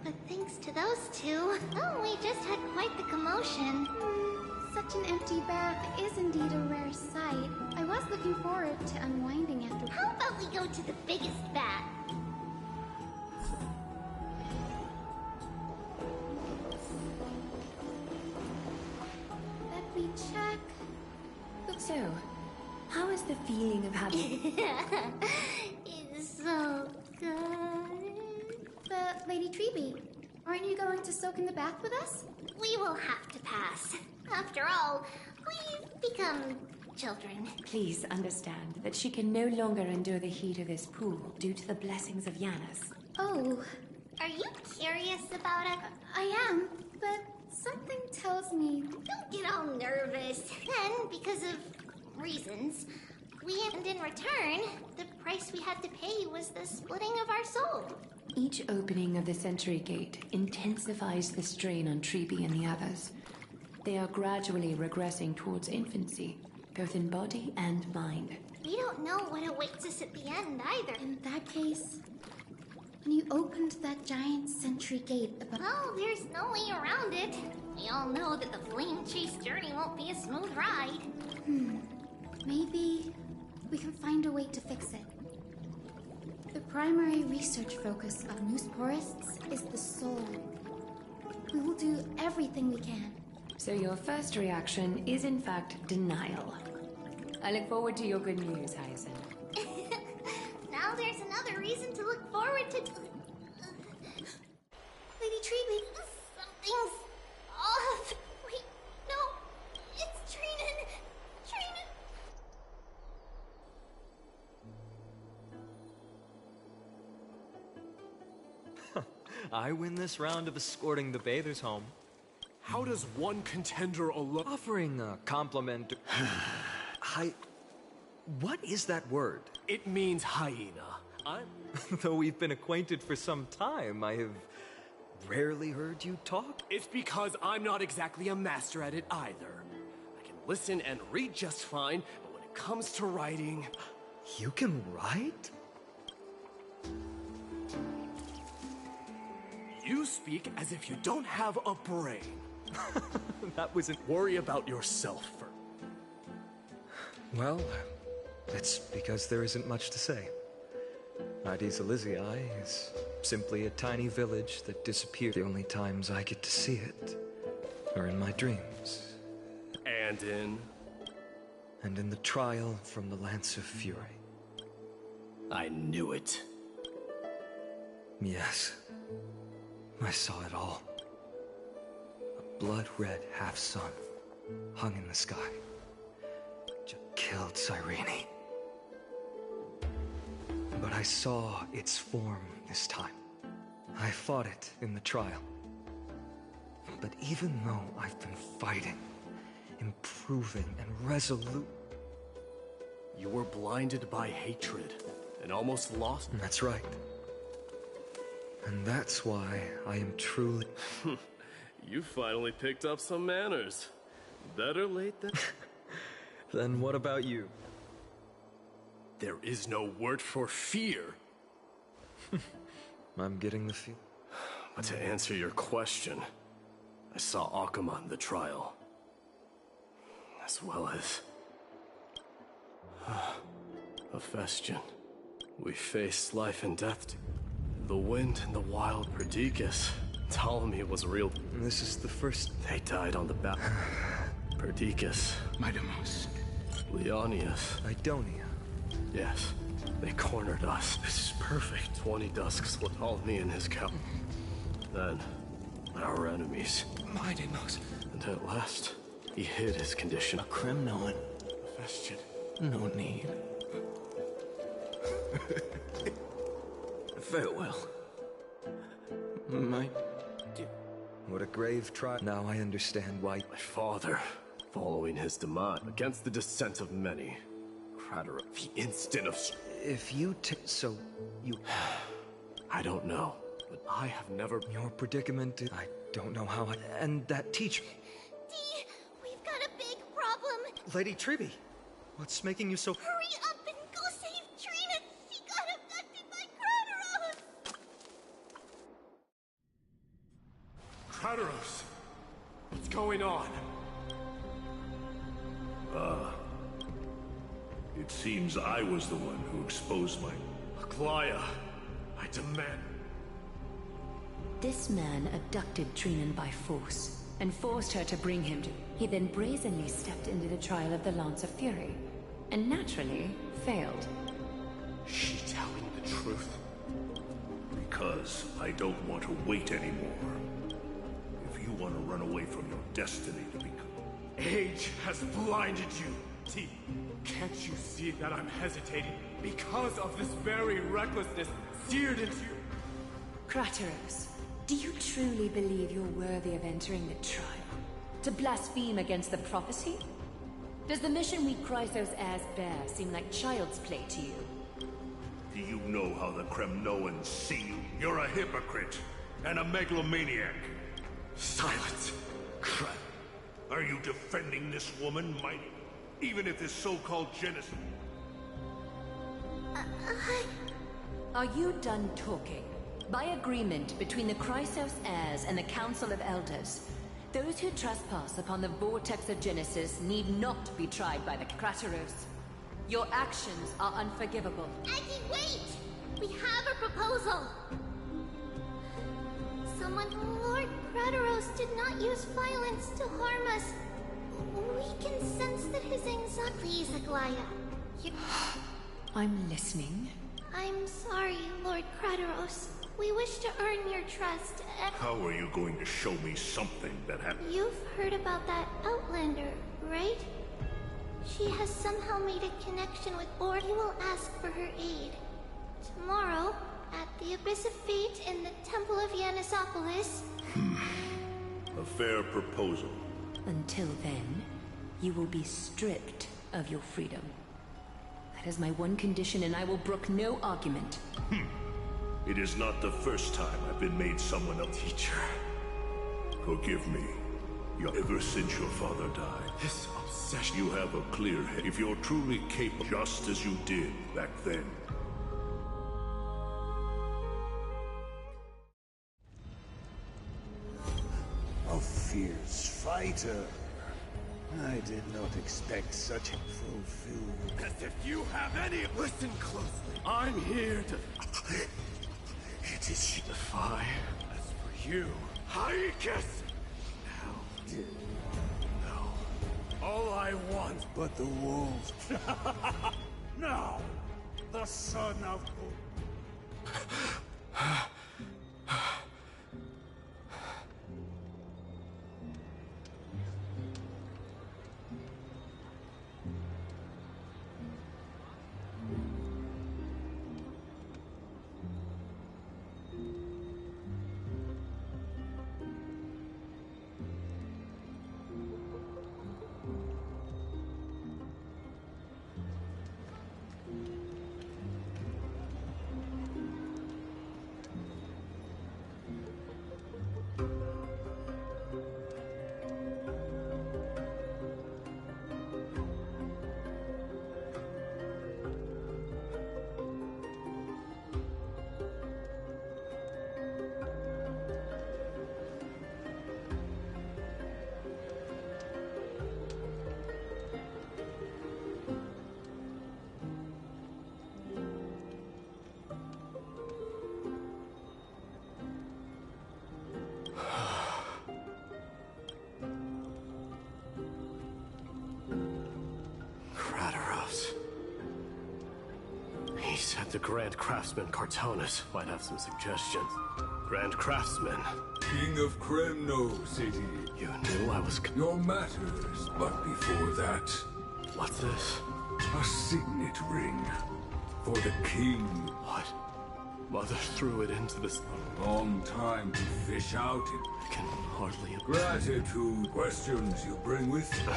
But thanks to those two, we just had quite the commotion. Such an empty bath is indeed a rare sight. I was looking forward to unwinding after... How about we go to the biggest bath? So, how is the feeling of having... It's so good. But, Lady Treby, aren't you going to soak in the bath with us? We will have to pass. After all, we've become children. Please understand that she can no longer endure the heat of this pool due to the blessings of Yanis. Oh. Are you curious about it? I am, but something tells me... Don't get all nervous. Then, because of reasons, and in return, the price we had to pay was the splitting of our soul. Each opening of the Century Gate intensifies the strain on Treby and the others. They are gradually regressing towards infancy, both in body and mind. We don't know what awaits us at the end, either. In that case, when you opened that giant Century Gate about... Well, there's no way around it. We all know that the flame chase journey won't be a smooth ride. Maybe we can find a way to fix it. The primary research focus of Newsporists is the soul. We will do everything we can. So your first reaction is in fact denial. I look forward to your good news, Hyacinth. Now there's another reason to look forward to... Lady Treby, something's off. Wait, no, it's Trinan. I win this round of escorting the bathers home. How does one contender alone... Offering a compliment... What is that word? It means hyena. Though we've been acquainted for some time, I have rarely heard you talk. It's because I'm not exactly a master at it either. I can listen and read just fine, but when it comes to writing... You can write? You speak as if you don't have a brain. That wasn't... Worry about yourself first. Well, it's because there isn't much to say. Ides Elysiae is simply a tiny village that disappeared. The only times I get to see it are in my dreams. And in? And in the trial from the Lance of Fury. I knew it. Yes. I saw it all. A blood-red half-sun hung in the sky. Killed Cyrene. But I saw its form this time. I fought it in the trial. But even though I've been fighting, improving, and resolute... You were blinded by hatred and almost lost... That's right. And that's why I am truly... You finally picked up some manners. Better late than... Then what about you? There is no word for fear. I'm getting the feel. But to answer your question, I saw Akuma in the trial. As well as... Hephaestion. We faced life and death. The wind and the wild Perdiccas. Ptolemy was real. This is the first... They died on the battle. Perdiccas. Midamos. Leonius. Idonia. Yes. They cornered us. This is perfect. 20 dusks with Ptolemy and his cow. Then, our enemies. Midamos. And at last, he hid his condition. A Kremnoan. Hephaestion. No need. Farewell. My dear. What a grave trial. Now I understand why. My father, following his demise, against the dissent of many, Crater of the instant of... If you so you... I don't know, but I have never... Your predicament, I don't know how I... And that teacher... Dee, we've got a big problem. Lady Treby, what's making you so... Hurry up and go save Trina. She got abducted by Crateros. Crateros! What's going on? It seems I was the one who exposed my... Aglaia, I demand... This man abducted Trinan by force, and forced her to bring him to... He then brazenly stepped into the trial of the Lance of Fury, and naturally failed. She telling the truth? Because I don't want to wait anymore. If you want to run away from your destiny to become... Age has blinded you, T. Can't you see that I'm hesitating because of this very recklessness seared into you? Kratos, do you truly believe you're worthy of entering the trial? To blaspheme against the prophecy? Does the mission we Chrysos heirs bear seem like child's play to you? Do you know how the Kremnoans see you? You're a hypocrite and a megalomaniac. Silence! Crap. Are you defending this woman, mighty? Even if this so-called genocide... Are you done talking? By agreement between the Chrysos heirs and the Council of Elders, those who trespass upon the vortex of Genesis need not be tried by the Kratos. Your actions are unforgivable. Aggie, wait! We have a proposal! Lord Kratos did not use violence to harm us. We can sense that his anxiety... Please, Aglaya. I'm listening. I'm sorry, Lord Kratos. We wish to earn your trust. How are you going to show me something that happened? You've heard about that Outlander, right? She has somehow made a connection with Lord. He will ask for her aid. Tomorrow, at the Abyss of Fate in the Temple of Yanisopolis. A fair proposal. Until then, you will be stripped of your freedom. That is my one condition, and I will brook no argument. It is not the first time I've been made someone a teacher. Forgive me. Ever since your father died, this obsession... You have a clear head. If you're truly capable, just as you did back then. A fierce fighter. I did not expect such fulfillment. As if you have any... Listen closely. I'm here to... It is you. Defy. As for you, Hikis! No. All I want... But the wolves... No! The son of... He said the Grand Craftsman Cartonus might have some suggestions. Grand Craftsman. King of Kremnos, it is. You knew I was... Your matters, but before that... What's this? A signet ring. For the king. What? Mother threw it into this... A long time to fish out it. I can hardly... Gratitude. Questions you bring with you?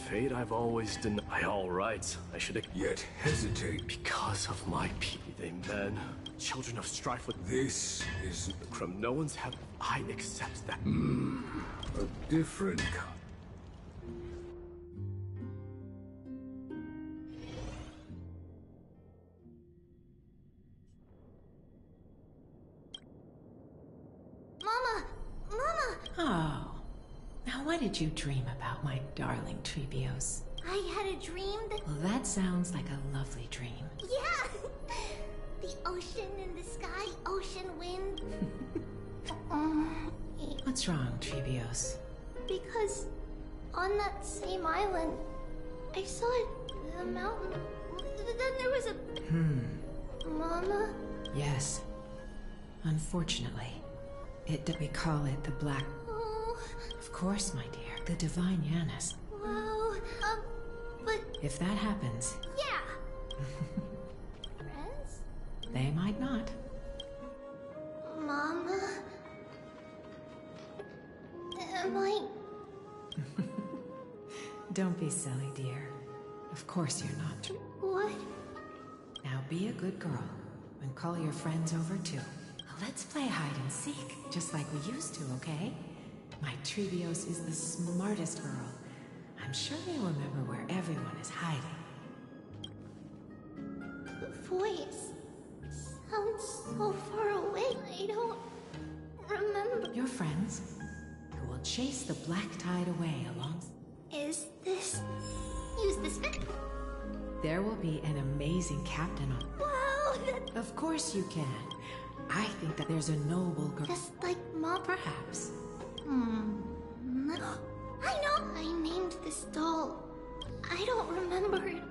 Fate I've always denied. By all rights, I should... Yet hesitate. Because of my people. They men, children of strife with... This is... The Kremnoans have... I accept that. A different kind. Mama! Mama! Oh. Now what did you dream about, my darling Trebios? I had a dream that... Well, that sounds like a lovely dream. Yeah! The ocean and the sky, ocean wind. What's wrong, Trebios? Because on that same island. I saw it, the mountain. Then there was a... Mama? Yes. Unfortunately, we call it the Black... Oh... Of course, my dear. The Divine Yanis. Wow, but... If that happens... Yeah! Friends? They might not. Mama? Am I... Don't be silly, dear. Of course you're not. What? Now be a good girl, and call your friends over too. Let's play hide and seek, just like we used to, okay? My Trevios is the smartest girl. I'm sure you'll remember where everyone is hiding. The voice sounds so far away. I don't remember. Your friends, who will chase the black tide away along... Is this... Use this bit? There will be an amazing captain on... Wow, that... Of course you can. I think that there's a noble girl... Just like Mom? Perhaps. I know! I named this doll. I don't remember it.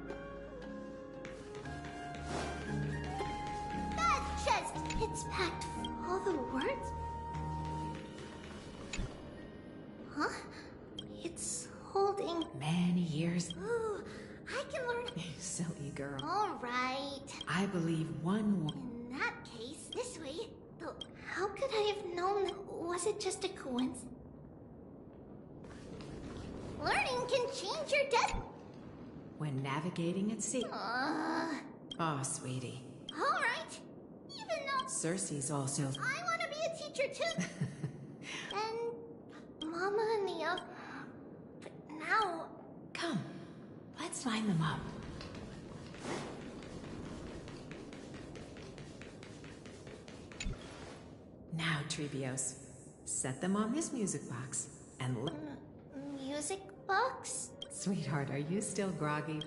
That chest! It's packed with all the words? Huh? It's holding... Many years... Ooh, I can learn... Silly girl. Alright. I believe one... In that case, this way. Though, how could I have known that? Was it just a coincidence? Learning can change your destiny. When navigating at sea. Oh, sweetie. Alright. Even though... Circe's also... I want to be a teacher too. And... Mama and the other... But now... Come. Let's line them up. Now, Trevios, set them on this music box and music box? Sweetheart, are you still groggy?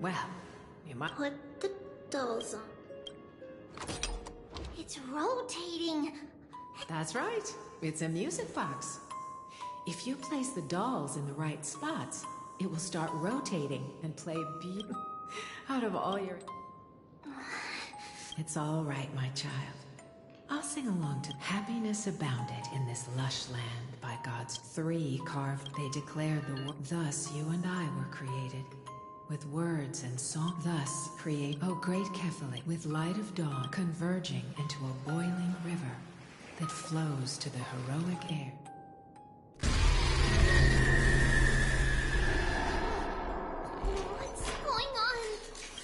Well, you might... Put the dolls on. It's rotating. That's right. It's a music box. If you place the dolls in the right spots, it will start rotating and play out of all your... It's all right, my child. I'll sing along to Happiness abounded in this lush land by God's three carved. They declared the word. Thus you and I were created. With words and song. Thus create, O great Kephalie, with light of dawn converging into a boiling river that flows to the heroic air. What's going on?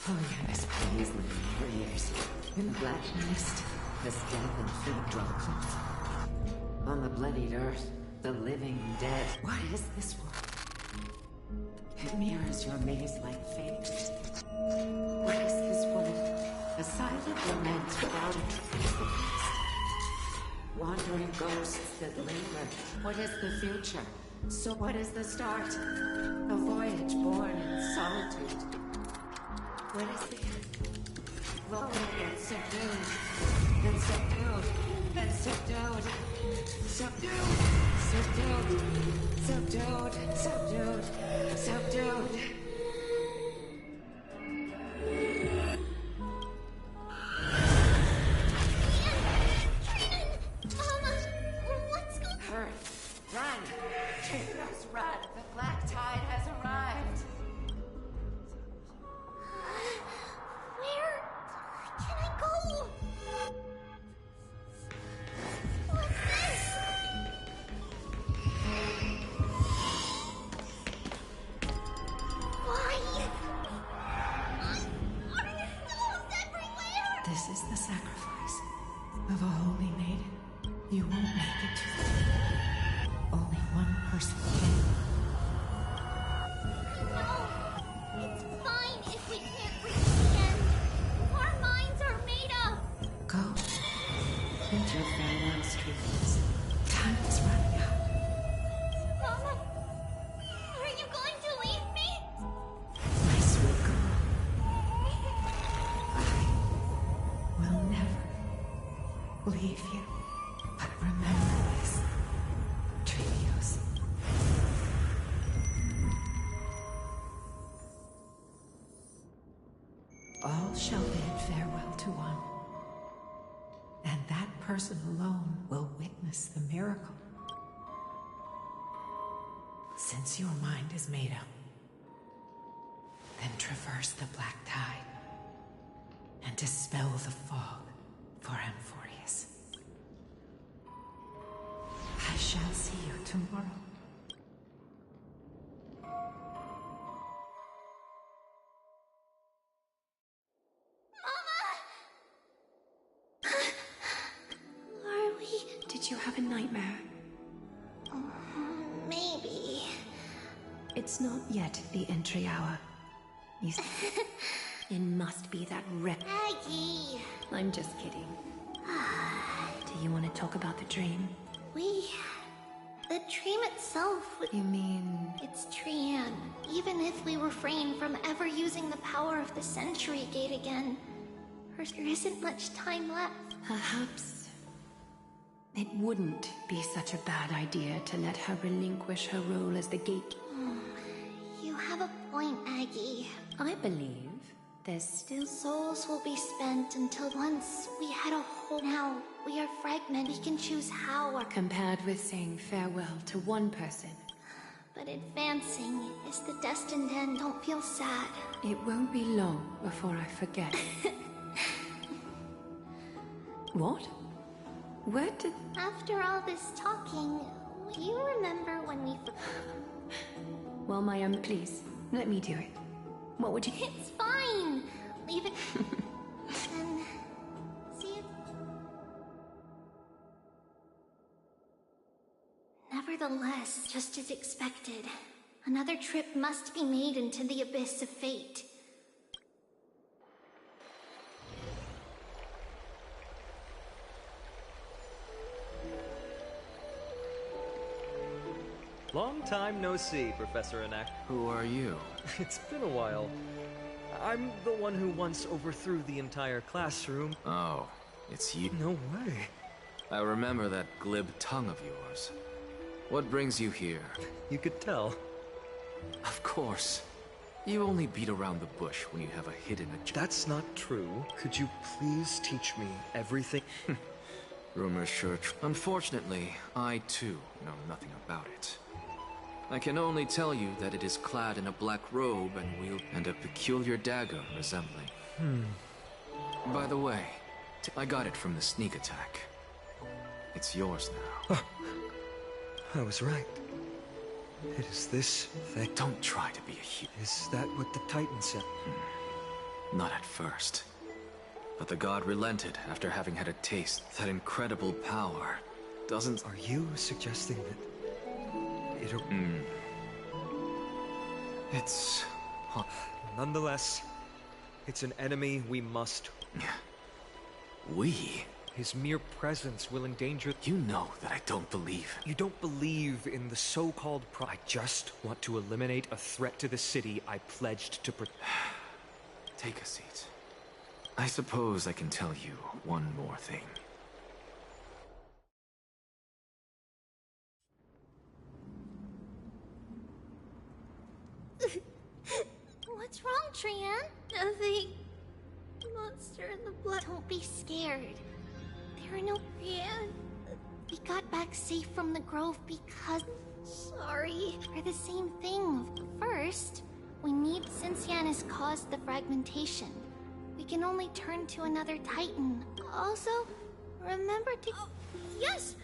Oh, yes, please live for years. In the black mist, the death and food droplets. On the bloodied earth, the living dead. What is this world? It mirrors your maze-like fate. What is this world? A silent lament without a trace of the past. Wandering ghosts that linger. What is the future? So what is the start? A voyage born in solitude. What is the end? Lonely and subdued. And subdued. And subdued. Subdued. Subdued. Subdued. Subdued. Subdued. Mama, what's going on? Hurry. Run. Trevios, run. The black tide has arrived. Where can I go? What's this? Why? Are there souls everywhere? This is the sacrifice of a holy maiden. You won't make it to the end. Only one person can. No, it's fine if we can't reach the end. Our minds are made up. Go. Put your farewells, Trevios. Time is running out. Mama, are you going to leave me? My sweet girl. I will never leave you. But remember this, Trevios. All shall bid farewell to one. And that person alone will witness the miracle. Since your mind is made up, then traverse the black tide and dispel the fog for Amphorius. I shall see you tomorrow. Did you have a nightmare? Maybe. It's not yet the entry hour. You It must be that rip. Aggie! I'm just kidding. Do you want to talk about the dream? The dream itself would... You mean... It's Trianne. Even if we refrain from ever using the power of the Century Gate again, there isn't much time left. Perhaps it wouldn't be such a bad idea to let her relinquish her role as the gate. You have a point, Aggie. I believe there's still... Souls will be spent until once we had a whole... Now, we are fragmented. We can choose how or... Compared with saying farewell to one person. But advancing is the destined end. Don't feel sad. It won't be long before I forget. What? Where did... After all this talking, do you remember when we... Well, Mayim, please, let me do it. What would you... It's fine! Leave it... and... see you... Nevertheless, just as expected, another trip must be made into the abyss of fate. Long time no see, Professor Anak. Who are you? It's been a while. I'm the one who once overthrew the entire classroom. Oh, it's you? No way. I remember that glib tongue of yours. What brings you here? You could tell. Of course. You only beat around the bush when you have a hidden agenda. That's not true. Could you please teach me everything? Rumors sure. Unfortunately, I too know nothing about it. I can only tell you that it is clad in a black robe and a peculiar dagger resembling. By the way, I got it from the sneak attack. It's yours now. I was right. It is this thing. Don't try to be a hero. Is that what the Titan said? Not at first. But the god relented after having had a taste. That incredible power doesn't... Are you suggesting that... It's... Nonetheless, it's an enemy we must... We? His mere presence will endanger... You know that I don't believe... You don't believe in the so-called I just want to eliminate a threat to the city I pledged to protect. Take a seat. I suppose I can tell you one more thing. What's wrong, Trianne? Nothing. Monster in the blood. Don't be scared. There are no... Trianne. We got back safe from the grove because... Sorry. For the same thing. First, we need... Since Yan has caused the fragmentation, we can only turn to another Titan. Also, remember to... Oh, yes!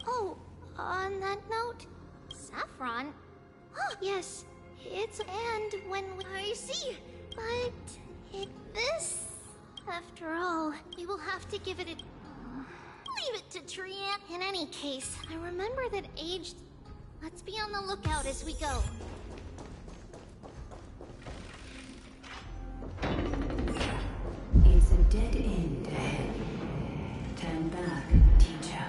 Oh, on that note, Saffron... yes, it's... And when we... I see! But... this... After all, we will have to give it a... Leave it to Trianne. In any case, I remember that aged... Let's be on the lookout as we go. It's a dead end ahead. Turn back, teacher.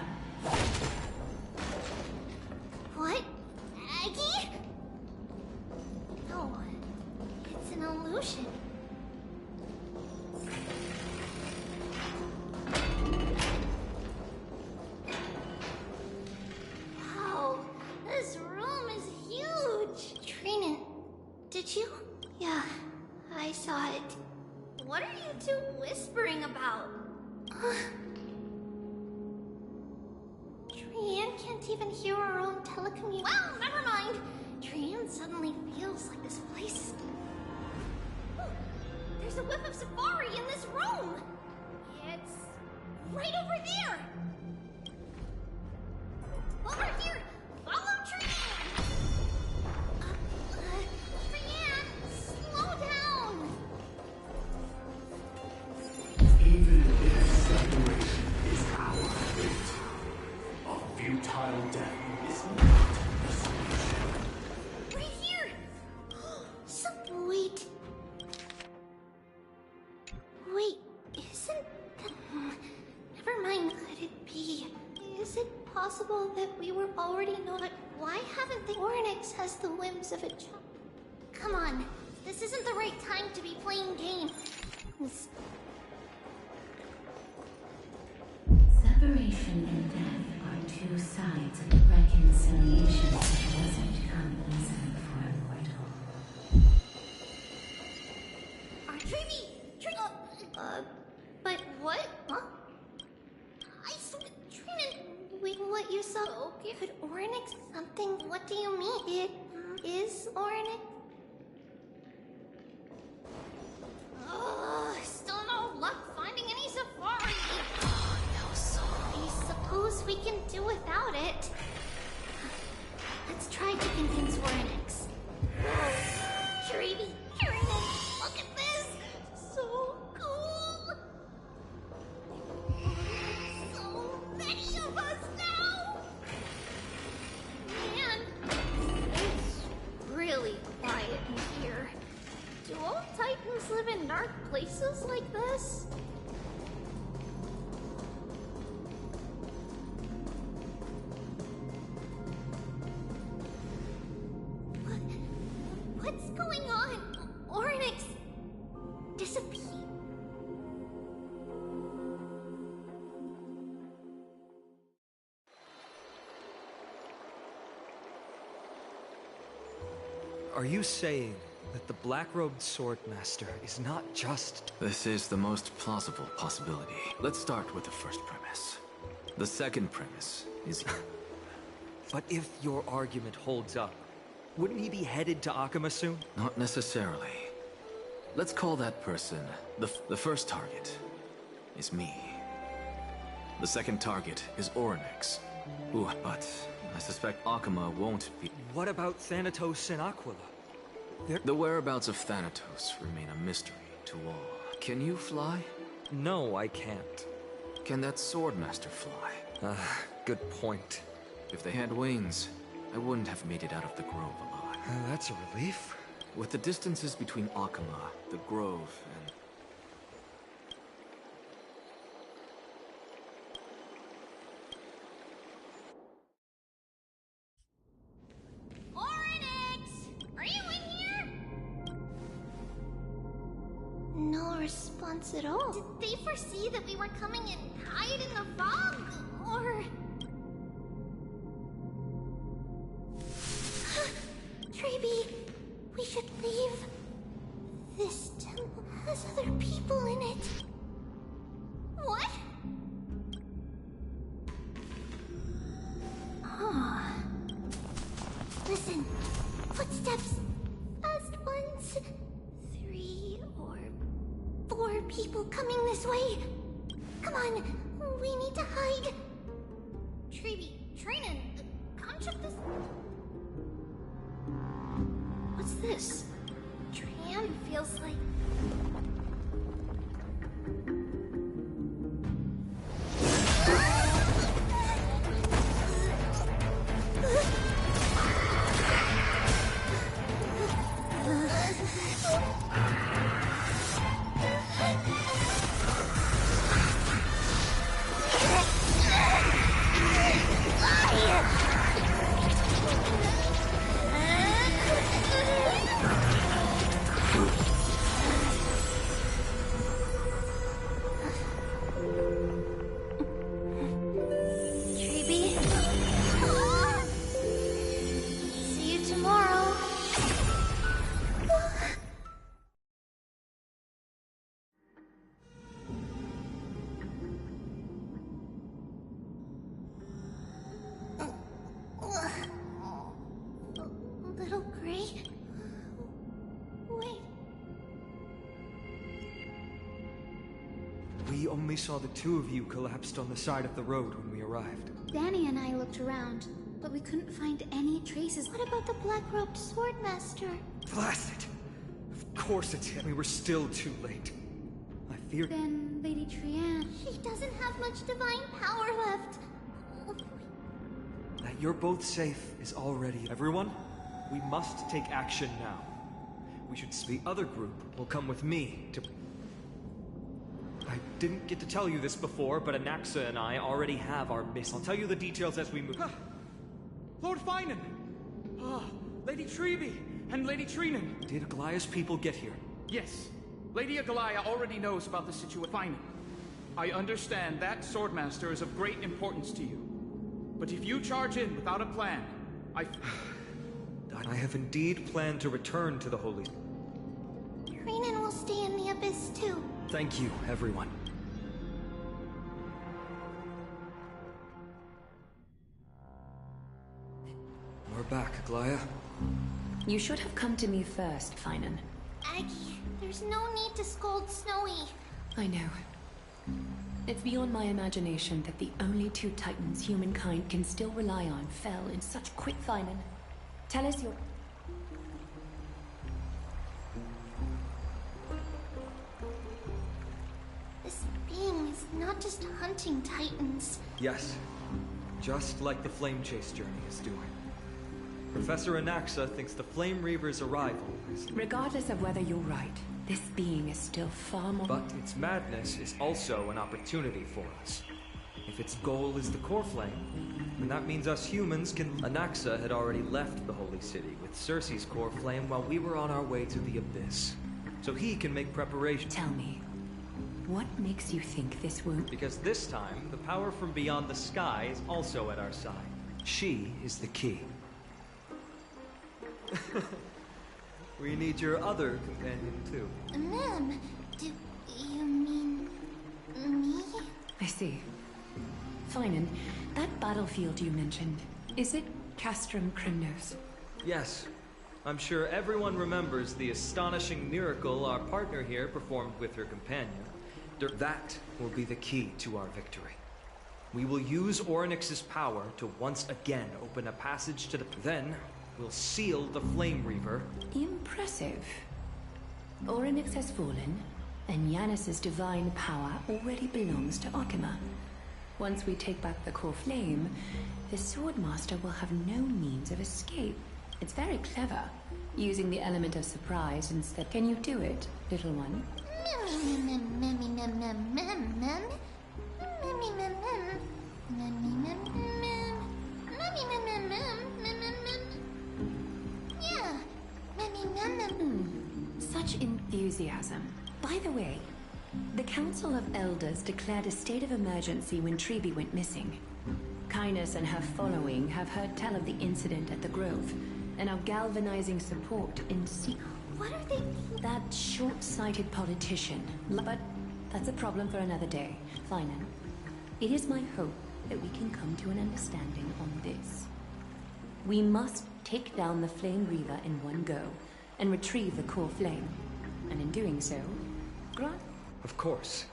What? Aggie? No, it's an illusion. Wow, this room is huge. Trina, did you? Yeah, I saw it. What are you two whispering about? Trianne can't even hear our own telecommunication. Well, never mind. Trianne suddenly feels like this place. There's a whiff of safari in this room. It's right over there. Over here. Follow Trianne. Trianne, slow down. Even if separation is our fate, a futile death is not the solution. Right here. Wait. Wait, isn't that... Never mind, could it be? Is it possible that we were already know that... Why haven't the Oryx has the whims of a child? Come on, this isn't the right time to be playing games. Separation and death are two sides of a reconciliation that doesn't come easily for a mortal. But what? Huh? I swear, Trinan, wait, what you saw? Okay, could Oryx something? What do you mean? It is Oryx? Still no luck finding any safari. No soul. I suppose we can do without it. Let's try to convince Oryx. Shreevy, Trinan, look at this! So cool! So many of us now! Man, it's really quiet in here. Do all Titans live in dark places like this? What's going on? Oryx disappeared. Are you saying that the black-robed swordmaster is not just... This is the most plausible possibility. Let's start with the first premise. The second premise is... But if your argument holds up, wouldn't he be headed to Akuma soon? Not necessarily. Let's call that person the first target is me. The second target is Oryx. Ooh, but I suspect Akuma won't be... What about Thanatos and Aquila? The whereabouts of Thanatos remain a mystery to all. Can you fly? No, I can't. Can that swordmaster fly? Good point. If they had wings, I wouldn't have made it out of the grove alive. That's a relief. With the distances between Akuma, the grove, and... Oryx! Are you in here? No response at all. Did they foresee that we were coming and hide in the fog? Or... Treeby, we should leave. This temple has other people in it. What? Oh. Listen, footsteps. Fast ones. 3 or 4 people coming this way. Come on, we need to hide. Treeby, Trinan, come check this. What's this? Trianne feels like... We only saw the two of you collapsed on the side of the road when we arrived. Danny and I looked around, but we couldn't find any traces. What about the black-robed swordmaster? Blast it! Of course it's him. We were still too late. I fear... Then Lady Trianne... She doesn't have much divine power left. That you're both safe is already... Everyone, we must take action now. We should... The other group will come with me to... I didn't get to tell you this before, but Anaxa and I already have our mission. I'll tell you the details as we move. Lord Finan! Lady Treby and Lady Trinan. Did Aglaya's people get here? Yes. Lady Aglaya already knows about the situation. Finan. I understand that Swordmaster is of great importance to you. But if you charge in without a plan, I have indeed planned to return to the Holy... Trinan will stay in the Abyss too. Thank you, everyone. We're back, Aglaya. You should have come to me first, Finan. Aggie, there's no need to scold Snowy. I know. It's beyond my imagination that the only two titans humankind can still rely on fell in such quick... Finan, tell us your... This being is not just hunting titans. Yes. Just like the Flame Chase journey is doing. Professor Anaxa thinks the Flame Reaver's arrival is... Regardless of whether you're right, this being is still far more... But its madness is also an opportunity for us. If its goal is the core flame, then that means us humans can... Anaxa had already left the Holy City with Cersei's core flame while we were on our way to the Abyss. So he can make preparations. Tell me, what makes you think this won't... Because this time, the power from beyond the sky is also at our side. She is the key. We need your other companion, too. Ma'am, do you mean... me? I see. Finan, that battlefield you mentioned, is it Castrum Crimnos? Yes. I'm sure everyone remembers the astonishing miracle our partner here performed with her companion. That will be the key to our victory. We will use Orynyx's power to once again open a passage to the... Then, we'll seal the Flame Reaver. Impressive. Orynyx has fallen, and Yanis's divine power already belongs to Arkema. Once we take back the core flame, the Swordmaster will have no means of escape. It's very clever, using the element of surprise instead. Can you do it, little one? Such enthusiasm. By the way, the Council of Elders declared a state of emergency when Treby went missing. Kynus and her following have heard tell of the incident at the Grove, and are galvanizing support in secret. What are they... That short-sighted politician. But that's a problem for another day. Finan, it is my hope that we can come to an understanding on this. We must take down the Flame Reaver in one go, and retrieve the core flame. And in doing so, grant... Of course.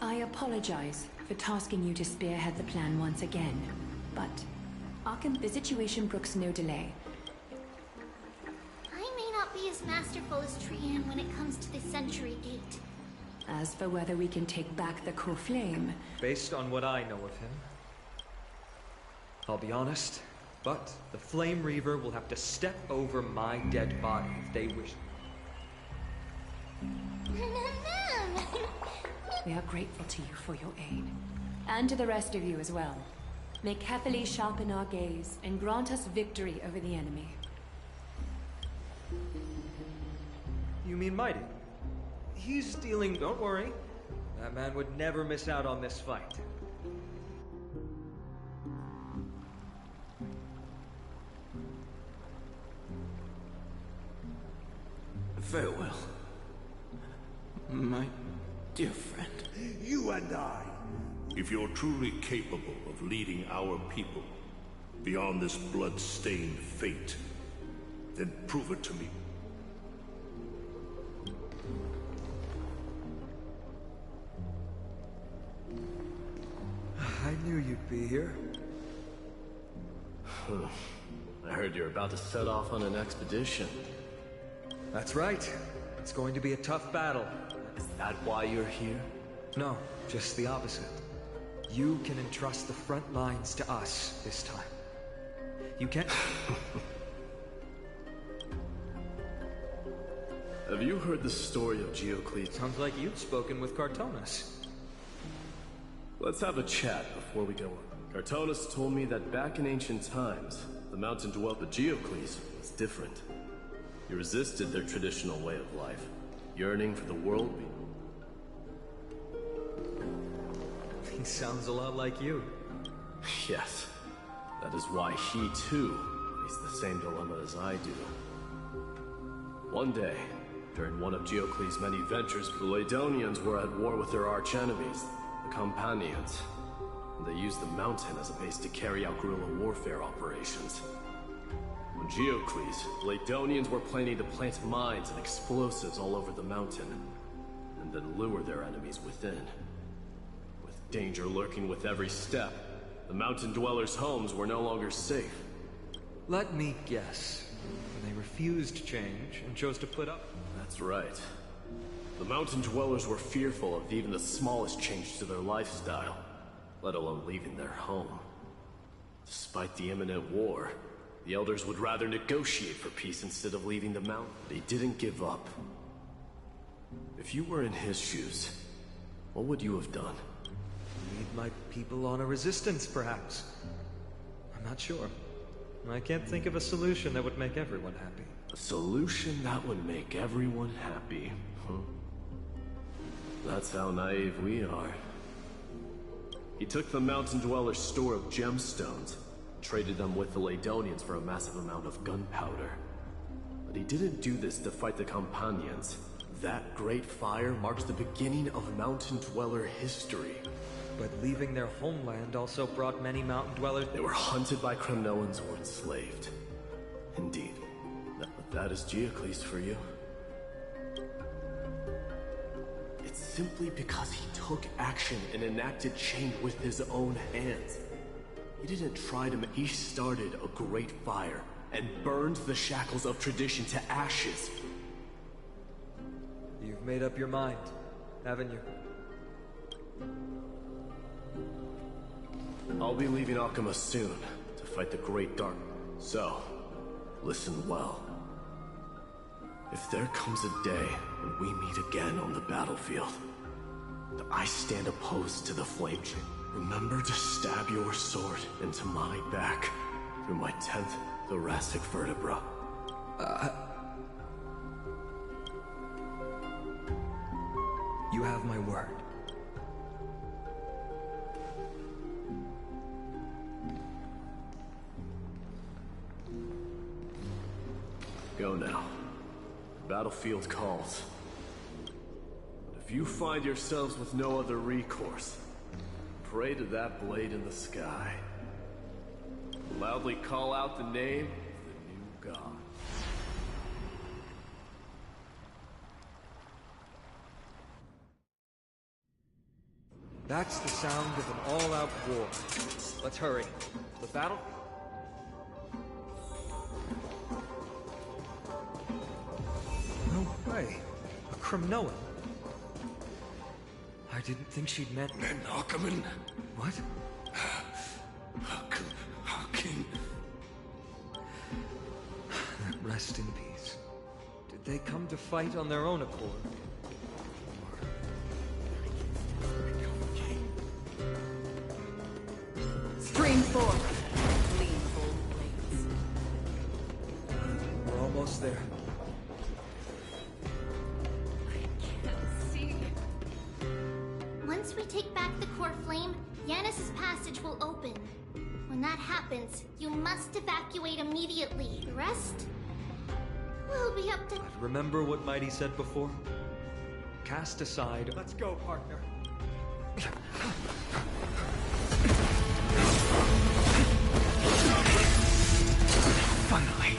I apologize for tasking you to spearhead the plan once again, but Arkham, the situation brooks no delay. I may not be as masterful as Trianne when it comes to the Century Gate. As for whether we can take back the core flame... Based on what I know of him, I'll be honest, but the Flame Reaver will have to step over my dead body if they wish. We are grateful to you for your aid. And to the rest of you as well. May carefully sharpen our gaze and grant us victory over the enemy. You mean Mighty? He's dealing... Don't worry. That man would never miss out on this fight. Farewell, my dear friend. You and I. If you're truly capable of leading our people beyond this blood-stained fate, then prove it to me. you'd be here. I heard you're about to set off on an expedition. That's right. It's going to be a tough battle. Is that why you're here? No, just the opposite. You can entrust the front lines to us this time. You can't... Have you heard the story of Geocles? Sounds like you've spoken with Cartonus. Let's have a chat before we go on. Cartonus told me that back in ancient times, the mountain dweller Geocles was different. He resisted their traditional way of life, yearning for the world He sounds a lot like you. Yes. That is why he, too, faced the same dilemma as I do. One day, during one of Geocles' many ventures, the Laedonians were at war with their archenemies, the Companions. And they used the mountain as a base to carry out guerrilla warfare operations. On Geocles, the Laedonians were planning to plant mines and explosives all over the mountain, and then lure their enemies within. With danger lurking with every step, the mountain dwellers' homes were no longer safe. Let me guess. They refused change and chose to put up. That's right. The mountain dwellers were fearful of even the smallest change to their lifestyle, let alone leaving their home. Despite the imminent war, the elders would rather negotiate for peace instead of leaving the mountain. They didn't give up. If you were in his shoes, what would you have done? Lead my people on a resistance, perhaps. I'm not sure. I can't think of a solution that would make everyone happy. A solution that would make everyone happy, huh? That's how naive we are. He took the mountain dweller's store of gemstones, traded them with the Laedonians for a massive amount of gunpowder. But he didn't do this to fight the Companions. That great fire marks the beginning of mountain dweller history. But leaving their homeland also brought many mountain dwellers... They were hunted by Kremnoans or enslaved. Indeed. But that is Geocles for you. It's simply because he took action and enacted change with his own hands. He didn't try to... He started a great fire and burned the shackles of tradition to ashes. You've made up your mind, haven't you? I'll be leaving Akuma soon to fight the Great Dark. So, listen well. If there comes a day when we meet again on the battlefield, that I stand opposed to the flame chain, remember to stab your sword into my back through my 10th thoracic vertebra. You have my word. Go now. The battlefield calls. But if you find yourselves with no other recourse, pray to that blade in the sky. Loudly call out the name of the new god. That's the sound of an all-out war. Let's hurry. The battle? No way. A Kremnoan. I didn't think she'd met... Men Ackerman. What? Hawking. Rest in peace. Did they come to fight on their own accord? Stream forward. Lean full blades. We're almost there. Once we take back the core flame, Yanis's passage will open. When that happens, you must evacuate immediately. The rest will be up to... Remember what Mighty said before? Cast aside... Let's go, partner. Finally.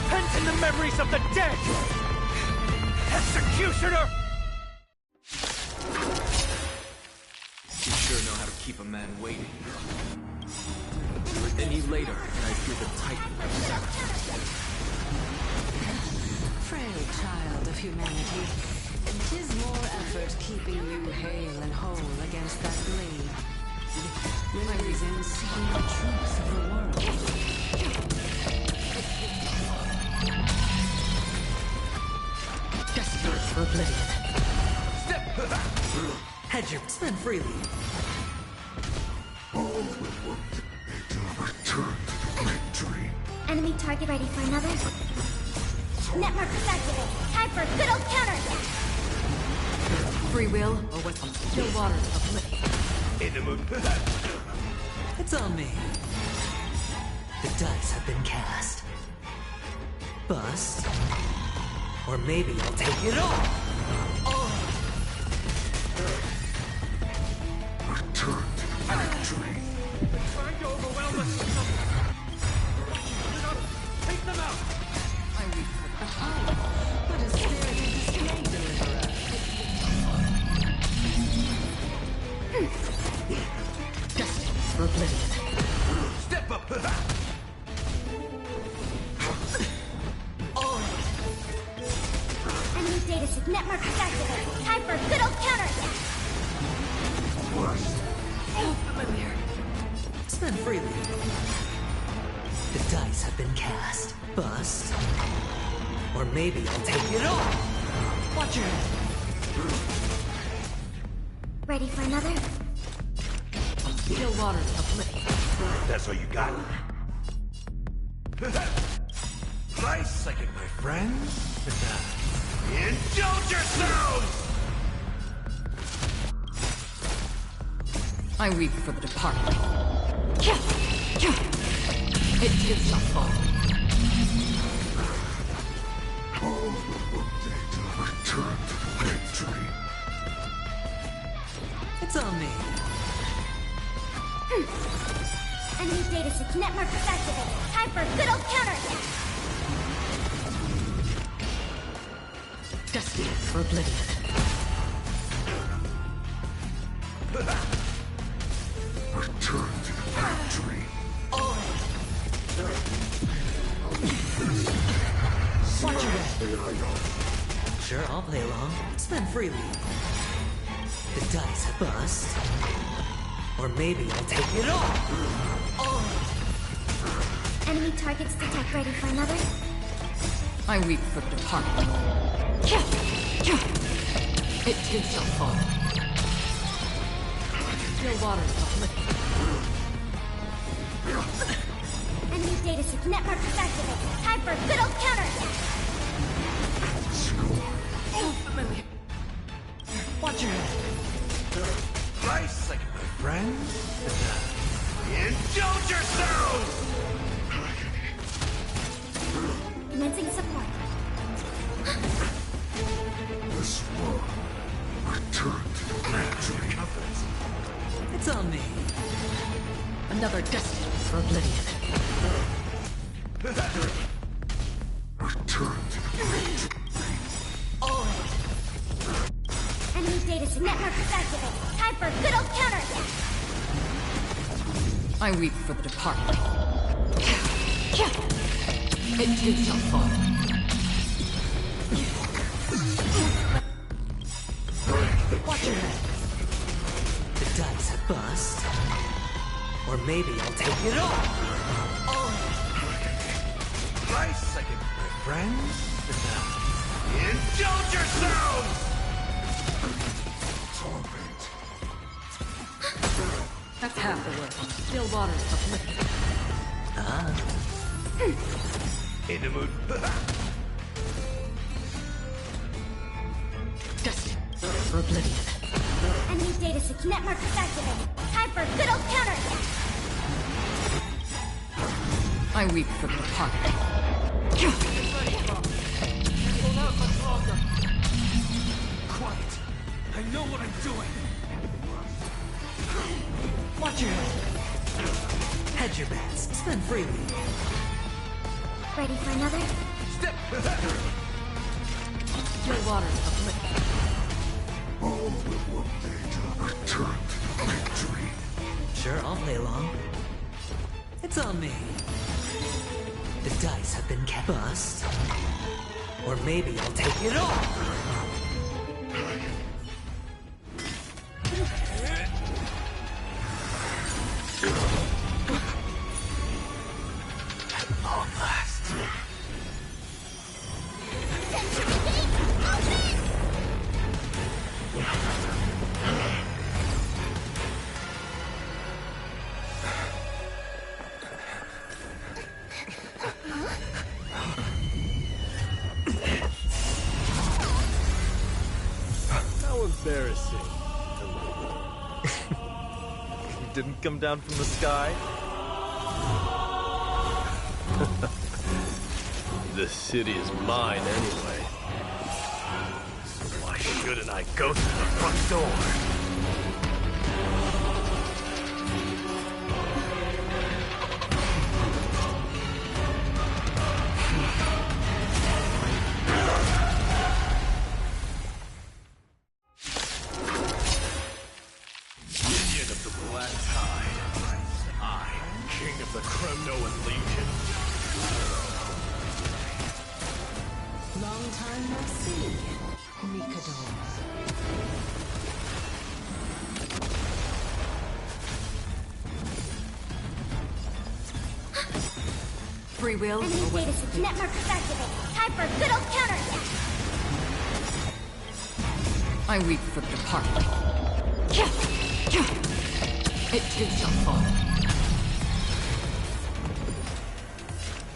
Hey! of the dead! Executioner! You sure know how to keep a man waiting. Any later, and I feel the tightening. Frail child of humanity, 'tis more effort keeping you hale and whole against that blade than it is in seeking the truth of the world. Desperate for oblivion. Step! Hedge your spin freely. Enemy target ready for another. Network activated. Time for a good old counterattack. Free will or what? Still waters of oblivion. In the mood. It's on me. The dice have been cast. Bust. Or maybe I'll take it all. Return to victory. Trying to overwhelm us. Take them out! I read for the high. What a spirited display, deliverer. Destined for oblivion. Step up! Enemy data sync network activated. Time for a good old counterattack. Spend freely. The dice have been cast. Bust. Or maybe I'll take it all. Watch your head. Ready for another? Still waters of oblivion. That's all you got? Nice second, my friends. Indulge yourselves! I weep for the departed. It is your fault. Return to victory. It's on me. Enemy data sync network activated. Time for a good old counterattack. Destined for oblivion. Return to victory. Watch your head. Sure, I'll play along. Spend freely. The dice have bust. Or maybe I'll take it all. Enemy targets detect. Ready for another? I weep for the departed. It is your fault. Still waters of oblivion. Enemy data sync network activated. Time for a good old counterattack. Familiar. Watch your head. Nice second, my friends. Indulge yourselves! Commencing support. This world. Return to victory. It's on me. Another destined for oblivion. Return to victory. Enemy data sync network activated. Time for a good old counterattack. I weep for the departed. It is your fault. Watch your head. The dice have bust. Or maybe I'll take it all. Nice second, my friends. Indulge yourselves! That's half the work. Still waters of oblivion. In the mood. Destined for oblivion. Enemy data sync network activated. Time for a good old counterattack. I weep for the departed. Quiet. I know what I'm doing. Watch your head. Hedge your bets. Spend freely. Ready for another? Step Still waters of liquid. All but one data return to victory. Sure, I'll play along. It's on me. The dice have been cast. Bust. Or maybe I'll take it all. At long last. How embarrassing. You didn't come down from the sky? The city is mine anyway. So why shouldn't I go through the front door? Long time no see, Mikador. Free will? Enemy data switch net markers activated. Time for a good old counterattack. I weep for the departed. It too shall fall.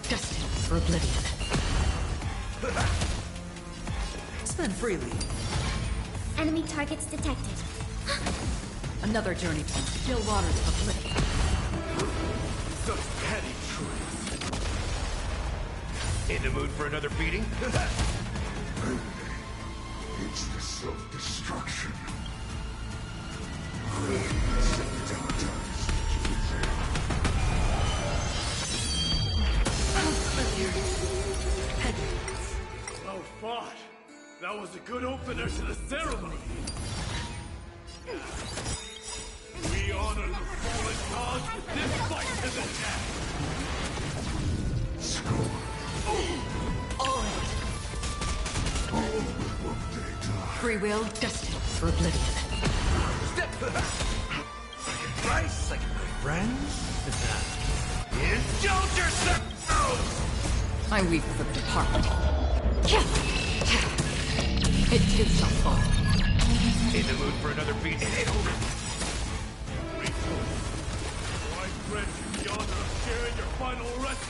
Destined for oblivion. Spend freely. Enemy targets detected. Another journey to still waters of oblivion. Such petty tricks. In the mood for another beating? It's the self-destruction. Well fought. That was a good opener to the ceremony. We honor the fallen gods with this fight to the death. Free will, destined for oblivion. Step Price like my friends? Indulge yourselves! I weep for the departed. It too shall fall. In the mood for another beating? I grant you the honor of sharing your final rest.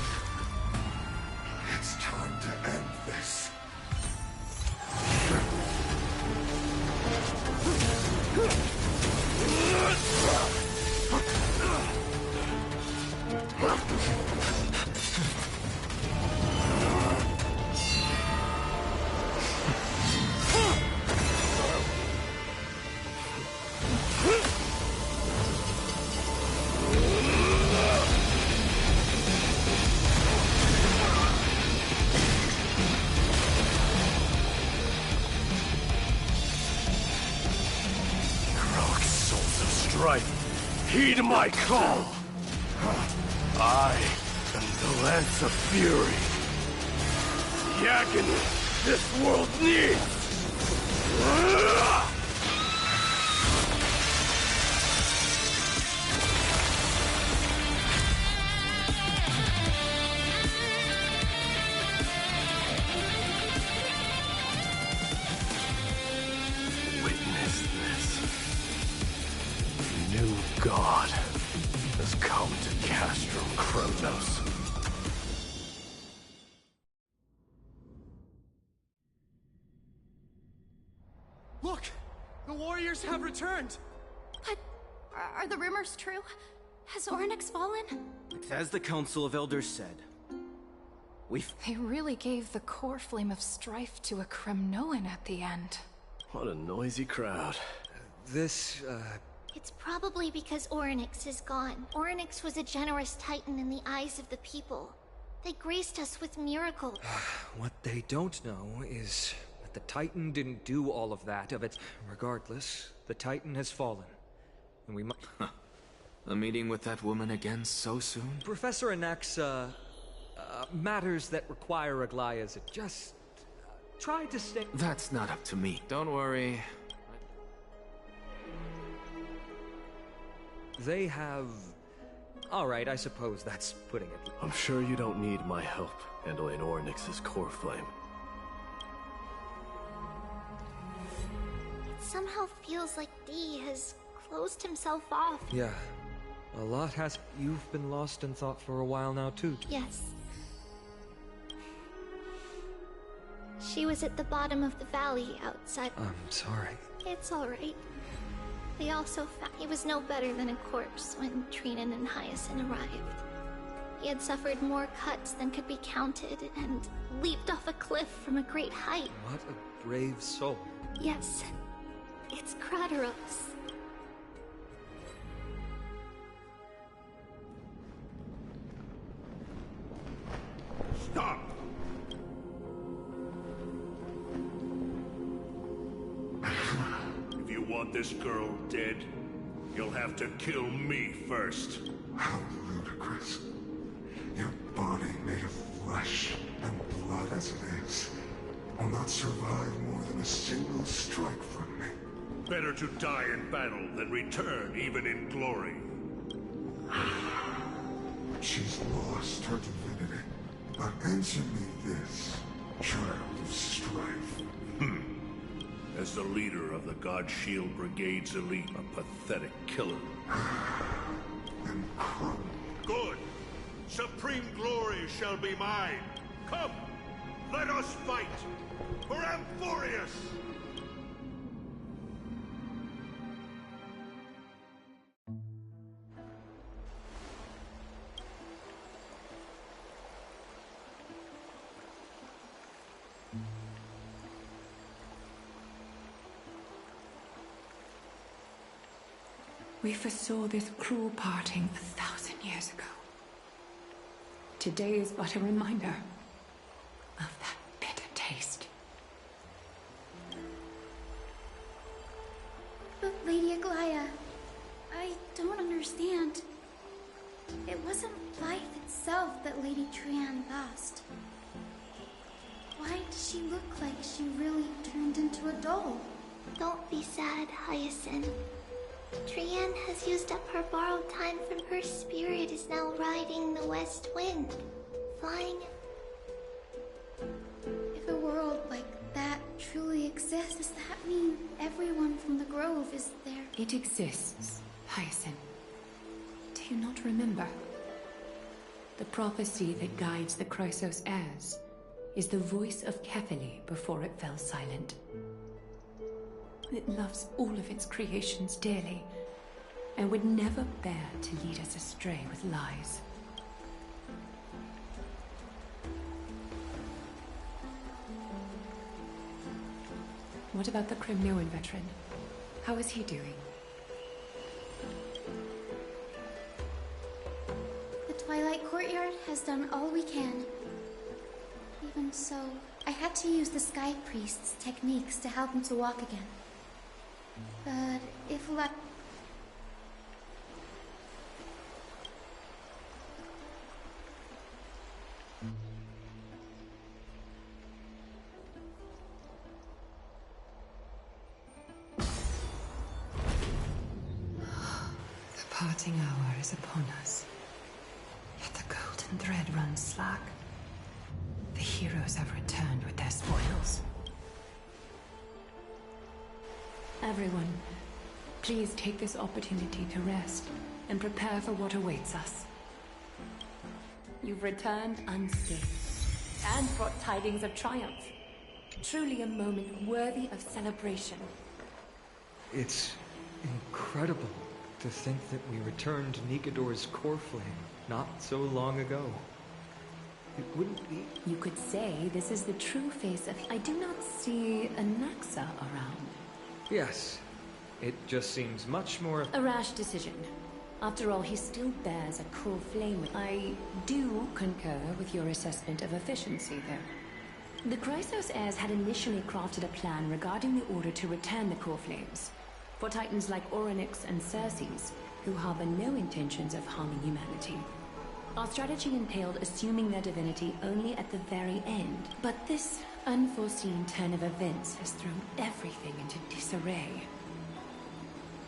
It's time to end this. Heroic souls of strife, heed my call. I am the Lance of Fury. The agony this world needs. Witness this. A new god has come to Castrum Kremnos. Look! The warriors have returned! But are the rumors true? Has Ornyx fallen? It's as the Council of Elders said. They really gave the core flame of strife to a Kremnoan at the end. What a noisy crowd. It's probably because Ornyx is gone. Ornyx was a generous titan in the eyes of the people. They graced us with miracles. What they don't know is that the Titan didn't do all of that of it. Regardless, the Titan has fallen. And we must... A meeting with that woman again so soon? Professor Anaxa, matters that require Aglaya's just... try to stay... That's not up to me. Don't worry. They have... Alright, I suppose that's putting it... I'm sure you don't need my help handling Ornyx's core flame. It somehow feels like D has closed himself off. Yeah. A lot has... You've been lost in thought for a while now, too. Yes. She was at the bottom of the valley outside... I'm sorry. It's alright. They also found he was no better than a corpse when Trinan and Hyacinth arrived. He had suffered more cuts than could be counted and leaped off a cliff from a great height. What a brave soul. Yes, it's Crateros. Stop! If you want this girl dead, you'll have to kill me first. How ludicrous. Your body made of flesh and blood as it is will not survive more than a single strike from me. Better to die in battle than return even in glory. She's lost her divinity. But answer me this, child of strife. As the leader of the God Shield Brigade's elite, a pathetic killer. Good! Supreme glory shall be mine! Come! Let us fight! For Amphorius! We foresaw this cruel parting 1,000 years ago. Today is but a reminder of that bitter taste. But Lady Aglaya, I don't understand. It wasn't life itself that Lady Trian lost. Why does she look like she really turned into a doll? Don't be sad, Hyacinth. Trian has used up her borrowed time from her spirit is now riding the west wind. Flying. If a world like that truly exists, does that mean everyone from the Grove is there? It exists, Hyacinth. Do you not remember? The prophecy that guides the Chrysos heirs is the voice of Kethely before it fell silent. It loves all of its creations dearly, and would never bear to lead us astray with lies. What about the Cremnoan veteran? How is he doing? The Twilight Courtyard has done all we can. Even so, I had to use the Sky Priest's techniques to help him to walk again. But if luck... The parting hour is upon us. Yet the golden thread runs slack. The heroes have returned with their spoils. Everyone, please take this opportunity to rest and prepare for what awaits us. You've returned unscathed and brought tidings of triumph. Truly a moment worthy of celebration. It's incredible to think that we returned Nikador's core flame not so long ago. It wouldn't be... You could say this is the true face of... I do not see Anaxa around. Yes. It just seems much more... A rash decision. After all, he still bears a cruel flame. I do concur with your assessment of efficiency, though. The Chrysos heirs had initially crafted a plan regarding the order to return the core flames. For titans like Orynyx and Circes, who harbor no intentions of harming humanity. Our strategy entailed assuming their divinity only at the very end. But this unforeseen turn of events has thrown everything into disarray.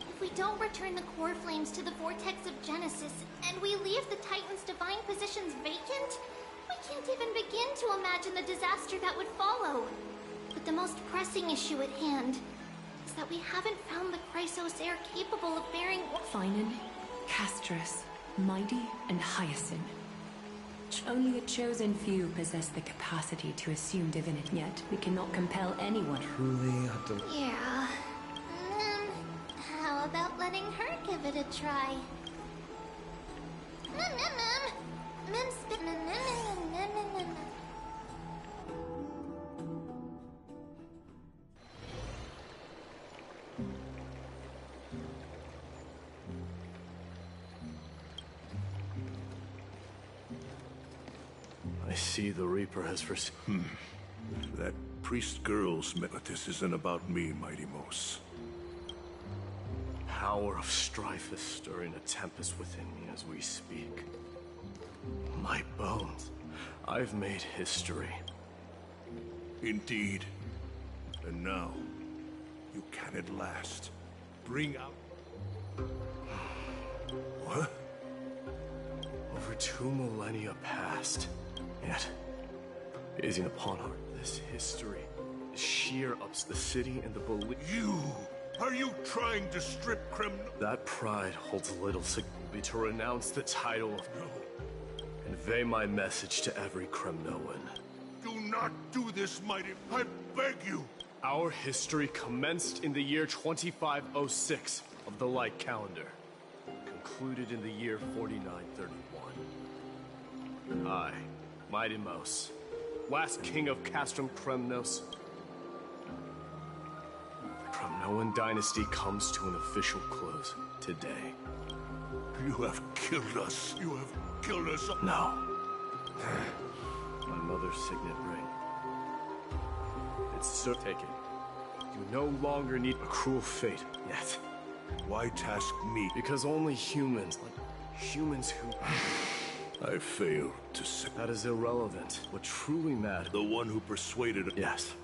If we don't return the core flames to the vortex of Genesis, and we leave the Titan's divine positions vacant, we can't even begin to imagine the disaster that would follow. But the most pressing issue at hand is that we haven't found the Chrysos heir capable of bearing— Finan, Castris, Mighty, and Hyacinth. Only a chosen few possess the capacity to assume divinity, yet we cannot compel anyone. Truly Yeah. How about letting her give it a try? I see the Reaper has That priest girl's but this isn't about me, Mighty Mos. Power of strife is stirring a tempest within me as we speak. My bones. I've made history. Indeed. And now, you can at last bring out... What? Over 2 millennia passed, yet, gazing upon this history, sheer ups the city and the belief... Are you trying to strip That pride holds little significance to renounce the title of... Convey my message to every Kremnoan. Do not do this, Mighty... I beg you! Our history commenced in the year 2506 of the Light Calendar, concluded in the year 4931. I, Mighty Mos, last king of Castrum Kremnos, the Kremnoan dynasty comes to an official close today. You have killed us. You have killed us. No. My mother's signet ring. It's so taken. You no longer need a cruel fate yet. Why task me? Because only humans, like humans who... I failed to see. That is irrelevant. What truly matters... The one who persuaded... Yes.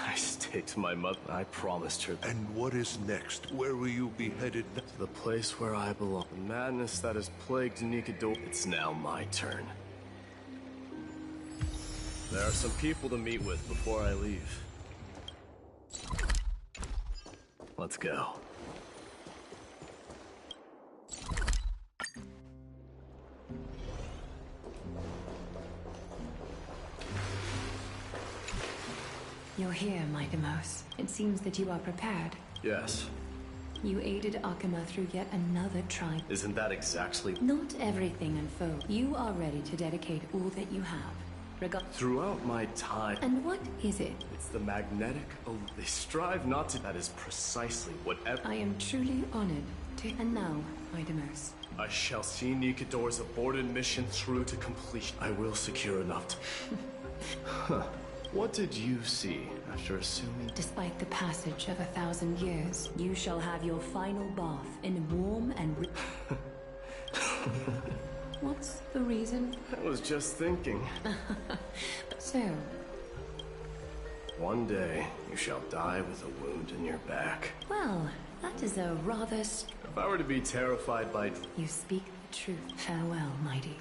I staked my mother. I promised her. And what is next? Where will you be headed? To the place where I belong. The madness that has plagued Nikador. It's now my turn. There are some people to meet with before I leave. Let's go. You're here, Mighty Mos. It seems that you are prepared. Yes. You aided Akama through yet another trial. Isn't that exactly... Not everything unfolds. You are ready to dedicate all that you have. Throughout my time... And what is it? It's the magnetic... Oh, they strive not to... That is precisely whatever... I am truly honored to... And now, Mighty Mos. I shall see Nikador's aborted mission through to completion. I will secure enough to... Huh. What did you see after assuming... Despite the passage of 1,000 years, you shall have your final bath in warm and... What's the reason? I was just thinking. So... One day, you shall die with a wound in your back. Well, that is a rather... If I were to be terrified by... You speak the truth. Farewell, Mighty.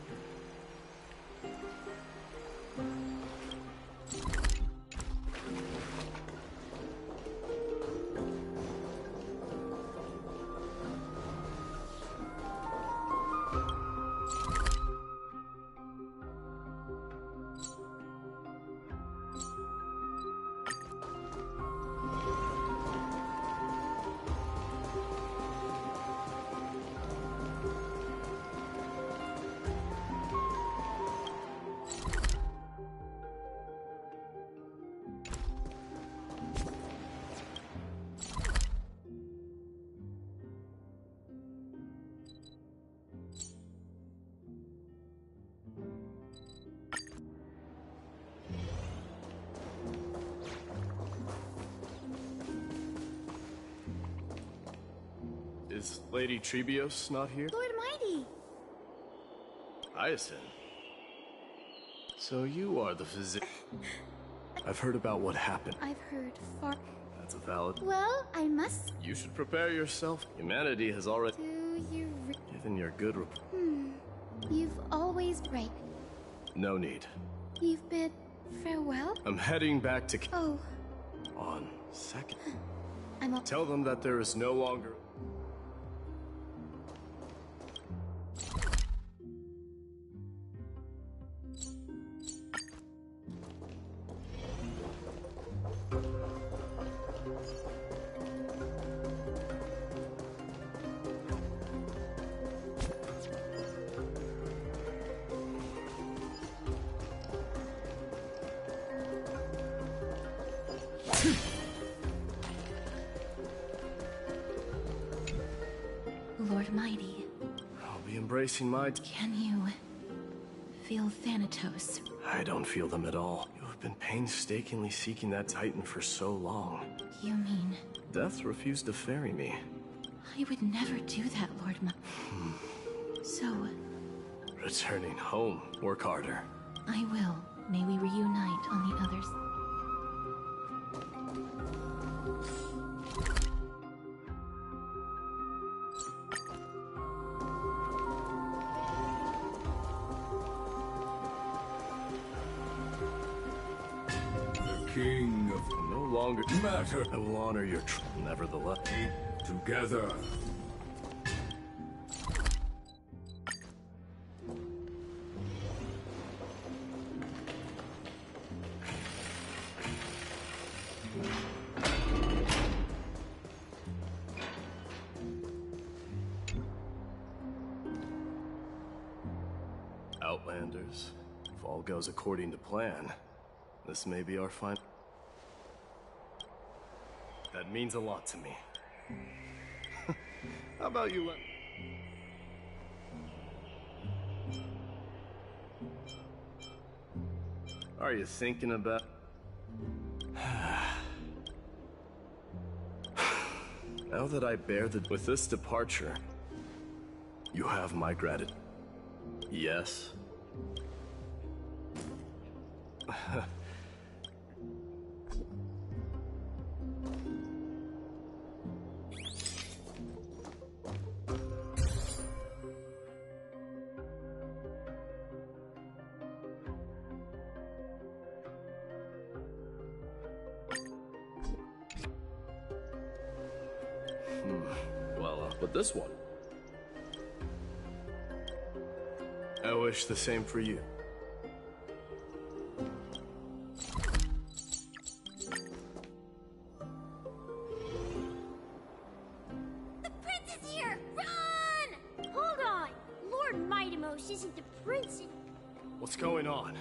Is Lady Trebios not here? Lord Mighty! Hyacinth? So you are the physician. I've heard about what happened. I've heard far... That's a valid... Well, I must... You should prepare yourself. Humanity has already... Do you... Given your good You've always right. No need. You've bid farewell? I'm heading back to... Oh. On second. I'm... Tell them that there is no longer... Lord Mighty. I'll be embracing my... Can you feel Thanatos? I don't feel them at all. You have been painstakingly seeking that Titan for so long. You mean... Death refused to ferry me. I would never do that, Lord So... Returning home. Work harder. I will. May we reunite on the others. King of no longer matter. I will honor your nevertheless. Together. Outlanders, if all goes according to plan, this may be our final. That means a lot to me. How about you let... Are you thinking about... Now that I bear the... With this departure, you have my gratitude. Yes. Well, but this one. I wish the same for you. The prince is here! Run! Hold on! Lord Mightymost isn't the prince. What's going on?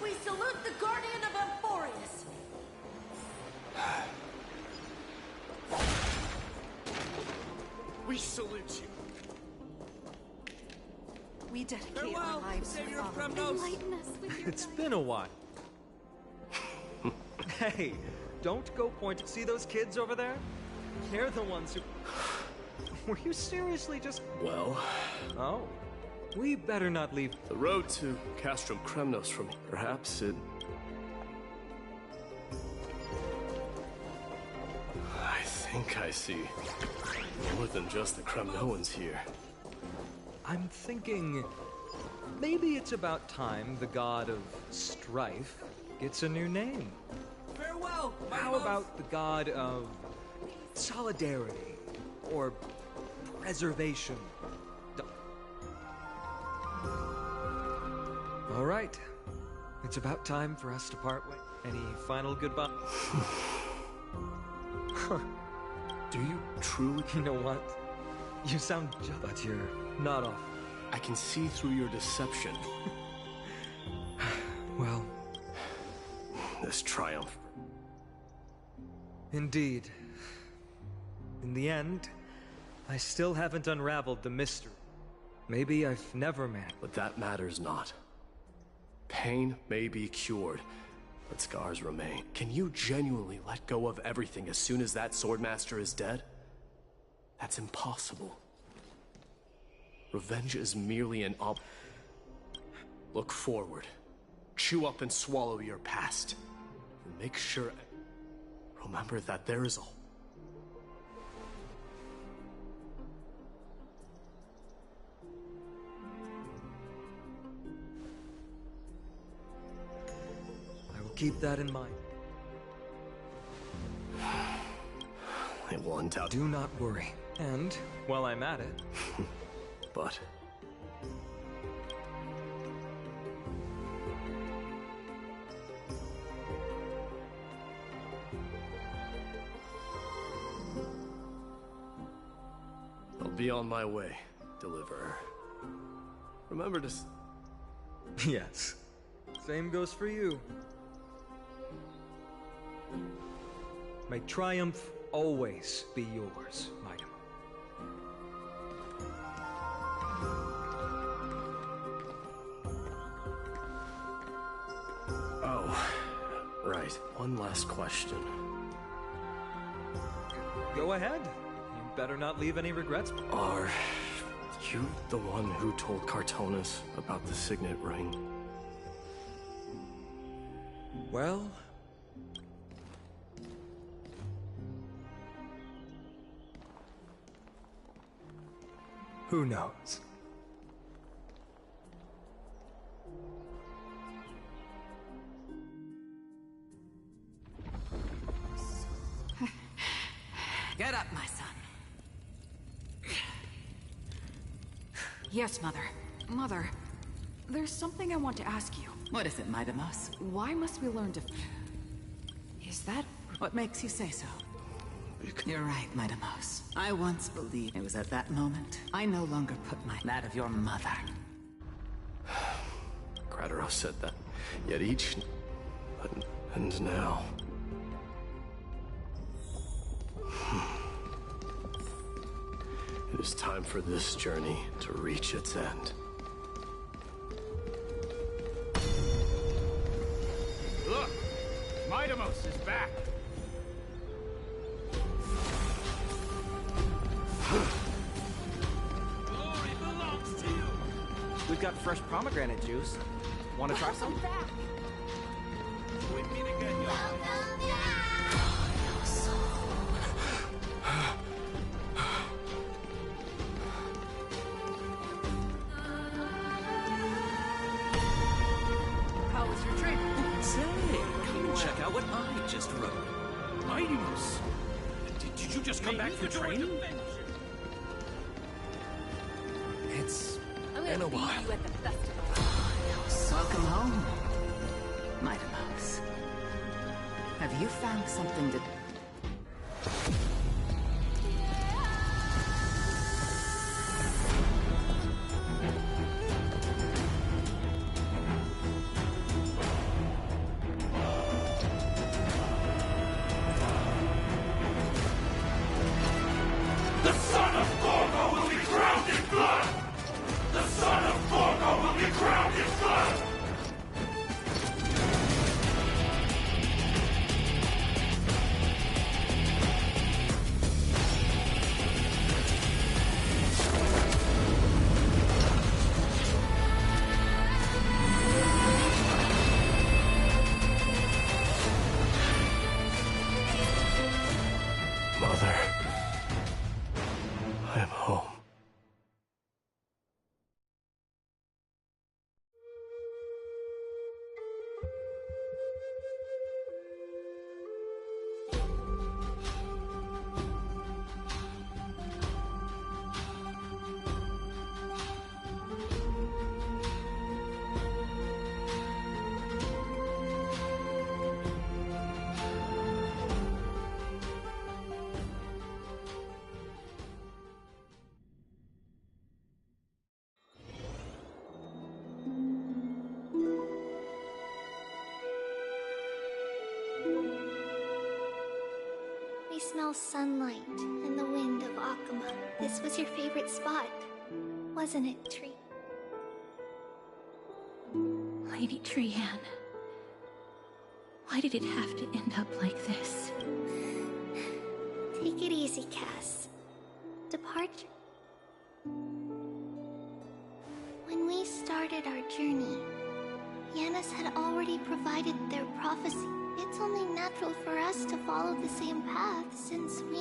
We salute the Guardian of Amphorius! We salute you. We dedicate Farewell, our lives to Savior of Father. Kremnos. Enlighten us with your It's been a while. Hey, don't go point. See those kids over there? They're the ones who... Were you seriously just... Well... Oh. We better not leave... The road to Castrum Kremnos from here. Perhaps it... I think I see more than just the Kremnoans here. I'm thinking... Maybe it's about time the god of strife gets a new name. Farewell! How about the god of solidarity or preservation? All right. It's about time for us to part ways. Any final goodbye? Do you truly... You know what? You sound just... But you're not off. I can see through your deception. Well... This triumph. Indeed. In the end, I still haven't unraveled the mystery. Maybe I've never managed. But that matters not. pain may be cured, but scars remain. Can you genuinely let go of everything as soon as that Swordmaster is dead? That's impossible. Revenge is merely an Look forward. Chew up and swallow your past. And make sure... Remember that there is a... I will keep that in mind. I want out. Do not worry. And, while I'm at it... But... I'll be on my way, Deliverer. Remember to... Yes. Same goes for you. May triumph always be yours, Maidamo. Oh, right. One last question. Go ahead. You better not leave any regrets. Are you the one who told Cartonis about the signet ring? Well... who knows? Get up, my son. Yes, Mother. Mother, there's something I want to ask you. What is it, Maidamos? Why must we learn to... Is that... What makes you say so? You're right, Maidamos. I once believed it was at that moment. I no longer put that of your mother. Cratero said that. Yet each... And now... It is time for this journey to reach its end. Look! Maidamos is back! Glory belongs to you! We've got fresh pomegranate juice. Want to try some? We meet again, How was your trip? Say, come and check out what I just wrote. Maidamos! Did you just come back from training? It's been a while. You at the festival. Welcome home, Maidamos. Have you found something to... The son of Gorgo will be crowned in blood! The son of Gorgo will be crowned in blood! Mother... I am home. I smell sunlight and the wind of Akuma. This was your favorite spot, wasn't it, Tree? I Lady Trian. Why did it have to end up like this? Take it easy, Cass. Departure. When we started our journey, Yanis had already provided their prophecy. It's only natural for us to follow the same path since we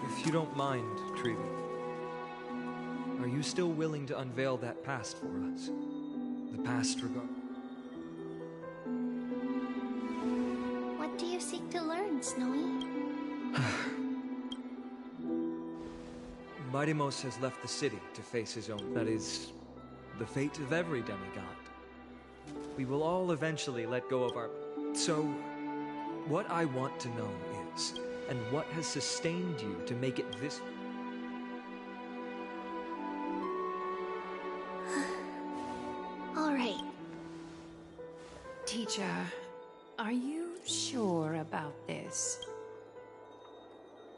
If you don't mind, Trevi, are you still willing to unveil that past for us? The past regard... What do you seek to learn, Snowy? Mightimos has left the city to face his own. That is, the fate of every demigod. We will all eventually let go of our... So, what I want to know is, and what has sustained you to make it this... All right. Teacher, are you sure about this?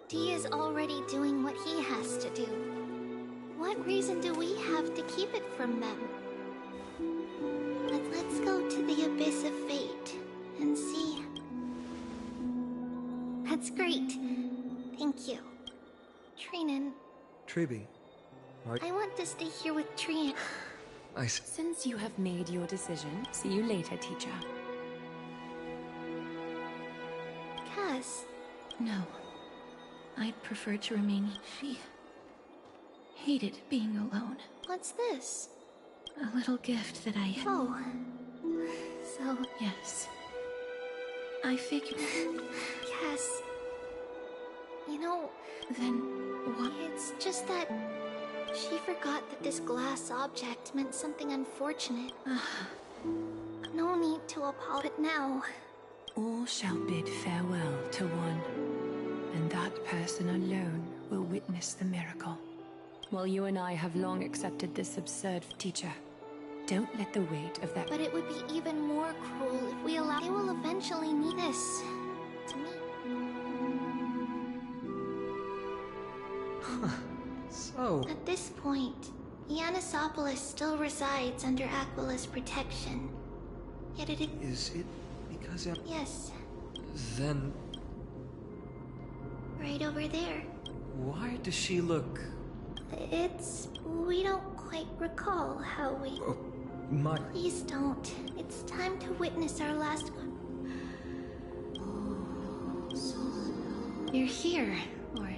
Dee is already doing what he has to do. What reason do we have to keep it from them? Let's go to the Abyss of Fate and see. That's great. Thank you. Trinan, Trevi, I want to stay here with Trian. Since you have made your decision, see you later, teacher. Cass. No. I'd prefer to remain. She hated being alone. What's this? A little gift that I... Oh. So... Yes. I figured... Cass... You know... Then what? It's just that... She forgot that this glass object meant something unfortunate. No need to apologize, but now... All shall bid farewell to one, and that person alone will witness the miracle. While you and I have long accepted this absurd teacher, don't let the weight of that... But it would be even more cruel if we allow... They will eventually need this. To me. So... At this point, Yanisopolis still resides under Aquila's protection. Yet it... Is it because of... Yes. Then... Right over there. Why does she look... It's... We don't quite recall how we... My... Please don't. It's time to witness our last... You're here, Lord.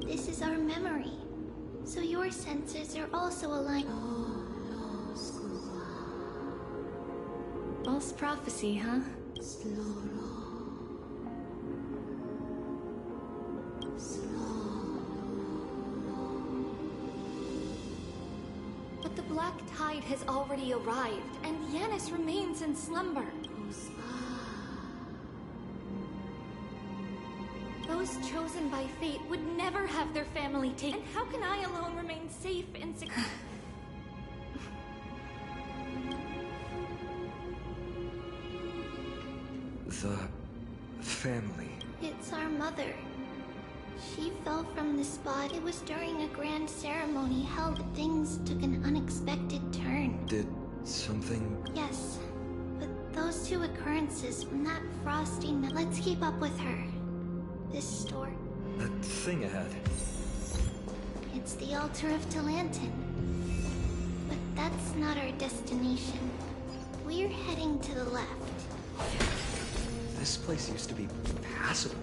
This is our memory. So your senses are also aligned. False prophecy, huh? But the black tide has already arrived, and Yanis remains in slumber. Those chosen by fate would never have their family taken. And how can I alone remain safe and secure? The... family. It's our mother. She fell from the spot. It was during a grand ceremony held. Things took an unexpected turn. Did something... Yes, but those two occurrences from that frosty night. Let's keep up with her. This store. That thing ahead. It's the altar of Talantin. But that's not our destination. We're heading to the left. This place used to be passable.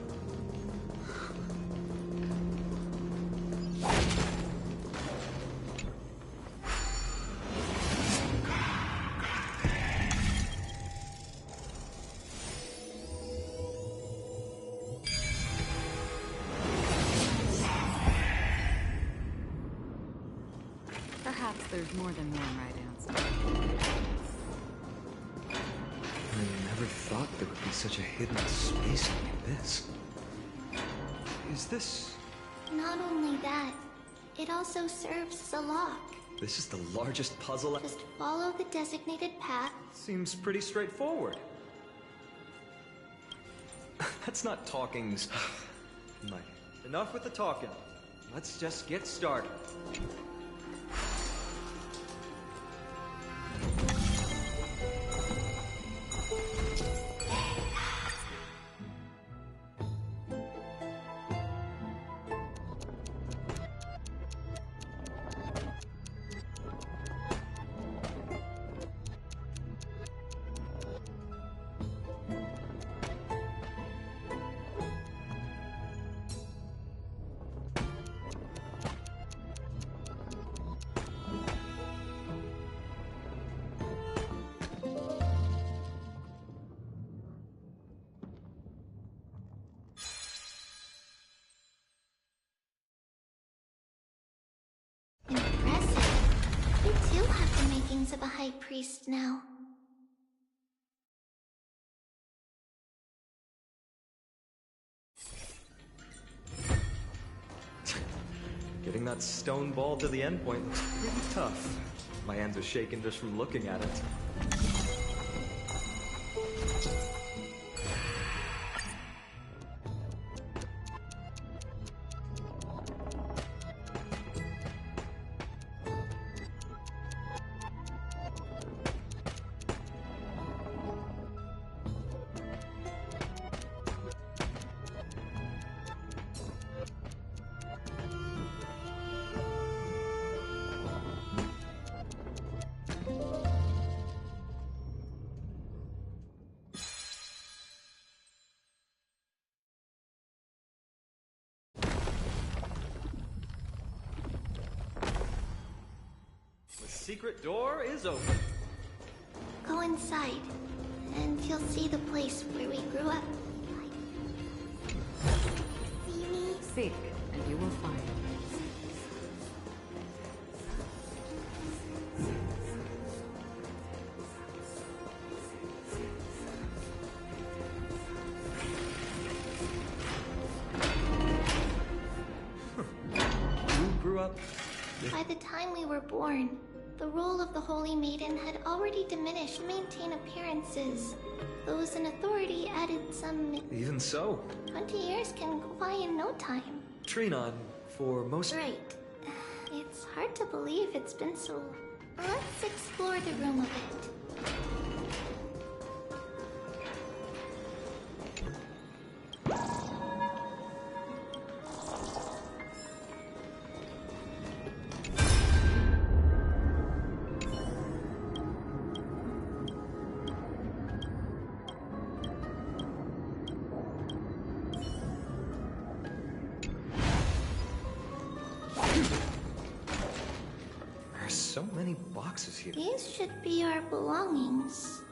Perhaps there's more than one right answer. I never thought there would be such a hidden space like this. Is this... Not only that, it also serves as a lock. This is the largest puzzle... Just follow the designated path. Seems pretty straightforward. That's not talking... Mike, enough with the talking. Let's just get started. of a high priest now. Getting that stone ball to the end point looks pretty tough. My hands are shaking just from looking at it. The secret door is open. Go inside, and you'll see the place where we grew up. See me? Seek, and you will find. You grew up? By the time we were born, the role of the Holy Maiden had already diminished to maintain appearances. Those in authority added some... Even so. 20 years can go by in no time. Trinon, for most... Right. It's hard to believe it's been so... Let's explore the room a bit. So many boxes here. These should be our belongings.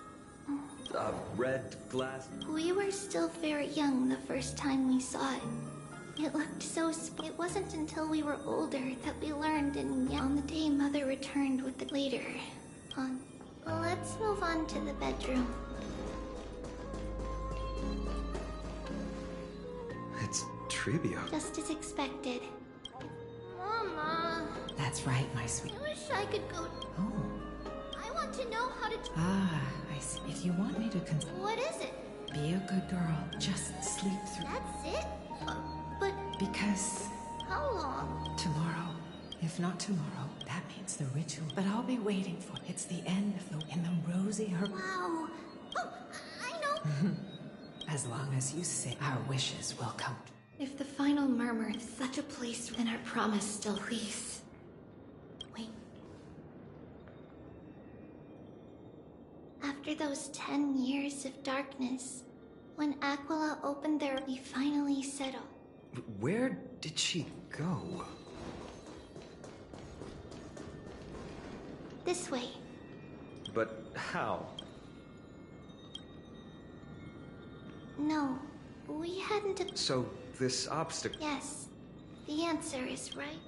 Red glass. We were still very young the first time we saw it. It looked so it wasn't until we were older that we learned on the day Mother returned with the later. Let's move on to the bedroom. It's Tribio. Just as expected. Mama. That's right, my sweet. I wish I could go. Oh. I want to know how to. Ah, I see. If you want me to What is it? Be a good girl. Just sleep through. That's it? But. Because. How long? Tomorrow. If not tomorrow, that means the ritual. But I'll be waiting for it. It's the end of in the rosy herb. Wow. Oh, I know. As long as you say, our wishes will come. If the final murmur is such a place, then our promise still, please. Wait. After those 10 years of darkness, when Aquila opened their, we finally settled. Where did she go? This way. But how? No, we hadn't. So this obstacle. Yes, the answer is right.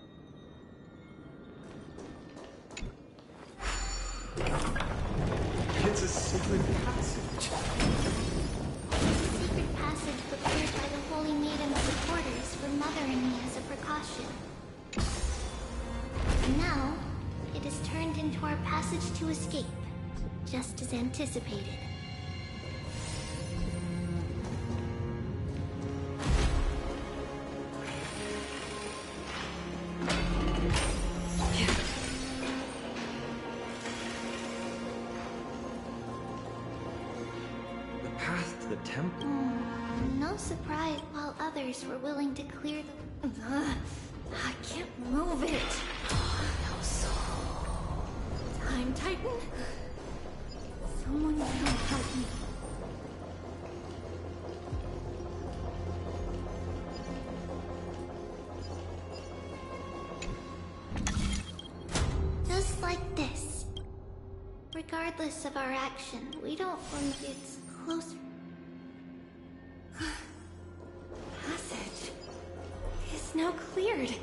It's a secret passage. A secret passage prepared by the Holy Maiden's supporters for Mother and me as a precaution. And now, it is turned into our passage to escape, just as anticipated. Temple? No surprise while others were willing to clear the... I can't move it. No soul. Time Titan? Someone come help me. Just like this. Regardless of our action, we don't want it's closer. Passage is now cleared.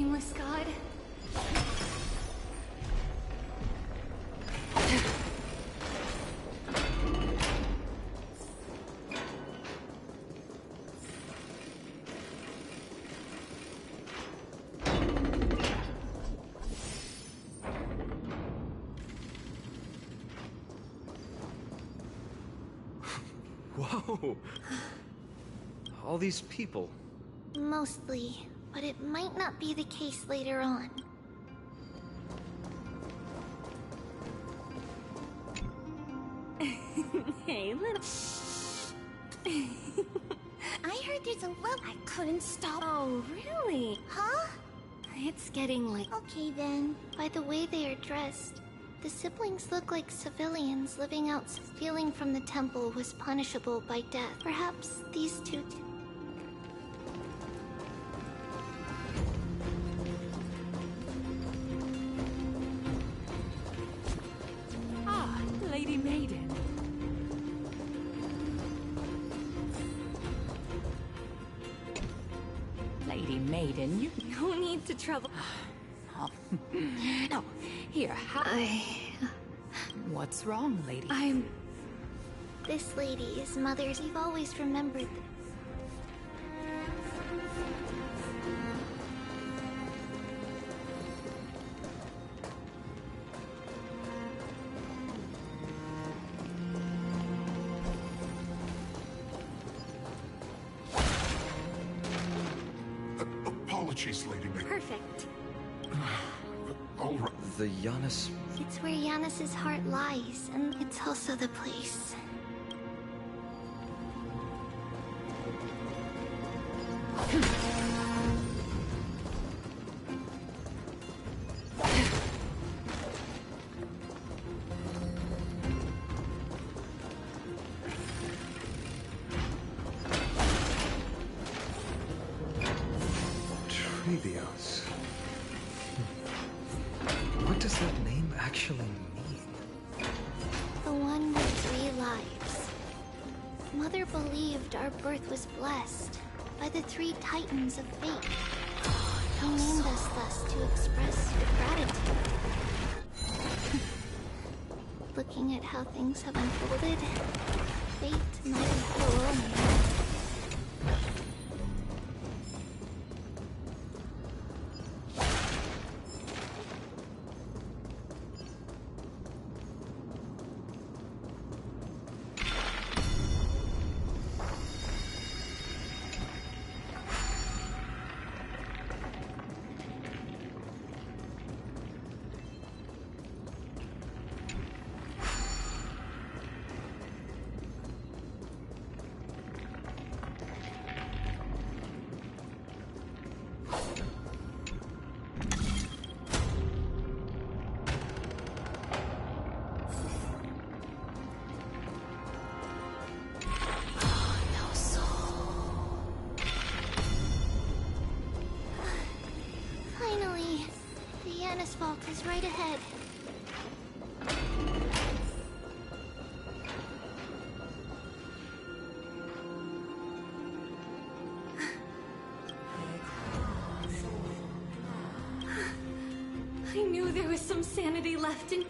nameless god? Whoa! All these people. Mostly, but it might not be the case later on. Hey, little... I heard there's a well I couldn't stop. Oh, really? Huh? It's getting late. Okay then. By the way they are dressed, the siblings look like civilians living out. Stealing from the temple was punishable by death. Perhaps these two... Ah, Lady Maiden. Lady Maiden, you No need to trouble... Oh. No, here, What's wrong, lady? This lady is Mother's. We've always remembered... Apologies, Lady Maiden. Perfect. All right. The Janus... It's where Janus's heart lies, and it's also the place. Trebios. What does that name actually mean? The one with 3 lives. Mother believed our birth was blessed by the 3 titans of fate. He named us thus to express gratitude. Looking at how things have unfolded, fate might have cruel me. Finally, the Janus vault is right ahead. I knew there was some sanity left in...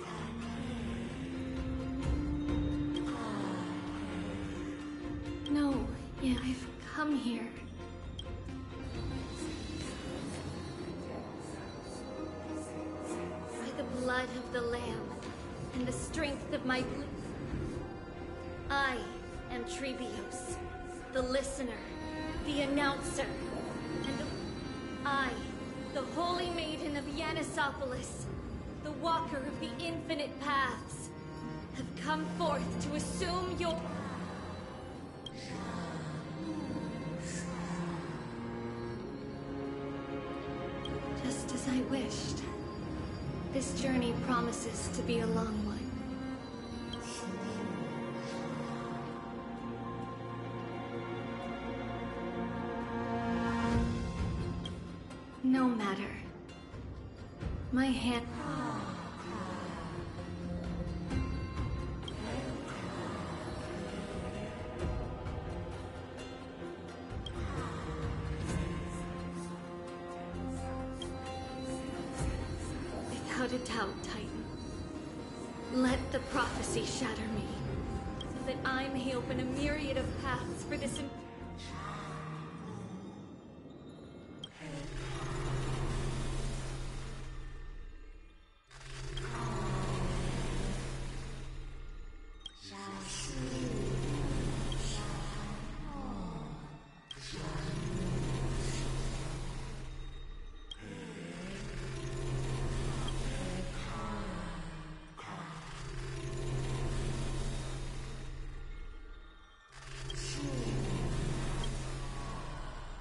No, yeah, I've come here. By the blood of the Lamb and the strength of my... I am Trebios, the listener, the announcer, and I, the Holy Maiden of Yanisopolis, the Walker of the Infinite Paths, have come forth to assume your... Just as I wished. This journey promises to be a long one. No matter. My hand... Cut it out, Titan. Let the prophecy shatter me, so that I may open a myriad of paths for this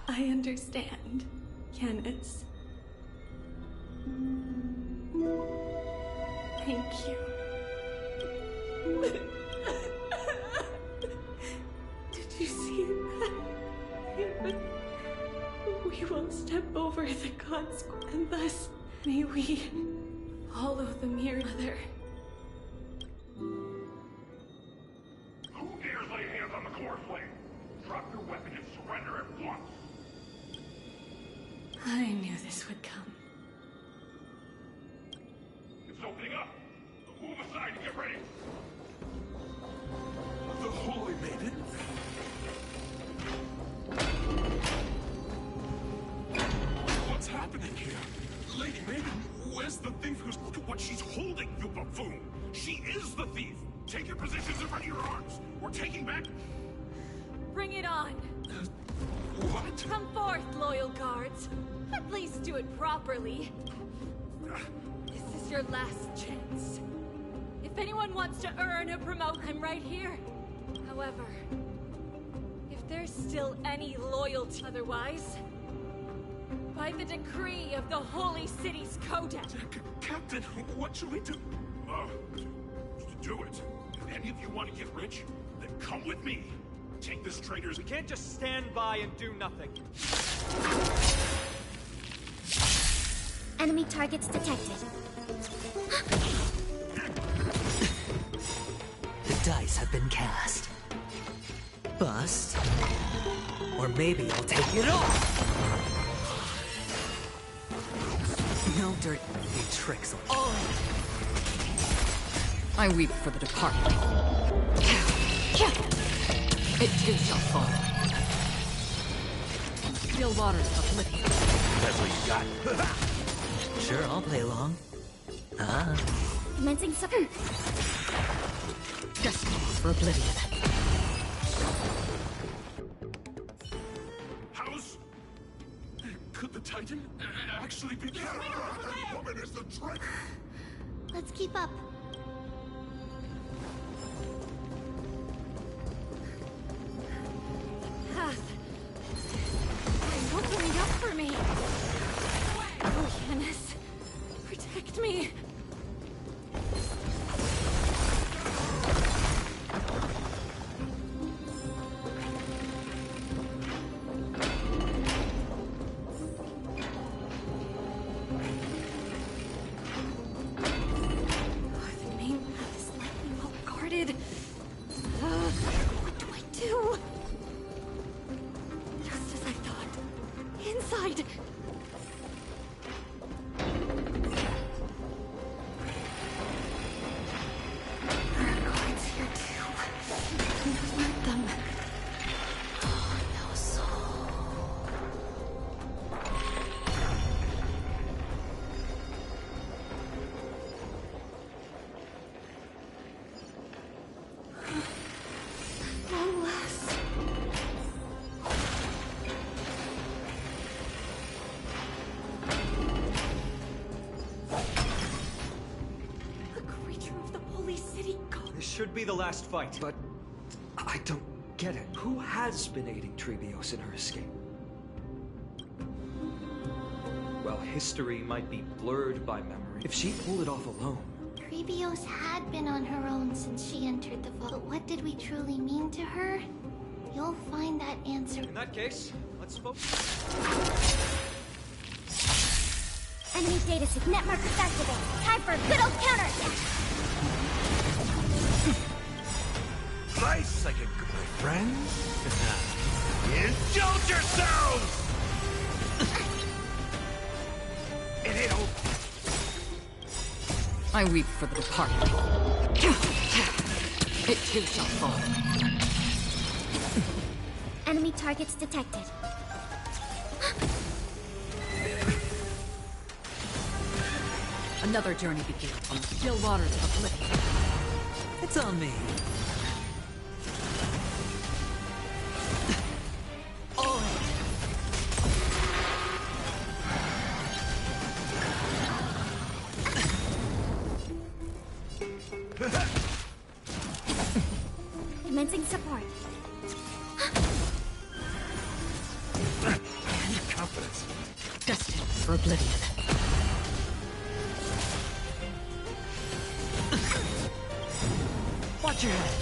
I understand, Canis. Thank you. Did you see that? We will step over the consequence, and thus may we follow the mere mother. Who dares lay hands on the core flame? Drop your weapon and surrender at once! I knew this would come. It's opening up! Move aside and get ready! The Holy Maiden? What's happening here? Lady Maiden, where's the thief who's... Look at what she's holding, you buffoon! She is the thief! Take your positions in front of your arms! We're taking back... Bring it on! What? Come forth, loyal guards. At least do it properly. This is your last chance. If anyone wants to earn or promote, I'm right here. However, if there's still any loyalty otherwise, by the decree of the Holy City's Codex... Captain, what should we do? Do it. If any of you want to get rich, then come with me. Take this traitor's... We can't just stand by and do nothing. Enemy targets detected. The dice have been cast. Bust. Or maybe I'll take it off! No dirty tricks. Oh! I weep for the departed. It too shall fall. Still waters of oblivion. That's what you got. Sure, I'll play along. Ah. Commencing something. Destiny for oblivion. House? Could the Titan actually be... That woman is the traitor! Let's keep up. Path. It's opening up for me. Oh, Canis. Protect me. The main path is likely well guarded. What do I do? Just as I thought. Inside! There are guards here too. Don't let them. Oh, no soul. Long last. A creature of the Holy City God. This should be the last fight. But I don't get it. Who has been aiding Trebios in her escape? Well, history might be blurred by memory. If she pulled it off alone... Trebios had been on her own since she entered the vault. But what did we truly mean to her? You'll find that answer. In that case, let's focus. Enemy data sig net markers activated. Time for a good old counterattack. Nice, like a good friend. Indulge yourselves! It ain't over. I weep for the departed. It too shall fall. Enemy targets detected. Another journey begins on the still waters of oblivion. It's on me. Commencing support. Confidence. Destined for oblivion. Watch your head.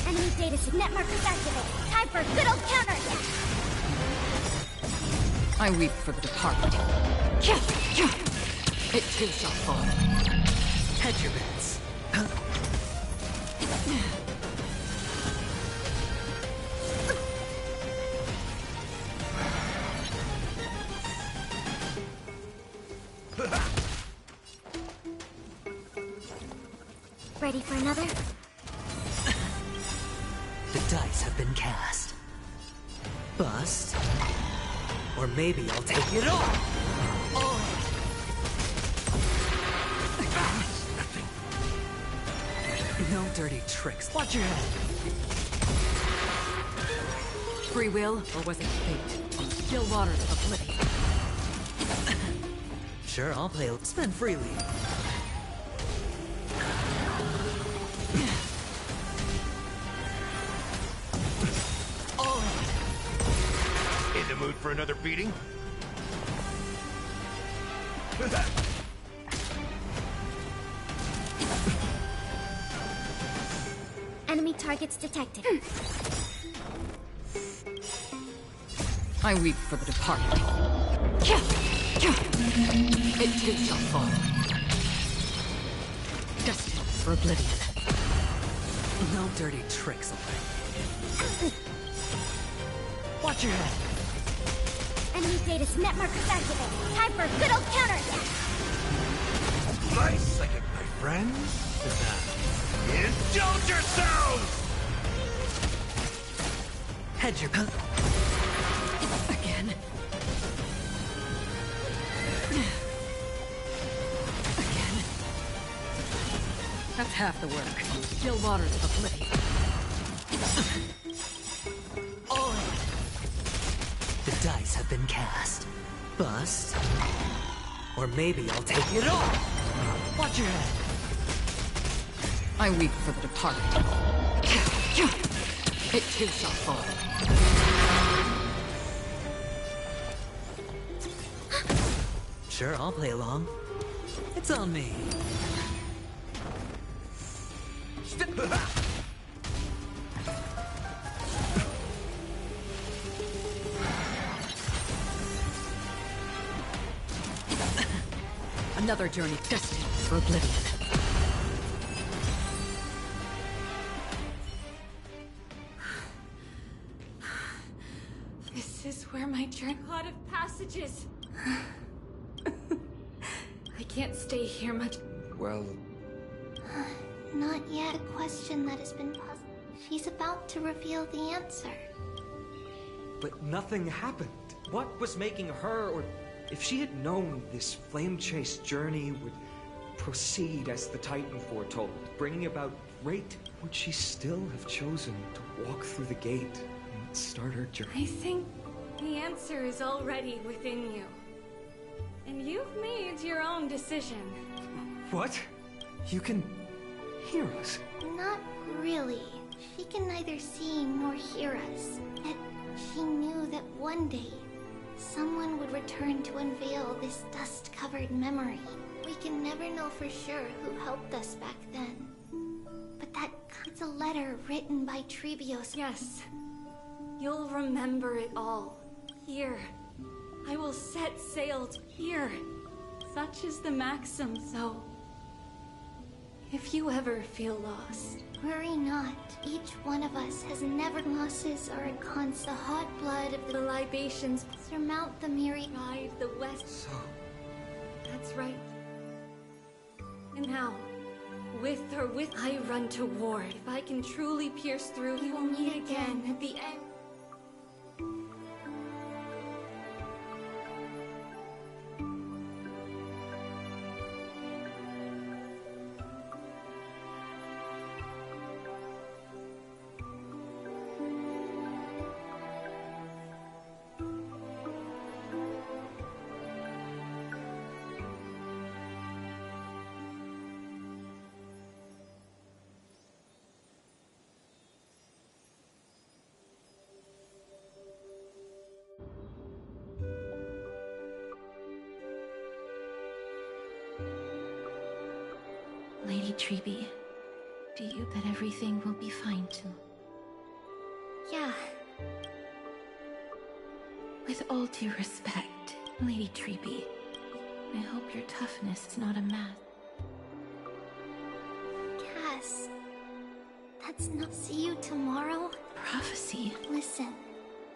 Enemy data net markers activated. Time for a good old counterattack. I weep for the departed. It too shall fall. Hedge your bets. Ready for another? The dice have been cast. Bust. Or maybe I'll take it all. No dirty tricks. Watch your head. Free will, or was it fate? On the still waters of oblivion. Sure, I'll play. Spend freely. In the mood for another beating? Enemy targets detected. I weep for the departed. It too shall fall. Destined for oblivion. No dirty tricks, okay? Watch your head. Enemy data's net markers activated. Time for a good old counterattack. Nice second, my friends. Indulge yourselves! Hedge your... Again. Again. That's half the work. Still waters of oblivion. The dice have been cast. Bust. Or maybe I'll take it all. Watch your head. I weep for the departed. It too shall fall. Sure, I'll play along. It's on me. Another journey destined for oblivion. This is where my journey lot of passages. I can't stay here much. Well, Not yet. A question that has been puzzled. She's about to reveal the answer. but nothing happened. What was making her, or if she had known this flame-chased journey would proceed as the Titan foretold, bringing about great, would she still have chosen to walk through the gate and start her journey? I think the answer is already within you. And you've made your own decision. What? You can hear us? Not really. She can neither see nor hear us. Yet she knew that one day, someone would return to unveil this dust-covered memory. We can never know for sure who helped us back then. But it's a letter written by Trebios. Yes. You'll remember it all. Here. I will set sail here. Such is the maxim, so... if you ever feel lost... Worry not. Each one of us has never losses or cons. The hot blood of The libations surmount the myriad. ride the west. So, That's right. now. With or with, I run toward. If I can truly pierce through, we will meet again at the end. Lady Treby, do you that everything will be fine too? Yeah. With all due respect, Lady Treby, I hope your toughness is not a mask. Cass, that's not... See you tomorrow? Prophecy. Listen,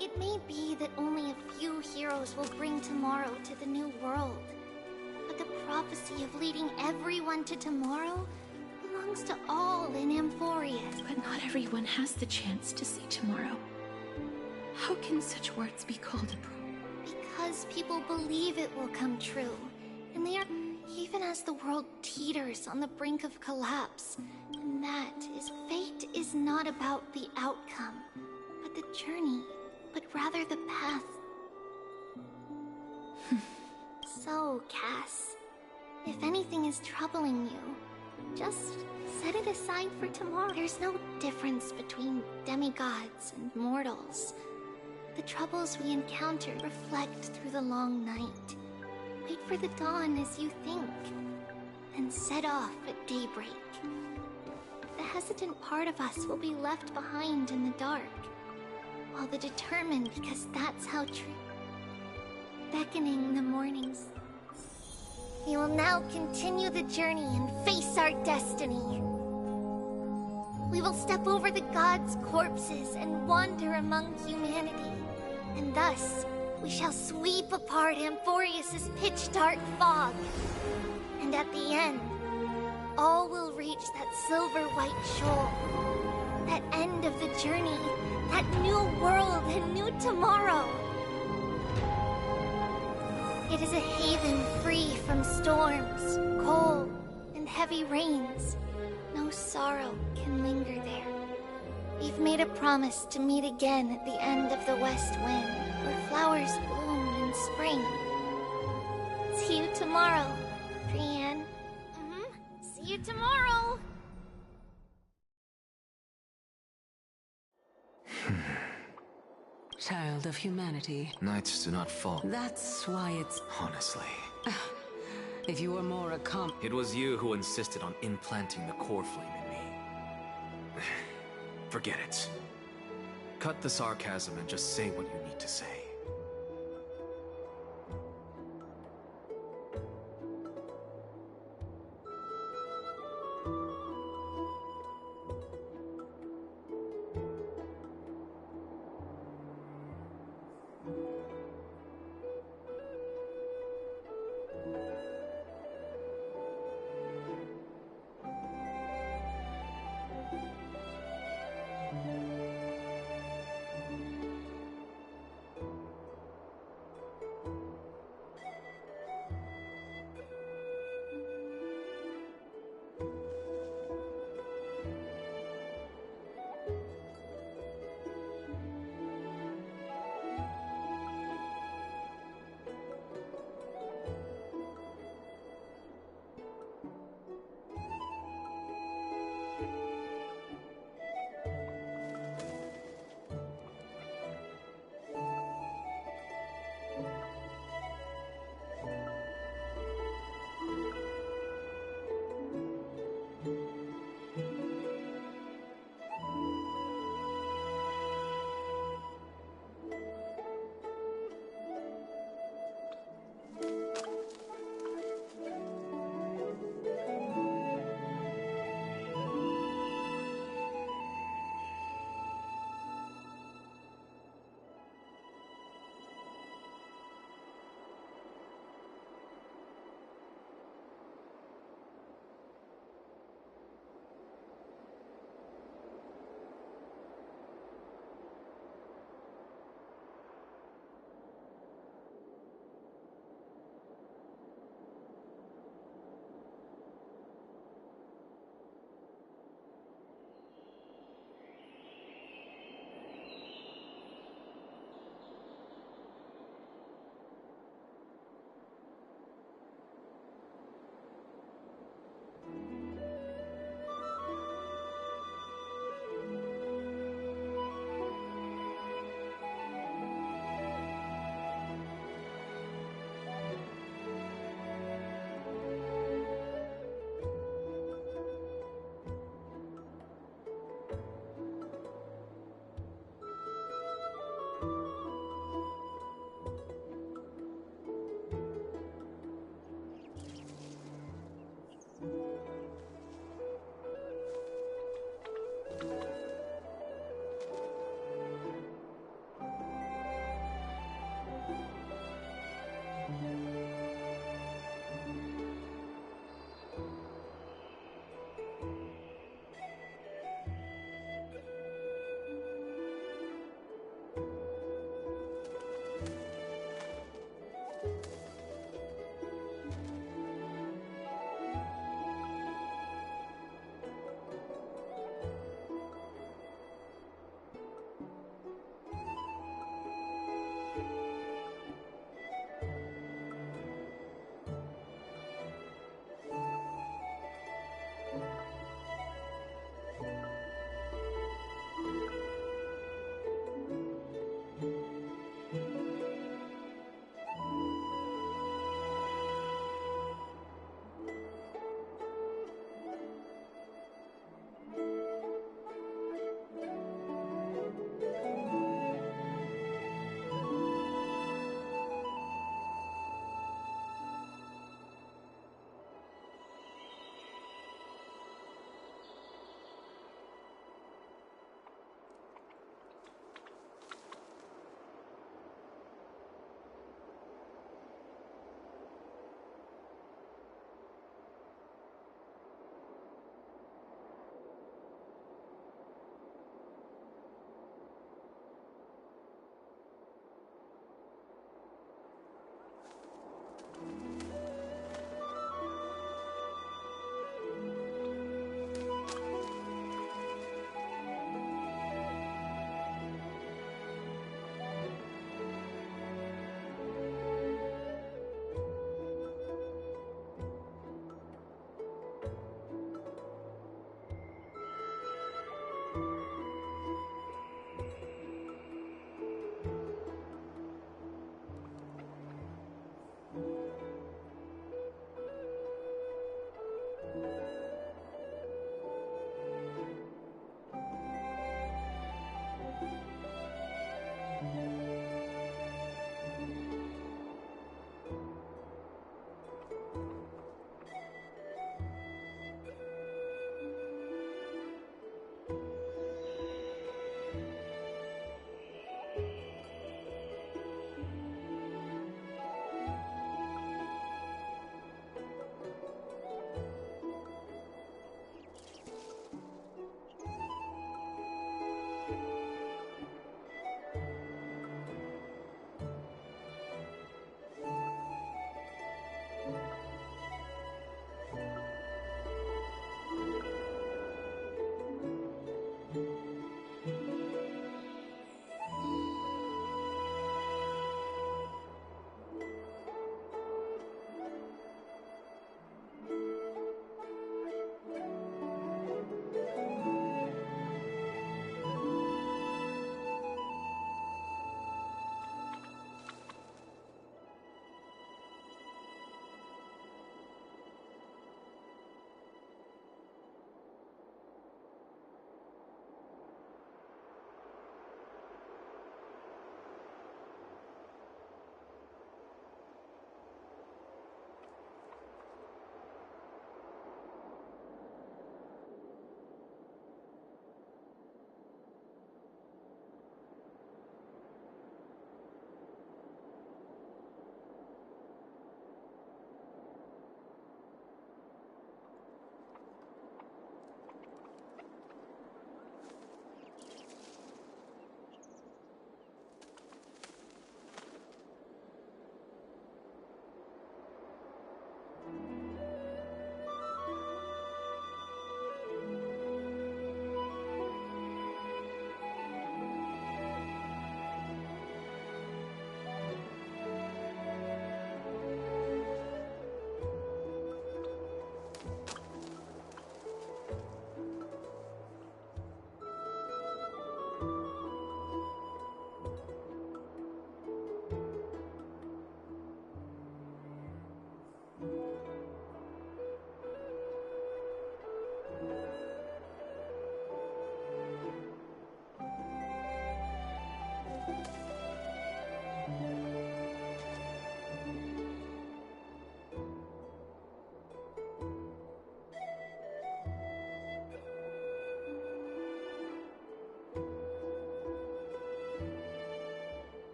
it may be that only a few heroes will bring tomorrow to the new world. But the prophecy of leading everyone to tomorrow belongs to all in Amphoria. But not everyone has the chance to see tomorrow. How can such words be called a Because people believe it will come true. And they are... Even as the world teeters on the brink of collapse. And that is... Fate is not about the outcome, but the journey. But rather the path. So, Cass, if anything is troubling you, just set it aside for tomorrow. There's no difference between demigods and mortals. The troubles we encounter reflect through the long night. Wait for the dawn as you think, and set off at daybreak. The hesitant part of us will be left behind in the dark, while the determined, because that's how true. Beckoning the mornings. We will now continue the journey and face our destiny. We will step over the gods' corpses and wander among humanity. And thus, we shall sweep apart Amphorius' pitch-dark fog. And at the end, all will reach that silver-white shoal. That end of the journey, that new world and new tomorrow. It is a haven free from storms, cold, and heavy rains. No sorrow can linger there. We've made a promise to meet again at the end of the west wind, where flowers bloom in spring. See you tomorrow, Brienne. See you tomorrow! Child of humanity. Nights do not fall. That's why it's... Honestly. If you were more It was you who insisted on implanting the core flame in me. Forget it. Cut the sarcasm and just say what you need to say.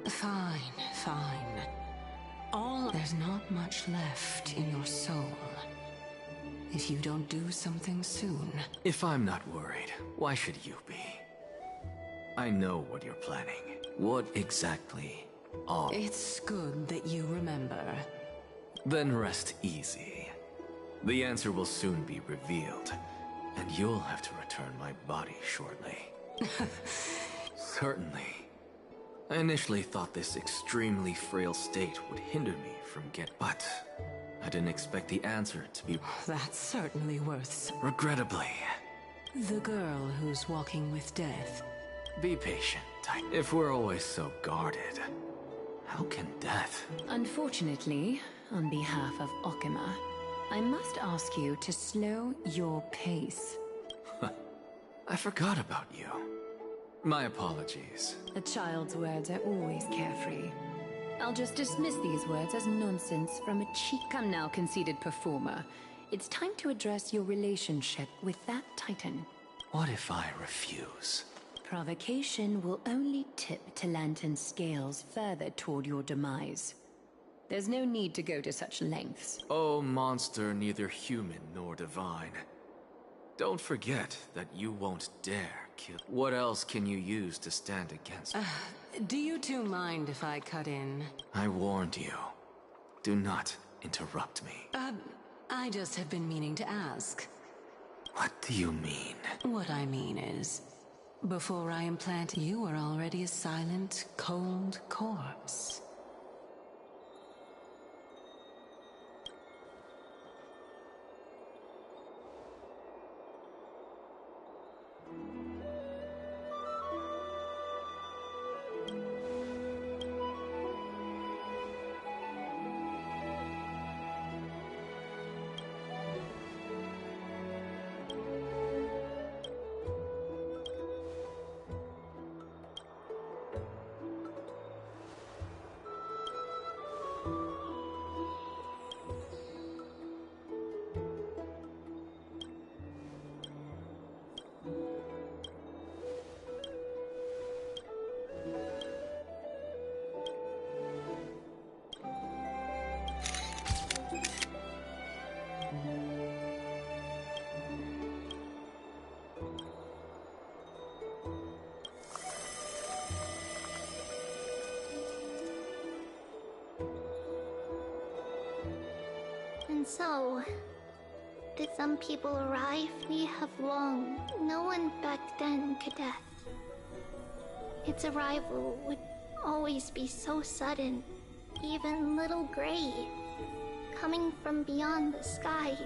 Fine, fine. There's not much left in your soul. If you don't do something soon... If I'm not worried, why should you be? I know what you're planning. What exactly are... It's good that you remember. Then rest easy. The answer will soon be revealed, and you'll have to return my body shortly. Certainly. I initially thought this extremely frail state would hinder me from but I didn't expect the answer to be... That's certainly worth... Regrettably. The girl who's walking with death. Be patient. If we're always so guarded, how can death... Unfortunately, on behalf of Okima, I must ask you to slow your pace. I forgot about you. My apologies. A child's words are always carefree. I'll just dismiss these words as nonsense from a cheap... Come now, conceited performer. It's time to address your relationship with that Titan. What if I refuse? Provocation will only tip Talantan's scales further toward your demise. There's no need to go to such lengths. Oh, monster neither human nor divine. Don't forget that you won't dare kill... What else can you use to stand against... Do you two mind if I cut in? I warned you. Do not interrupt me. I just have been meaning to ask. What do you mean? What I mean is, before I implant, you were already a silent, cold corpse. And so, did some people arrive? We have long. No one back then could death. Its arrival would always be so sudden, even little gray, coming from beyond the sky.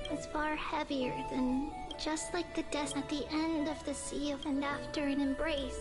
It's far heavier than just like the death at the end of the sea and after an embrace.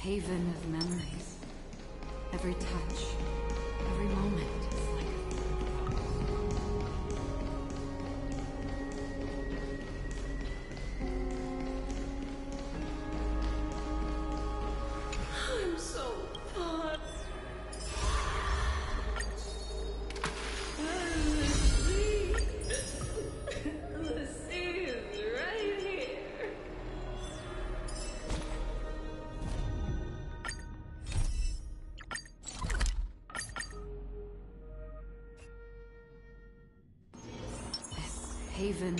Haven of memories. Every touch, every moment is like I'm so hot. The sea is right here. Haven.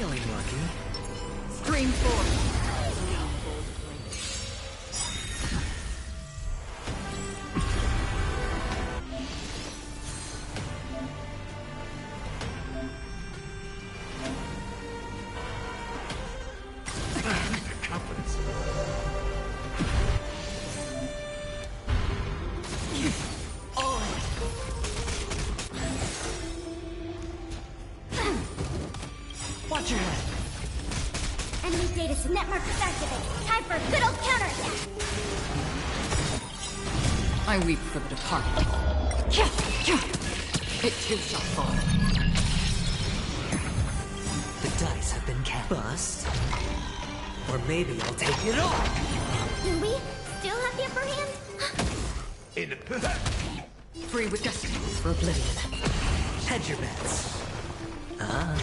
feeling lucky. Scream forth. Watch your head. Enemy data network is activated. Time for a good old counterattack. I weep for the departed. It too shall fall. The dice have been cast. Bust. Or maybe I'll take it all. Do we still have the upper hand? Free with destiny for oblivion. Hedge your bets. Ah.